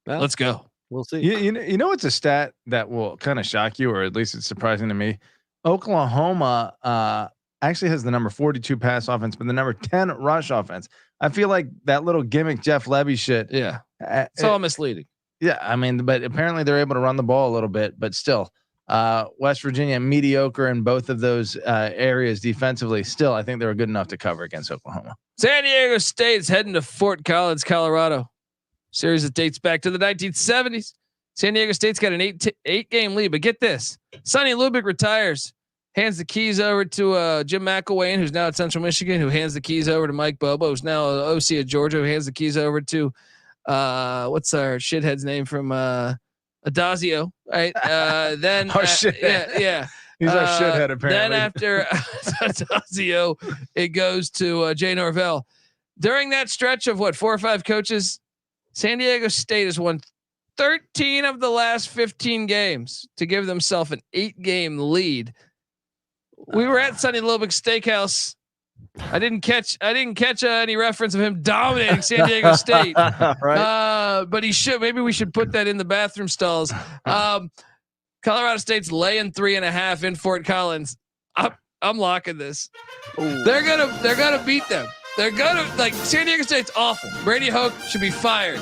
Well, let's go. We'll see. You know, it's a stat that will kind of shock you, or at least it's surprising to me. Oklahoma actually has the number 42 pass offense, but the number 10 rush offense. I feel like that little gimmick Jeff Levy shit. Yeah, it's all misleading. Yeah, I mean, but apparently they're able to run the ball a little bit, but still, West Virginia mediocre in both of those areas defensively. Still, I think they were good enough to cover against Oklahoma. San Diego State's heading to Fort Collins, Colorado. Series that dates back to the 1970s. San Diego State's got an 8-game lead, but get this: Sonny Lubick retires, hands the keys over to Jim McElwain, who's now at Central Michigan, who hands the keys over to Mike Bobo, who's now OC at Georgia, who hands the keys over to what's our shithead's name from Adazio, right? Then our shithead. Yeah. He's our shithead apparently. Then after Adazio, it goes to Jay Norvell. During that stretch of 4 or 5 coaches, San Diego State has won 13 of the last 15 games to give themselves an 8-game lead. We were at Sonny Lubick's Steakhouse. I didn't catch any reference of him dominating San Diego State. Right. But he should. Maybe we should put that in the bathroom stalls. Colorado State's laying 3.5 in Fort Collins. I'm locking this. Ooh. They're gonna beat them. They're gonna San Diego State's awful. Brady Hoke should be fired.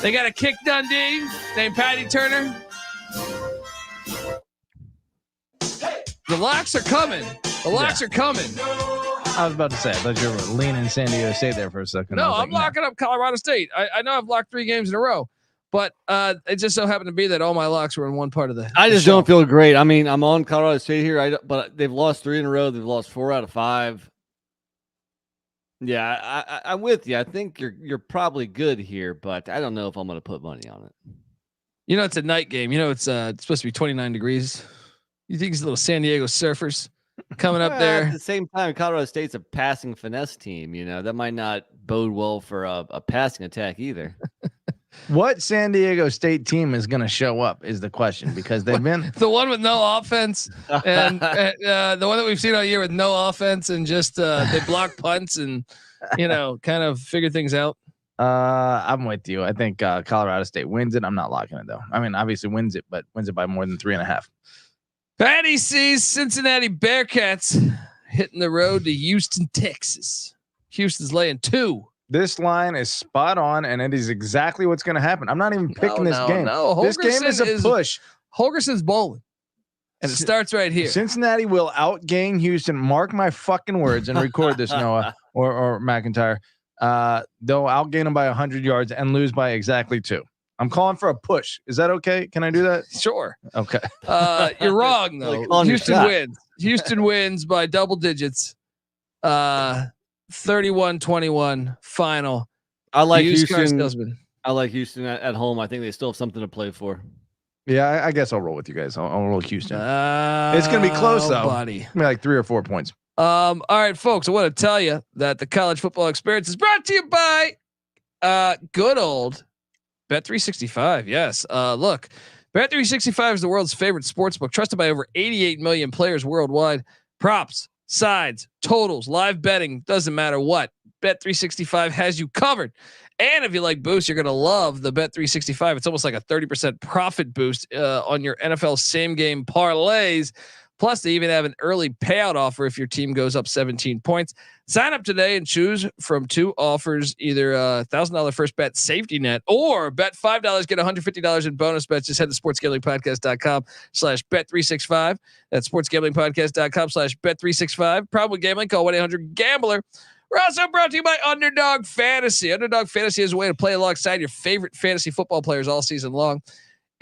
They got a kick Dundee named Patty Turner. The locks are coming. The locks are coming. I was about to say, I thought you were leaning San Diego State there for a second. No, I'm locking up Colorado State. I know I've locked 3 games in a row, but it just so happened to be that all my locks were in one part of the. I just don't feel great. I mean, I'm on Colorado State here, but they've lost 3 in a row. They've lost 4 out of 5. Yeah, I'm with you. I think you're probably good here, but I don't know if I'm going to put money on it. You know, it's a night game. You know, it's supposed to be 29 degrees. You think these little San Diego surfers coming up there? At the same time, Colorado State's a passing finesse team. You know, that might not bode well for a passing attack either. What San Diego State team is going to show up is the question, because they've been the one with no offense and the one that we've seen all year with no offense and just they block punts and kind of figure things out. I'm with you. I think Colorado State wins it. I'm not locking it though. I mean, obviously wins it, but wins it by more than 3.5. Patty sees Cincinnati Bearcats hitting the road to Houston, Texas. Houston's laying 2. This line is spot on, and it is exactly what's going to happen. I'm not even picking this game. No. This game is a push. Holgerson's bowling, and it starts right here. Cincinnati will outgain Houston. Mark my fucking words and record this, Noah or McIntyre. They'll outgain them by 100 yards and lose by exactly 2. I'm calling for a push. Is that okay? Can I do that? Sure. Okay. You're wrong though. Houston wins. Houston wins by double digits. 31-21 final. I like Houston. I like Houston at home. I think they still have something to play for. Yeah, I guess I'll roll with you guys. I'll roll Houston. It's going to be close though, buddy. Maybe like 3 or 4 points. All right, folks. I want to tell you that the college football experience is brought to you by good old Bet365. Yes. Look, Bet365 is the world's favorite sportsbook, trusted by over 88 million players worldwide. Props, sides, totals, live betting, doesn't matter what. Bet365 has you covered. And if you like boosts, you're going to love the Bet365. It's almost like a 30% profit boost on your NFL same game parlays. Plus, they even have an early payout offer if your team goes up 17 points. Sign up today and choose from 2 offers, either $1,000 first bet safety net or bet $5, get $150 in bonus bets. Just head to sportsgamblingpodcast.com/bet365. That's sportsgamblingpodcast.com/bet365. Problem with gambling, call 1-800-GAMBLER. We're also brought to you by Underdog Fantasy. Underdog Fantasy is a way to play alongside your favorite fantasy football players all season long.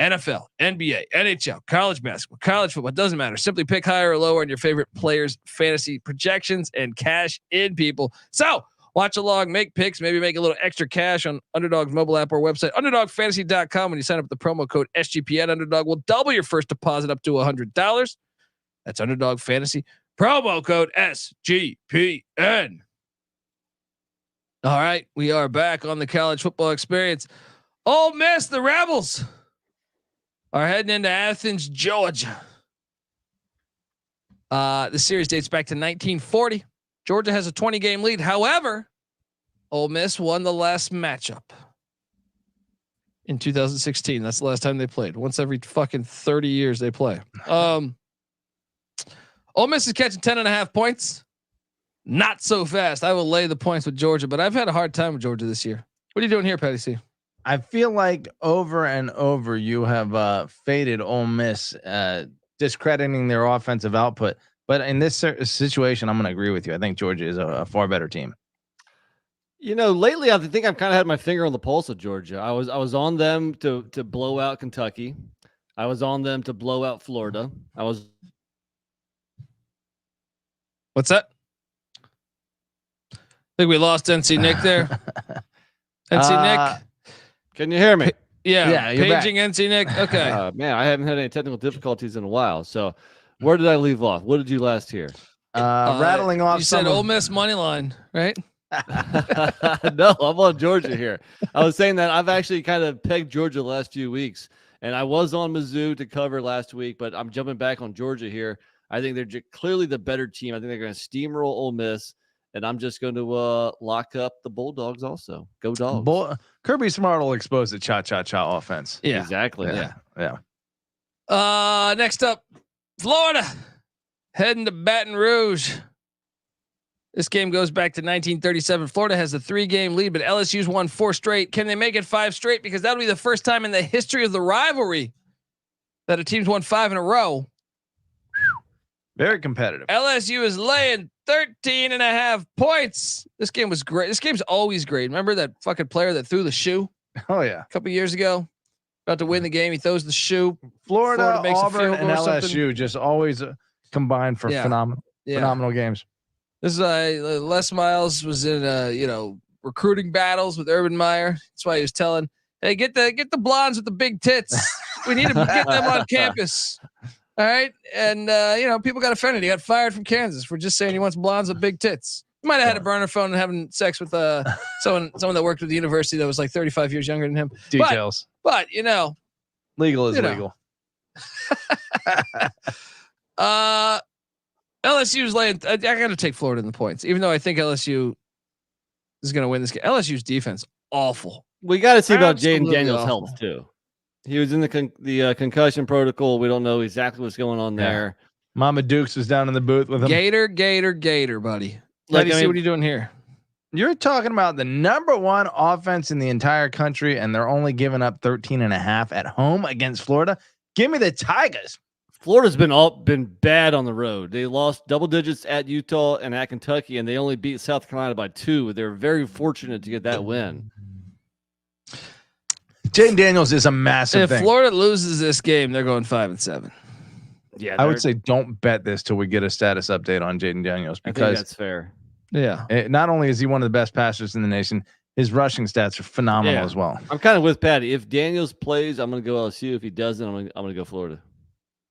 NFL, NBA, NHL, college basketball, college football, doesn't matter. Simply pick higher or lower on your favorite players' fantasy projections and cash in, people. So watch along, make picks, maybe make a little extra cash on Underdog's mobile app or website, underdogfantasy.com. When you sign up with the promo code SGPN, Underdog will double your first deposit up to $100. That's Underdog Fantasy, promo code SGPN. All right, we are back on the college football experience. Ole Miss, the Rebels, are heading into Athens, Georgia. The series dates back to 1940. Georgia has a 20-game lead. However, Ole Miss won the last matchup in 2016. That's the last time they played. Once every fucking 30 years they play. Ole Miss is catching 10.5 points. Not so fast. I will lay the points with Georgia, but I've had a hard time with Georgia this year. What are you doing here, Patty C? I feel like over and over you have faded Ole Miss, discrediting their offensive output. But in this situation, I'm going to agree with you. I think Georgia is a far better team. You know, lately I think I've kind of had my finger on the pulse of Georgia. I was on them to blow out Kentucky. I was on them to blow out Florida. What's that? I think we lost NC Nick there. NC Nick. Can you hear me? Yeah, paging back. NC Nick. Okay. Man, I haven't had any technical difficulties in a while. So where did I leave off? What did you last hear? Rattling off. You said Ole Miss money line, right? No, I'm on Georgia here. I was saying that I've actually kind of pegged Georgia the last few weeks, and I was on Mizzou to cover last week, but I'm jumping back on Georgia here. I think they're clearly the better team. I think they're going to steamroll Ole Miss. And I'm just going to lock up the Bulldogs also. Go Dogs. Kirby Smart will expose the cha-cha-cha offense. Yeah, exactly. Yeah. Next up, Florida heading to Baton Rouge. This game goes back to 1937. Florida has a 3-game lead, but LSU's won 4 straight. Can they make it 5 straight? Because that'll be the first time in the history of the rivalry that a team's won 5 in a row. Very competitive. LSU is laying 13.5 points. This game was great. This game's always great. Remember that fucking player that threw the shoe? Oh yeah, a couple years ago, about to win the game. He throws the shoe. Florida makes Auburn, and LSU just always combined for phenomenal games. This is Les Miles was in recruiting battles with Urban Meyer. That's why he was telling, "Hey, get the blondes with the big tits. We need to get them on campus." All right. And, people got offended. He got fired from Kansas for just saying he wants blondes with big tits. He might have had a burner phone and having sex with someone that worked at the university that was like 35 years younger than him. Details. But legal is legal. LSU's laying. I got to take Florida in the points, even though I think LSU is going to win this game. LSU's defense, awful. We got to see about Jaden Daniels' health too. He was in the concussion protocol. We don't know exactly what's going on there. Mama Dukes was down in the booth with him. Gator, buddy. What are you doing here? You're talking about the #1 offense in the entire country, and they're only giving up 13.5 at home against Florida. Give me the Tigers. Florida's been bad on the road. They lost double digits at Utah and at Kentucky, and they only beat South Carolina by 2. They're very fortunate to get that win. Jaden Daniels is a massive thing. If Florida loses this game, they're going 5-7. Yeah, I would say don't bet this till we get a status update on Jaden Daniels, because I think that's fair. Yeah. Not only is he one of the best passers in the nation, his rushing stats are phenomenal as well. I'm kind of with Patty. If Daniels plays, I'm going to go LSU. If he doesn't, I'm going to go Florida.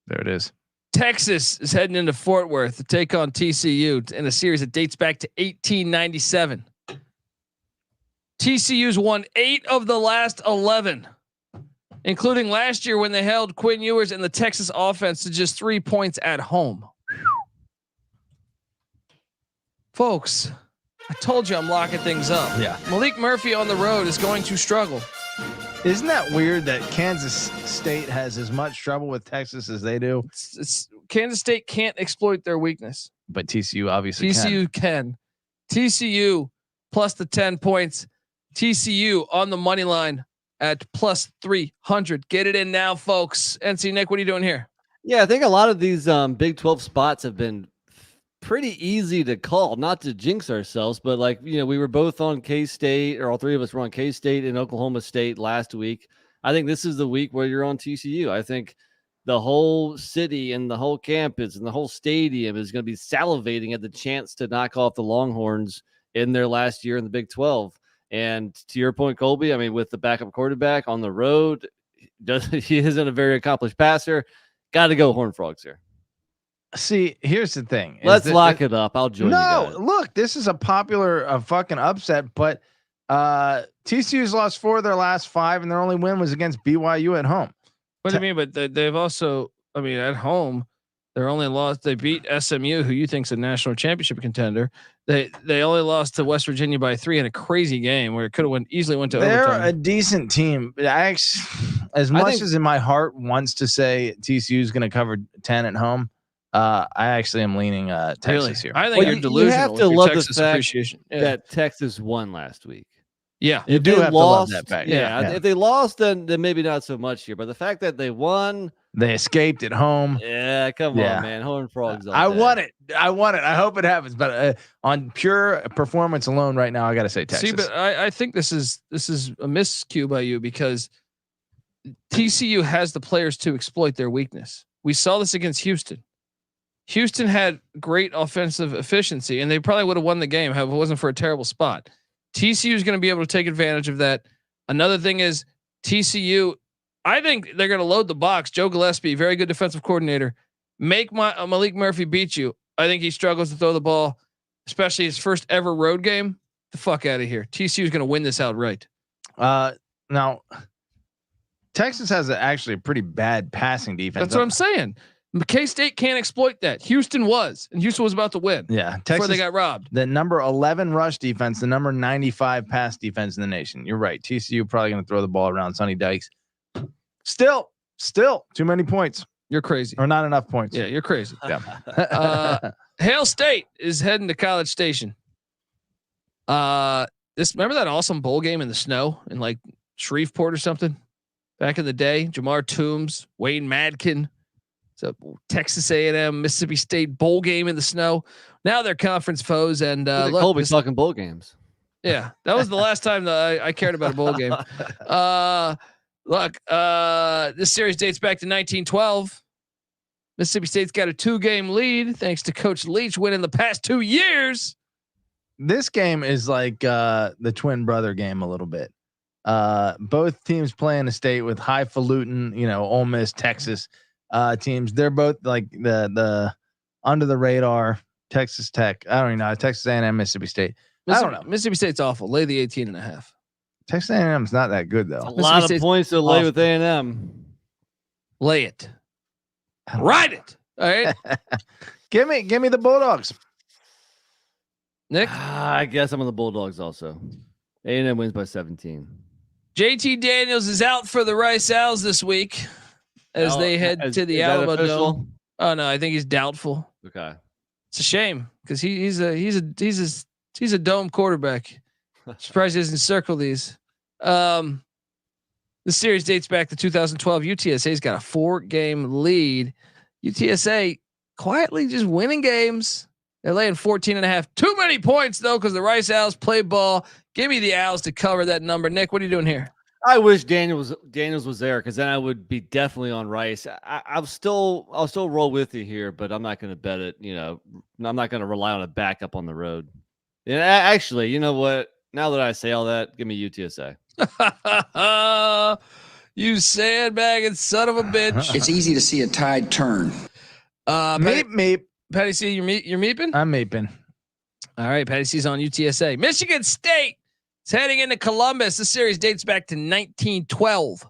There it is. Texas is heading into Fort Worth to take on TCU in a series that dates back to 1897. TCU's won 8 of the last 11, including last year when they held Quinn Ewers and the Texas offense to just 3 points at home. Folks, I told you I'm locking things up. Yeah. Malik Murphy on the road is going to struggle. Isn't that weird that Kansas State has as much trouble with Texas as they do? It's Kansas State can't exploit their weakness, but TCU obviously can. TCU plus the 10 points. TCU on the money line at plus 300. Get it in now, folks. NC Nick, what are you doing here? Yeah, I think a lot of these Big 12 spots have been pretty easy to call, not to jinx ourselves, but like, we were both on K-State, or all three of us were on K-State and Oklahoma State last week. I think this is the week where you're on TCU. I think the whole city and the whole campus and the whole stadium is going to be salivating at the chance to knock off the Longhorns in their last year in the Big 12. And to your point, Colby, I mean, with the backup quarterback on the road, he isn't a very accomplished passer. Got to go Horned Frogs here. See, here's the thing. Let's lock it up. I'll join you guys. Look, this is a popular fucking upset, but TCU's lost 4 of their last 5, and their only win was against BYU at home. What do you mean? But they've also, at home, they're only lost. They beat SMU, who you think's a national championship contender. They only lost to West Virginia by 3 in a crazy game where it could have easily went to overtime. They're a decent team. As much as in my heart wants to say TCU is going to cover 10 at home, I actually am leaning Texas here. I think you're delusional. You have to love Texas the fact appreciation. that Texas won last week. Yeah, you do have lost, to love that fact. Yeah, if they lost, then maybe not so much here. But the fact that they won, they escaped at home. Yeah, come on, man. Horned Frogs. I want it. I hope it happens. But on pure performance alone, right now, I got to say Texas. See, but I think this is a miscue by you because TCU has the players to exploit their weakness. We saw this against Houston. Houston had great offensive efficiency, and they probably would have won the game if it wasn't for a terrible spot. TCU is going to be able to take advantage of that. Another thing is TCU. I think they're going to load the box. Joe Gillespie, very good defensive coordinator. Make Malik Murphy beat you. I think he struggles to throw the ball, especially his first ever road game. The fuck out of here. TCU is going to win this outright. Now, Texas has actually a pretty bad passing defense. That's what I'm saying. K-State can't exploit that. Houston was about to win. Yeah, Texas, before they got robbed. The number 11 rush defense, the number 95 pass defense in the nation. You're right. TCU probably going to throw the ball around. Sonny Dykes. Still too many points. You're crazy. Or not enough points. Yeah, you're crazy. Yeah. Hail State is heading to College Station. Remember that awesome bowl game in the snow in like Shreveport or something back in the day? Jamar Toombs, Wayne Madkin. It's a Texas A&M Mississippi State bowl game in the snow. Now they're conference foes, and Colby's talking bowl games. Yeah, that was the last time that I cared about a bowl game. This series dates back to 1912. Mississippi State's got a 2-game lead thanks to Coach Leach winning the past 2 years. This game is like the twin brother game a little bit. Both teams play in a state with highfalutin, Ole Miss, Texas teams. They're both like the under the radar Texas Tech. I don't even know. Texas A&M, Mississippi State. I don't know. Mississippi State's awful. Lay the 18.5. Texas A&M is not that good though. A lot of points to lay with A&M. Lay it. Ride it. All right. Give me the Bulldogs. Nick? I guess I'm on the Bulldogs also. A&M wins by 17. JT Daniels is out for the Rice Owls this week as they head to the Alamo Dome. Oh no, I think he's doubtful. Okay. It's a shame because he's a dome quarterback. Surprised he doesn't circle these. The series dates back to 2012. UTSA's got a 4-game lead. UTSA quietly just winning games. They're laying 14.5. Too many points though, because the Rice Owls play ball. Give me the Owls to cover that number. Nick, what are you doing here? I wish Daniels was there because then I would be definitely on Rice. I'll still roll with you here, but I'm not going to bet it. I'm not going to rely on a backup on the road. Yeah, actually, you know what? Now that I say all that, give me UTSA. You sandbagging son of a bitch. It's easy to see a tide turn. Meep. Patty C, you're meeping? I'm meeping. All right, Patty C's on UTSA. Michigan State is heading into Columbus. This series dates back to 1912.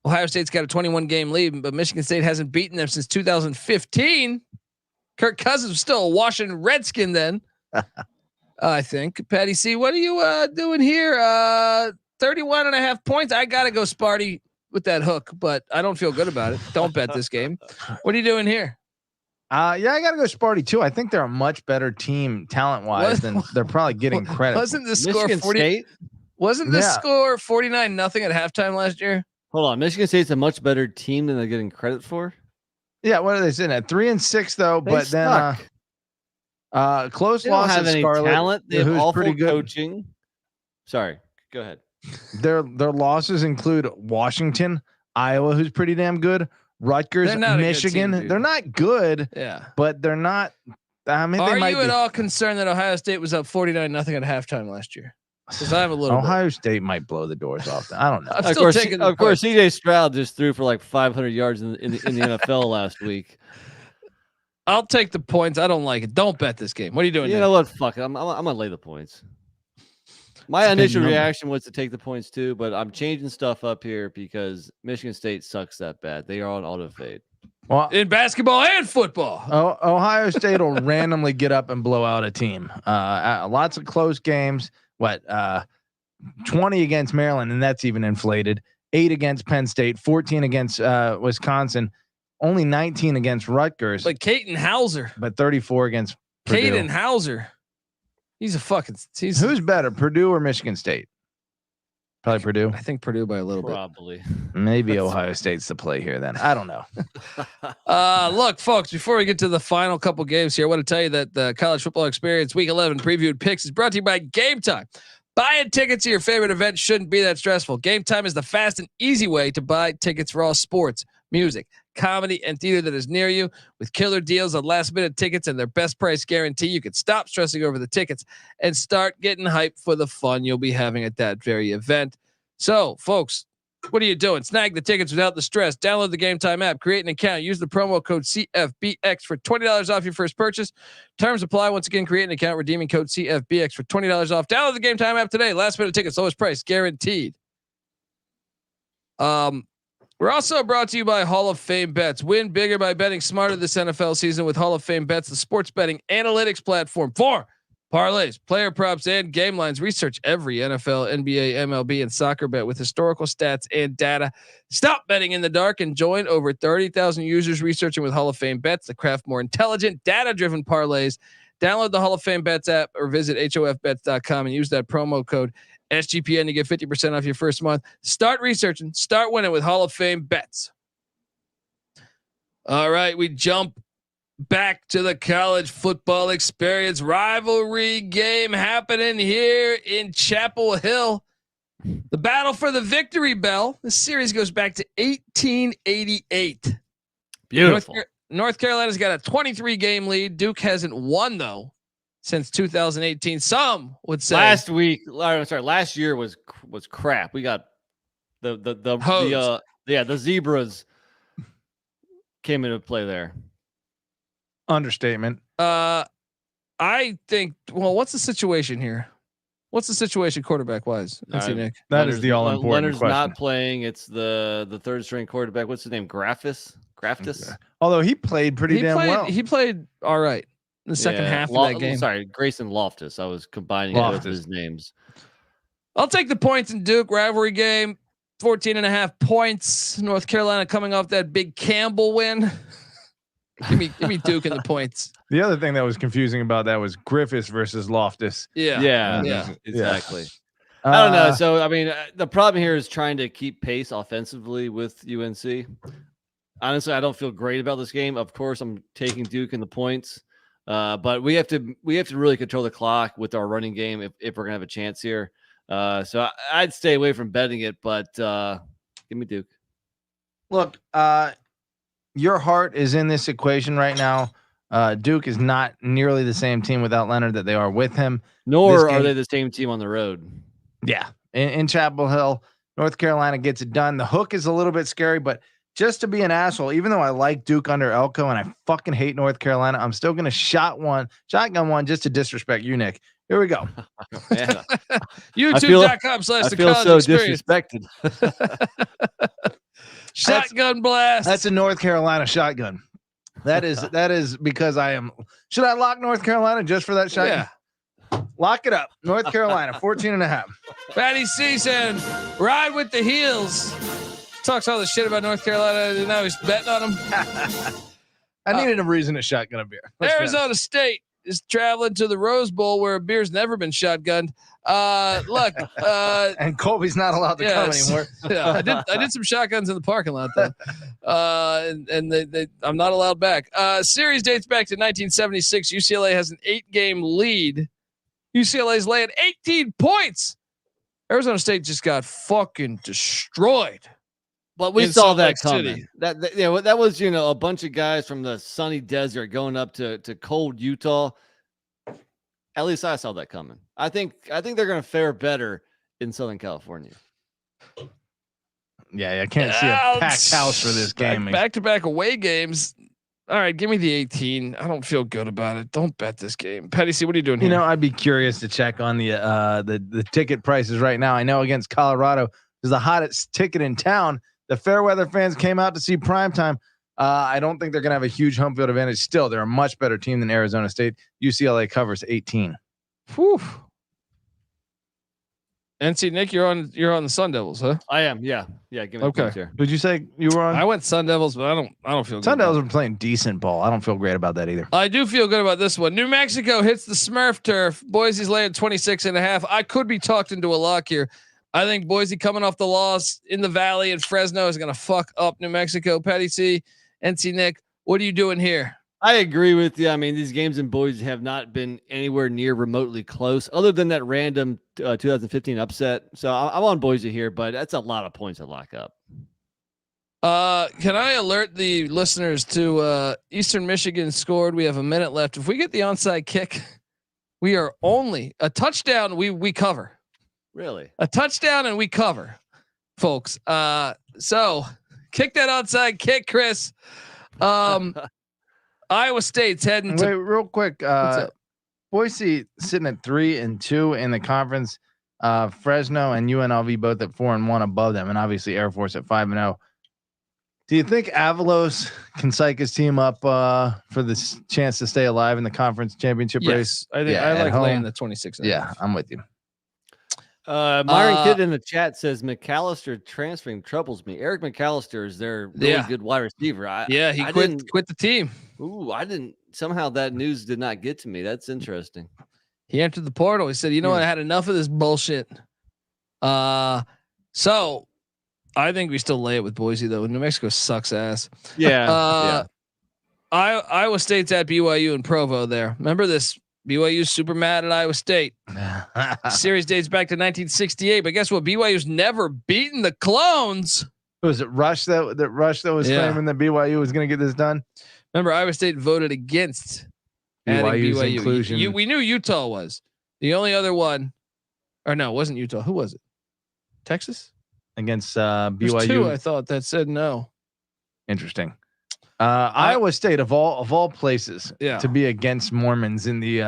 Ohio State's got a 21-game lead, but Michigan State hasn't beaten them since 2015. Kirk Cousins was still a Washington Redskin then. I think. Patty C, what are you doing here? 31.5 points. I got to go Sparty with that hook, but I don't feel good about it. Don't bet this game. What are you doing here? Yeah, I got to go Sparty too. I think they're a much better team talent-wise than they're probably getting credit. Wasn't the score Michigan 40? State? Wasn't the score 49-0 at halftime last year? Hold on. Michigan State's a much better team than they're getting credit for. Yeah, what are they sitting at? 3-6 though, but suck. then close They don't loss have at any Scarlet, talent. They have who's awful pretty good. coaching. Sorry, go ahead. Their losses include Washington, Iowa, who's pretty damn good, Rutgers, Michigan. They're not good, but they're not. I mean, are you at all concerned that Ohio State was up 49-0 at halftime last year? Because I have a little. Ohio State might blow the doors off. I don't know. I'm still taking of course, CJ Stroud just threw for like 500 yards in the NFL last week. I'll take the points. I don't like it. Don't bet this game. What are you doing? You know what? Fuck it. I'm gonna lay the points. My initial reaction was to take the points too, but I'm changing stuff up here because Michigan State sucks that bad. They are on auto fade. Well, in basketball and football. Ohio State will randomly get up and blow out a team. Lots of close games. 20 against Maryland, and that's even inflated. 8 against Penn State, 14 against Wisconsin, only 19 against Rutgers. But Caden Hauser. But 34 against Purdue. Caden Hauser. He's a fucking. Who's better, Purdue or Michigan State? Probably Purdue. I think Purdue by a little Probably. bit. Maybe Ohio State's the play here then. I don't know. Look, folks, before we get to the final couple games here, I want to tell you that the College Football Experience Week 11 previewed picks is brought to you by Game Time. Buying tickets to your favorite event shouldn't be that stressful. Game Time is the fast and easy way to buy tickets for all sports, music, comedy, and theater that is near you. With killer deals on last-minute tickets and their best price guarantee, you can stop stressing over the tickets and start getting hyped for the fun you'll be having at that very event. So, folks, what are you doing? Snag the tickets without the stress. Download the Game Time app, create an account, use the promo code CFBX for $20 off your first purchase. Terms apply. Once again, create an account, redeeming code CFBX for $20 off. Download the Game Time app today. Last minute tickets, lowest price guaranteed. We're also brought to you by Hall of Fame Bets. Win bigger by betting smarter this NFL season with Hall of Fame Bets, the sports betting analytics platform for parlays, player props, and game lines. Research every NFL, NBA, MLB, and soccer bet with historical stats and data. Stop betting in the dark and join over 30,000 users researching with Hall of Fame Bets to craft more intelligent, data-driven parlays. Download the Hall of Fame Bets app or visit hofbets.com and use that promo code SGPN to get 50% off your first month. Start researching, start winning with Hall of Fame Bets. All right, we jump back to the College Football Experience rivalry game happening here in Chapel Hill. The battle for the victory bell. This series goes back to 1888. Beautiful. North Carolina's got a 23-game lead. Duke hasn't won though since 2018. Some would say last year was crap. We got the zebras came into play there. Understatement. I think. Well, what's the situation here? What's the situation quarterback wise? Nick. That is the all important Leonard's question. not playing. It's the third string quarterback. What's his name? Graftis. Okay. Although he played pretty damn well. He played all right in the second half of that game. Sorry, Grayson Loftus. I was combining both his names. I'll take the points in Duke rivalry game. 14.5 points. North Carolina coming off that big Campbell win. Give me Duke and the points. The other thing that was confusing about that was Griffiths versus Loftus. Yeah, exactly. I don't know. So I mean, the problem here is trying to keep pace offensively with UNC. Honestly, I don't feel great about this game. Of course, I'm taking Duke in the points, but we have to really control the clock with our running game if we're gonna have a chance here. So I'd stay away from betting it, but give me Duke. Look, your heart is in this equation right now. Duke is not nearly the same team without Leonard that they are with him. Nor are they the same team on the road. Yeah. In Chapel Hill, North Carolina gets it done. The hook is a little bit scary, but just to be an asshole, even though I like Duke under Elko and I fucking hate North Carolina, I'm still going to shotgun one just to disrotspect you, Nick. Here we go. YouTube.com/the college so experience. disrespected. Shotgun blast. That's a North Carolina shotgun. That is because I am. Should I lock North Carolina just for that shotgun? Yeah. Lock it up. North Carolina, 14.5. Patty C said, ride with the heels. Talks all the shit about North Carolina, and now he's betting on them. I needed a reason to shotgun a beer. Arizona State is traveling to the Rose Bowl where a beer's never been shotgunned. Look, and Colby's not allowed to come anymore. Yeah, I did some shotguns in the parking lot though, and I'm not allowed back. Series dates back to 1976. UCLA has an 8-game lead. UCLA's laying 18 points. Arizona State just got fucking destroyed. But we saw that coming. That was a bunch of guys from the sunny desert going up to cold Utah. At least I saw that coming. I think they're going to fare better in Southern California. Yeah, I can't see a packed house for this game. Back-to-back away games. All right, give me the 18. I don't feel good about it. Don't bet this game. Petty C, what are you doing here? I'd be curious to check on the ticket prices right now. I know against Colorado is the hottest ticket in town. The Fairweather fans came out to see primetime. I don't think they're going to have a huge home field advantage. Still, they're a much better team than Arizona State. UCLA covers 18. Whew. NC Nick, you're on the Sun Devils, huh? I am. Yeah. Give me okay. Here. Did you say you were on? I went Sun Devils, but I don't feel good. Sun Devils are playing decent ball. I don't feel great about that either. I do feel good about this one. New Mexico hits the Smurf turf. Boise's laying 26.5. I could be talked into a lock here. I think Boise coming off the loss in the Valley and Fresno is going to fuck up New Mexico. Patty C, NC Nick, what are you doing here? I agree with you. I mean, these games in Boise have not been anywhere near remotely close, other than that random 2015 upset. So I'm on Boise here, but that's a lot of points to lock up. Can I alert the listeners to Eastern Michigan scored? We have a minute left. If we get the onside kick, we are only a touchdown. We cover. Really? A touchdown and we cover, folks. So kick that onside kick, Chris. Iowa State's heading to. Wait, real quick. Boise sitting at 3-2 in the conference. Fresno and UNLV both at 4-1 above them, and obviously Air Force at 5-0. Do you think Avalos can psych his team up for this chance to stay alive in the conference championship race? I think I like laying the 26. Yeah, I'm with you. Myron Kidd in the chat says McAllister transferring troubles me. Eric McAllister is their really good wide receiver. He quit the team. Ooh, I didn't. Somehow that news did not get to me. That's interesting. He entered the portal. He said, "You know what? I had enough of this bullshit." So I think we still lay it with Boise though. New Mexico sucks ass. Iowa State's at BYU and Provo there. Remember this? BYU's super mad at Iowa State. Series dates back to 1968, but guess what? BYU's never beaten the Clones. Was it Rush that was claiming that BYU was going to get this done? Remember, Iowa State voted against BYU's BYU. inclusion. We knew Utah was the only other one, or no, it wasn't Utah. Who was it? Texas against There's BYU. two, I thought that said no. Interesting. Iowa State of all places to be against Mormons in the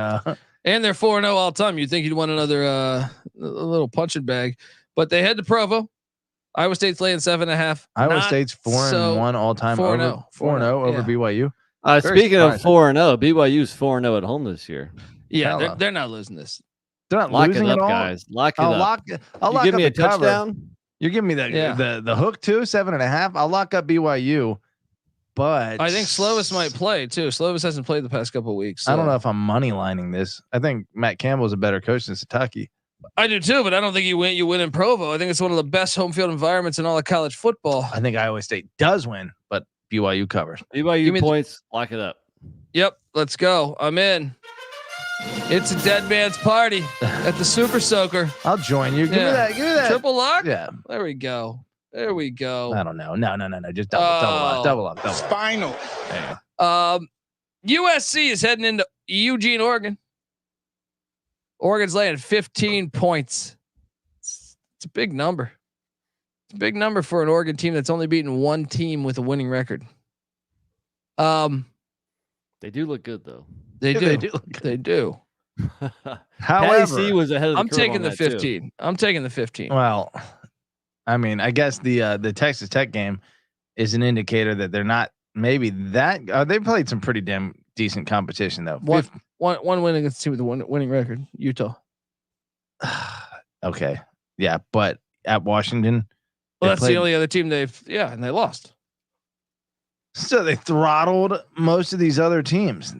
and they're 4-0 all time. You'd think you'd want another a little punching bag, but they head to Provo. Iowa State's laying 7.5. Iowa State's 4-1 all time. 4-0 over BYU. Speaking of 4-0, BYU's 4-0 at home this year. Yeah, they're not losing this. They're not lock losing it up, at all. guys. Lock it up. I'll lock give up me a the cover. touchdown. You're giving me the hook too, 7.5. I'll lock up BYU. But I think Slovis might play too. Slovis hasn't played the past couple of weeks. So. I don't know if I'm money lining this. I think Matt Campbell's a better coach than Sataki. I do too, but I don't think you win in Provo. I think it's one of the best home field environments in all of college football. I think Iowa State does win, but BYU covers. BYU points. Lock it up. Yep, let's go. I'm in. It's a dead man's party at the Super Soaker. I'll join you. Give me that. Triple lock? Yeah. There we go. I don't know. No. Just double up. Spinal. USC is heading into Eugene, Oregon. Oregon's laying 15 points. It's a big number. It's a big number for an Oregon team that's only beaten one team with a winning record. They do look good though. They do. They do look good. They do. However, was ahead of the I'm curve taking on the that, too. 15. I'm taking the 15. Well, I mean, I guess the Texas Tech game is an indicator that they're not maybe that. They played some pretty damn decent competition though. One win against the team with the winning record, Utah. Okay, yeah, but at Washington, Well, that's the only other team and they lost. So they throttled most of these other teams.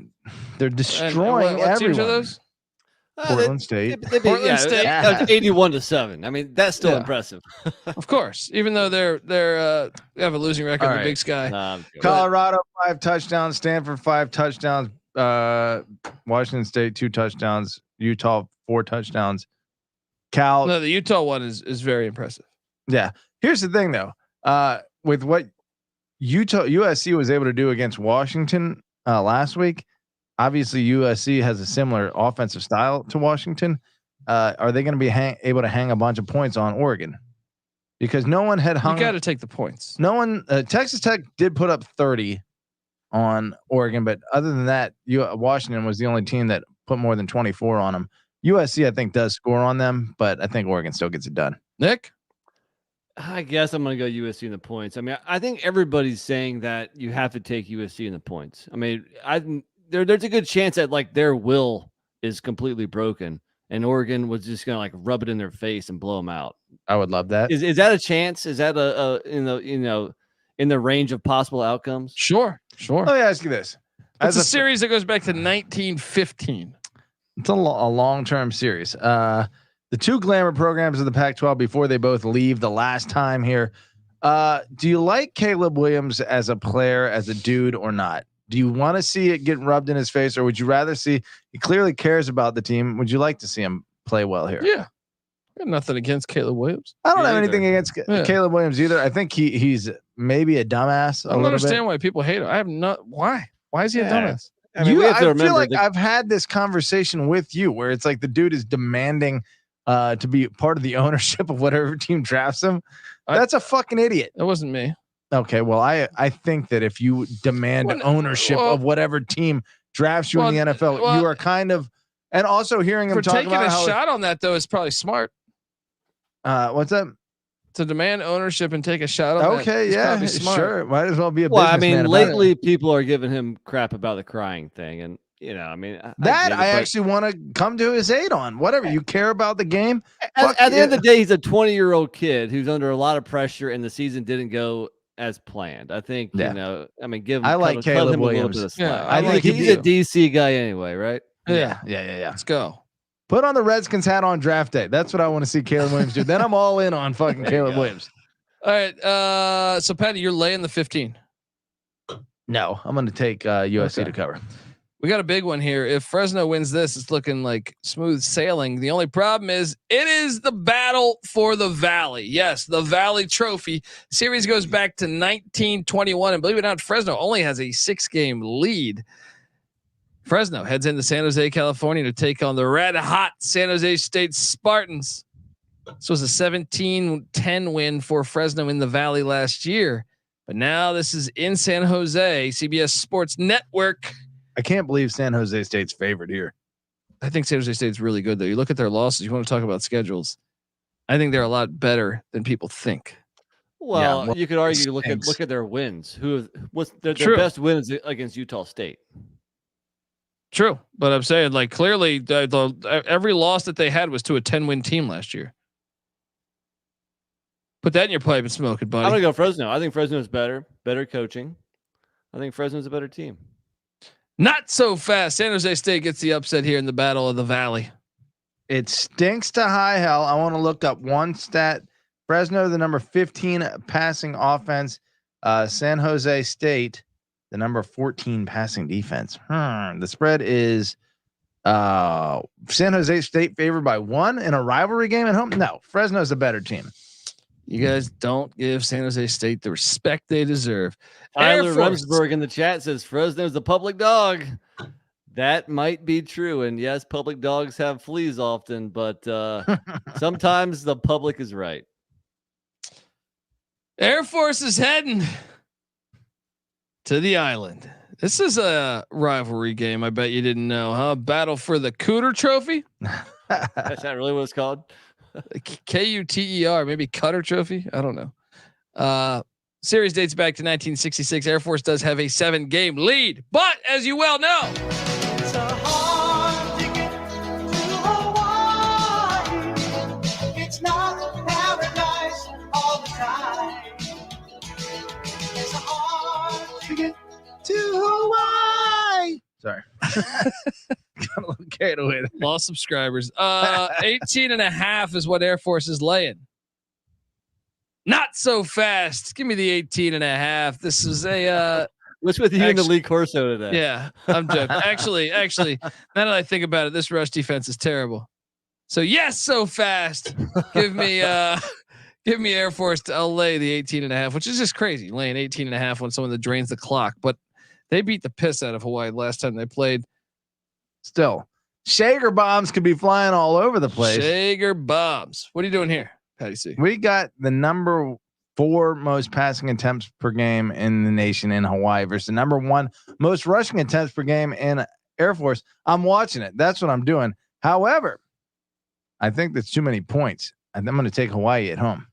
They're destroying what everyone. teams are those? Portland State. Portland State. That was 81-7. I mean, that's still impressive. Of course, even though they have a losing record in the Big Sky. Colorado 5 touchdowns, Stanford 5 touchdowns, Washington State 2 touchdowns, Utah 4 touchdowns. No, the Utah one is very impressive. Yeah. Here's the thing though. With what USC was able to do against Washington last week, obviously USC has a similar offensive style to Washington. Are they going to be able to hang a bunch of points on Oregon? Because no one had hung. You got to take the points. No one. Texas Tech did put up 30 on Oregon, but other than that, Washington was the only team that put more than 24 on them. USC, I think, does score on them, but I think Oregon still gets it done. Nick? I guess I'm going to go USC in the points. I mean, I think everybody's saying that you have to take USC in the points. I mean, there's a good chance that like their will is completely broken, and Oregon was just going to like rub it in their face and blow them out. I would love that. Is that a chance? Is that in the range of possible outcomes? Sure. Let me ask you this: it's a series that goes back to 1915. It's a long-term series. The two glamour programs of the Pac-12 before they both leave the last time here. Do you like Caleb Williams as a player, as a dude, or not? Do you want to see it get rubbed in his face, or would you rather see he clearly cares about the team? Would you like to see him play well here? Yeah. I got nothing against Caleb Williams. I don't have anything against Caleb Williams either. I think he's maybe a dumbass. I don't understand why people hate him. I have not. Why? Why is he a dumbass? I mean, I feel like I've had this conversation with you where it's like the dude is demanding to be part of the ownership of whatever team drafts him. That's a fucking idiot. That wasn't me. Okay, well, I think that if you demand ownership of whatever team drafts you in the NFL, you are kind of, and also hearing him talk about taking a shot on that though is probably smart. What's that? To demand ownership and take a shot on that. Okay, yeah, sure. Might as well be a businessman. Well, I mean, lately people are giving him crap about the crying thing, and I mean, I actually want to come to his aid on. Whatever you care about the game. At the end of the day, he's a 20-year-old kid who's under a lot of pressure, and the season didn't go as planned. I think I mean, I like Caleb Williams. I think he's a DC guy anyway, right? Yeah. Let's go. Put on the Redskins hat on draft day. That's what I want to see Caleb Williams do. Then I'm all in on fucking Caleb Williams. All right. So Patty, you're laying the 15. No, I'm going to take USC to cover. We got a big one here. If Fresno wins this, it's looking like smooth sailing. The only problem is it is the battle for the Valley. Yes, the Valley Trophy. Series goes back to 1921, and believe it or not, Fresno only has a 6-game lead. Fresno heads into San Jose, California to take on the red-hot San Jose State Spartans. This was a 17-10 win for Fresno in the Valley last year. But now this is in San Jose, CBS Sports Network. I can't believe San Jose State's favored here. I think San Jose State's really good, though. You look at their losses. You want to talk about schedules. I think they're a lot better than people think. Well, you could argue look at their wins. What's their best wins against Utah State? True, but I'm saying like clearly every loss that they had was to a 10-win team last year. Put that in your pipe and smoke it, buddy. I'm gonna go Fresno. I think Fresno is better coaching. I think Fresno's a better team. Not so fast. San Jose State gets the upset here in the Battle of the Valley. It stinks to high hell. I want to look up one stat. Fresno, the number 15 passing offense. San Jose State, the number 14 passing defense. The spread is San Jose State favored by 1 in a rivalry game at home. No, Fresno's a better team. You guys don't give San Jose State the respect they deserve. Tyler Rumsberg in the chat says Fresno's the public dog. That might be true. And yes, public dogs have fleas often, but sometimes the public is right. Air Force is heading to the island. This is a rivalry game. I bet you didn't know, huh? Battle for the Cooter Trophy. Is that really what it's called? Kuter, maybe Cutter Trophy. I don't know. Series dates back to 1966. Air Force does have a 7-game lead, but as you well know, it's a hard ticket to Hawaii. It's not paradise all the time. It's a hard ticket to Hawaii. Sorry. Got a little carried away there. Lost subscribers. 18.5 is what Air Force is laying. Not so fast. Give me the 18.5. This is a what's with you in the Lee Corso today? Yeah, I'm joking. Actually, now that I think about it, this rush defense is terrible. So yes, so fast. Give me Air Force. I'll lay the 18.5, which is just crazy. Laying 18.5 on someone that drains the clock, but they beat the piss out of Hawaii last time they played. Still, Shager bombs could be flying all over the place. Shager bombs. What are you doing here, Patty C? We got the number 4 most passing attempts per game in the nation in Hawaii versus the number 1 most rushing attempts per game in Air Force. I'm watching it. That's what I'm doing. However, I think that's too many points. I'm going to take Hawaii at home.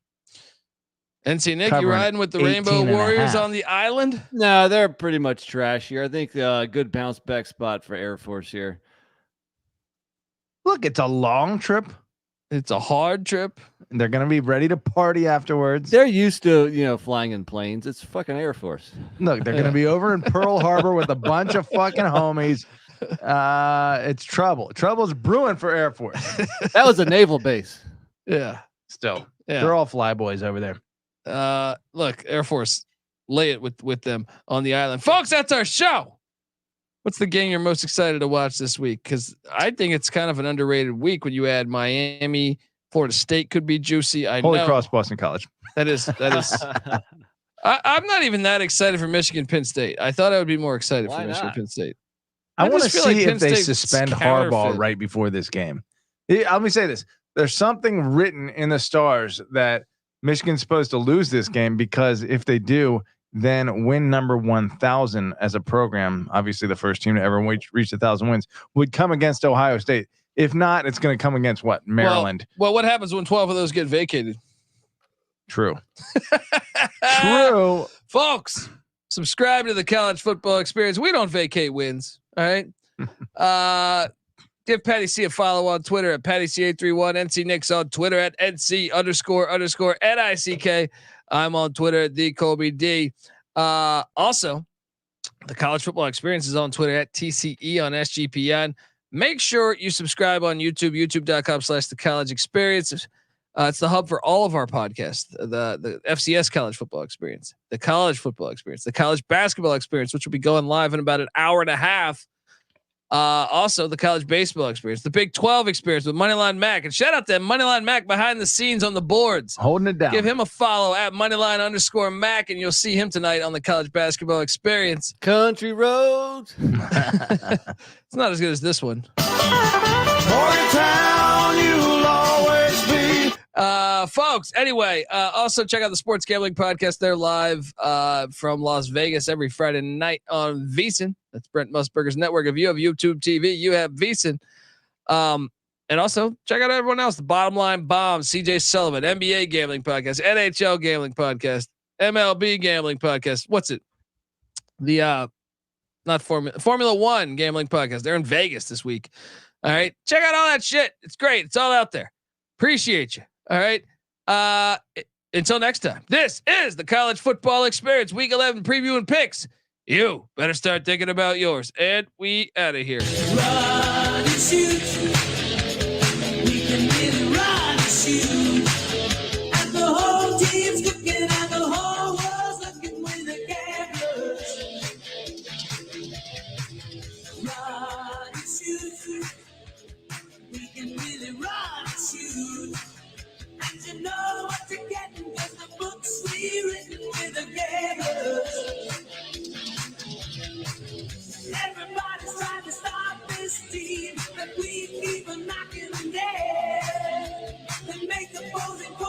NC Nick, you riding with the Rainbow Warriors on the island? No, they're pretty much trash here. I think good bounce back spot for Air Force here. Look, it's a long trip. It's a hard trip. They're going to be ready to party afterwards. They're used to, flying in planes. It's fucking Air Force. Look, they're going to be over in Pearl Harbor with a bunch of fucking homies. It's trouble. Trouble's brewing for Air Force. That was a naval base. Yeah. Still. Yeah. They're all flyboys over there. Look, Air Force, lay it with them on the island. Folks, that's our show. What's the game you're most excited to watch this week? Because I think it's kind of an underrated week when you add Miami, Florida State could be juicy. Holy Cross, Boston College. That is. I'm not even that excited for Michigan Penn State. I thought I would be more excited for Michigan Penn State. I want to feel see like if they State suspend Harbaugh right before this game. Let me say this. There's something written in the stars that Michigan's supposed to lose this game because if they do, then win number 1,000 as a program, obviously the first team to ever reach 1,000 wins, would come against Ohio State. If not, it's going to come against what? Maryland. Well, what happens when 12 of those get vacated? True. True. Folks, subscribe to the College Football Experience. We don't vacate wins. All right. Give Patty C a follow on Twitter at PattyC831. NC Nick's on Twitter at NC__NICK. I'm on Twitter at TheColbyD. Also, the College Football Experience is on Twitter at TCE on SGPN. Make sure you subscribe on YouTube, youtube.com/the College Experience. It's the hub for all of our podcasts, the FCS College Football Experience, the College Football Experience, the College Basketball Experience, which will be going live in about an hour and a half. Also the College Baseball Experience, the Big 12 Experience with Moneyline Mac, and shout out to Moneyline Mac behind the scenes on the boards, holding it down. Give him a follow at Moneyline_Mac, and you'll see him tonight on the College Basketball Experience. Country roads. It's not as good as this one. Morgantown, you'll always be. Folks, anyway, also check out the Sports Gambling Podcast. They're live from Las Vegas every Friday night on VSiN. That's Brent Musburger's network. If you have YouTube TV, you have VSiN. And also check out everyone else. The Bottom Line Bombs, CJ Sullivan, NBA Gambling Podcast, NHL Gambling Podcast, MLB Gambling Podcast. What's it? The not Formula One Gambling Podcast. They're in Vegas this week. All right. Check out all that shit. It's great. It's all out there. Appreciate you. All right. Until next time, this is the College Football Experience, Week 11 preview and picks. You better start thinking about yours. And we out of here. Run and shoot. We can really run and shoot. And the whole team's looking and the whole world's looking with the cameras. Run and shoot. We can really run and shoot. And you know what you're getting. Posing,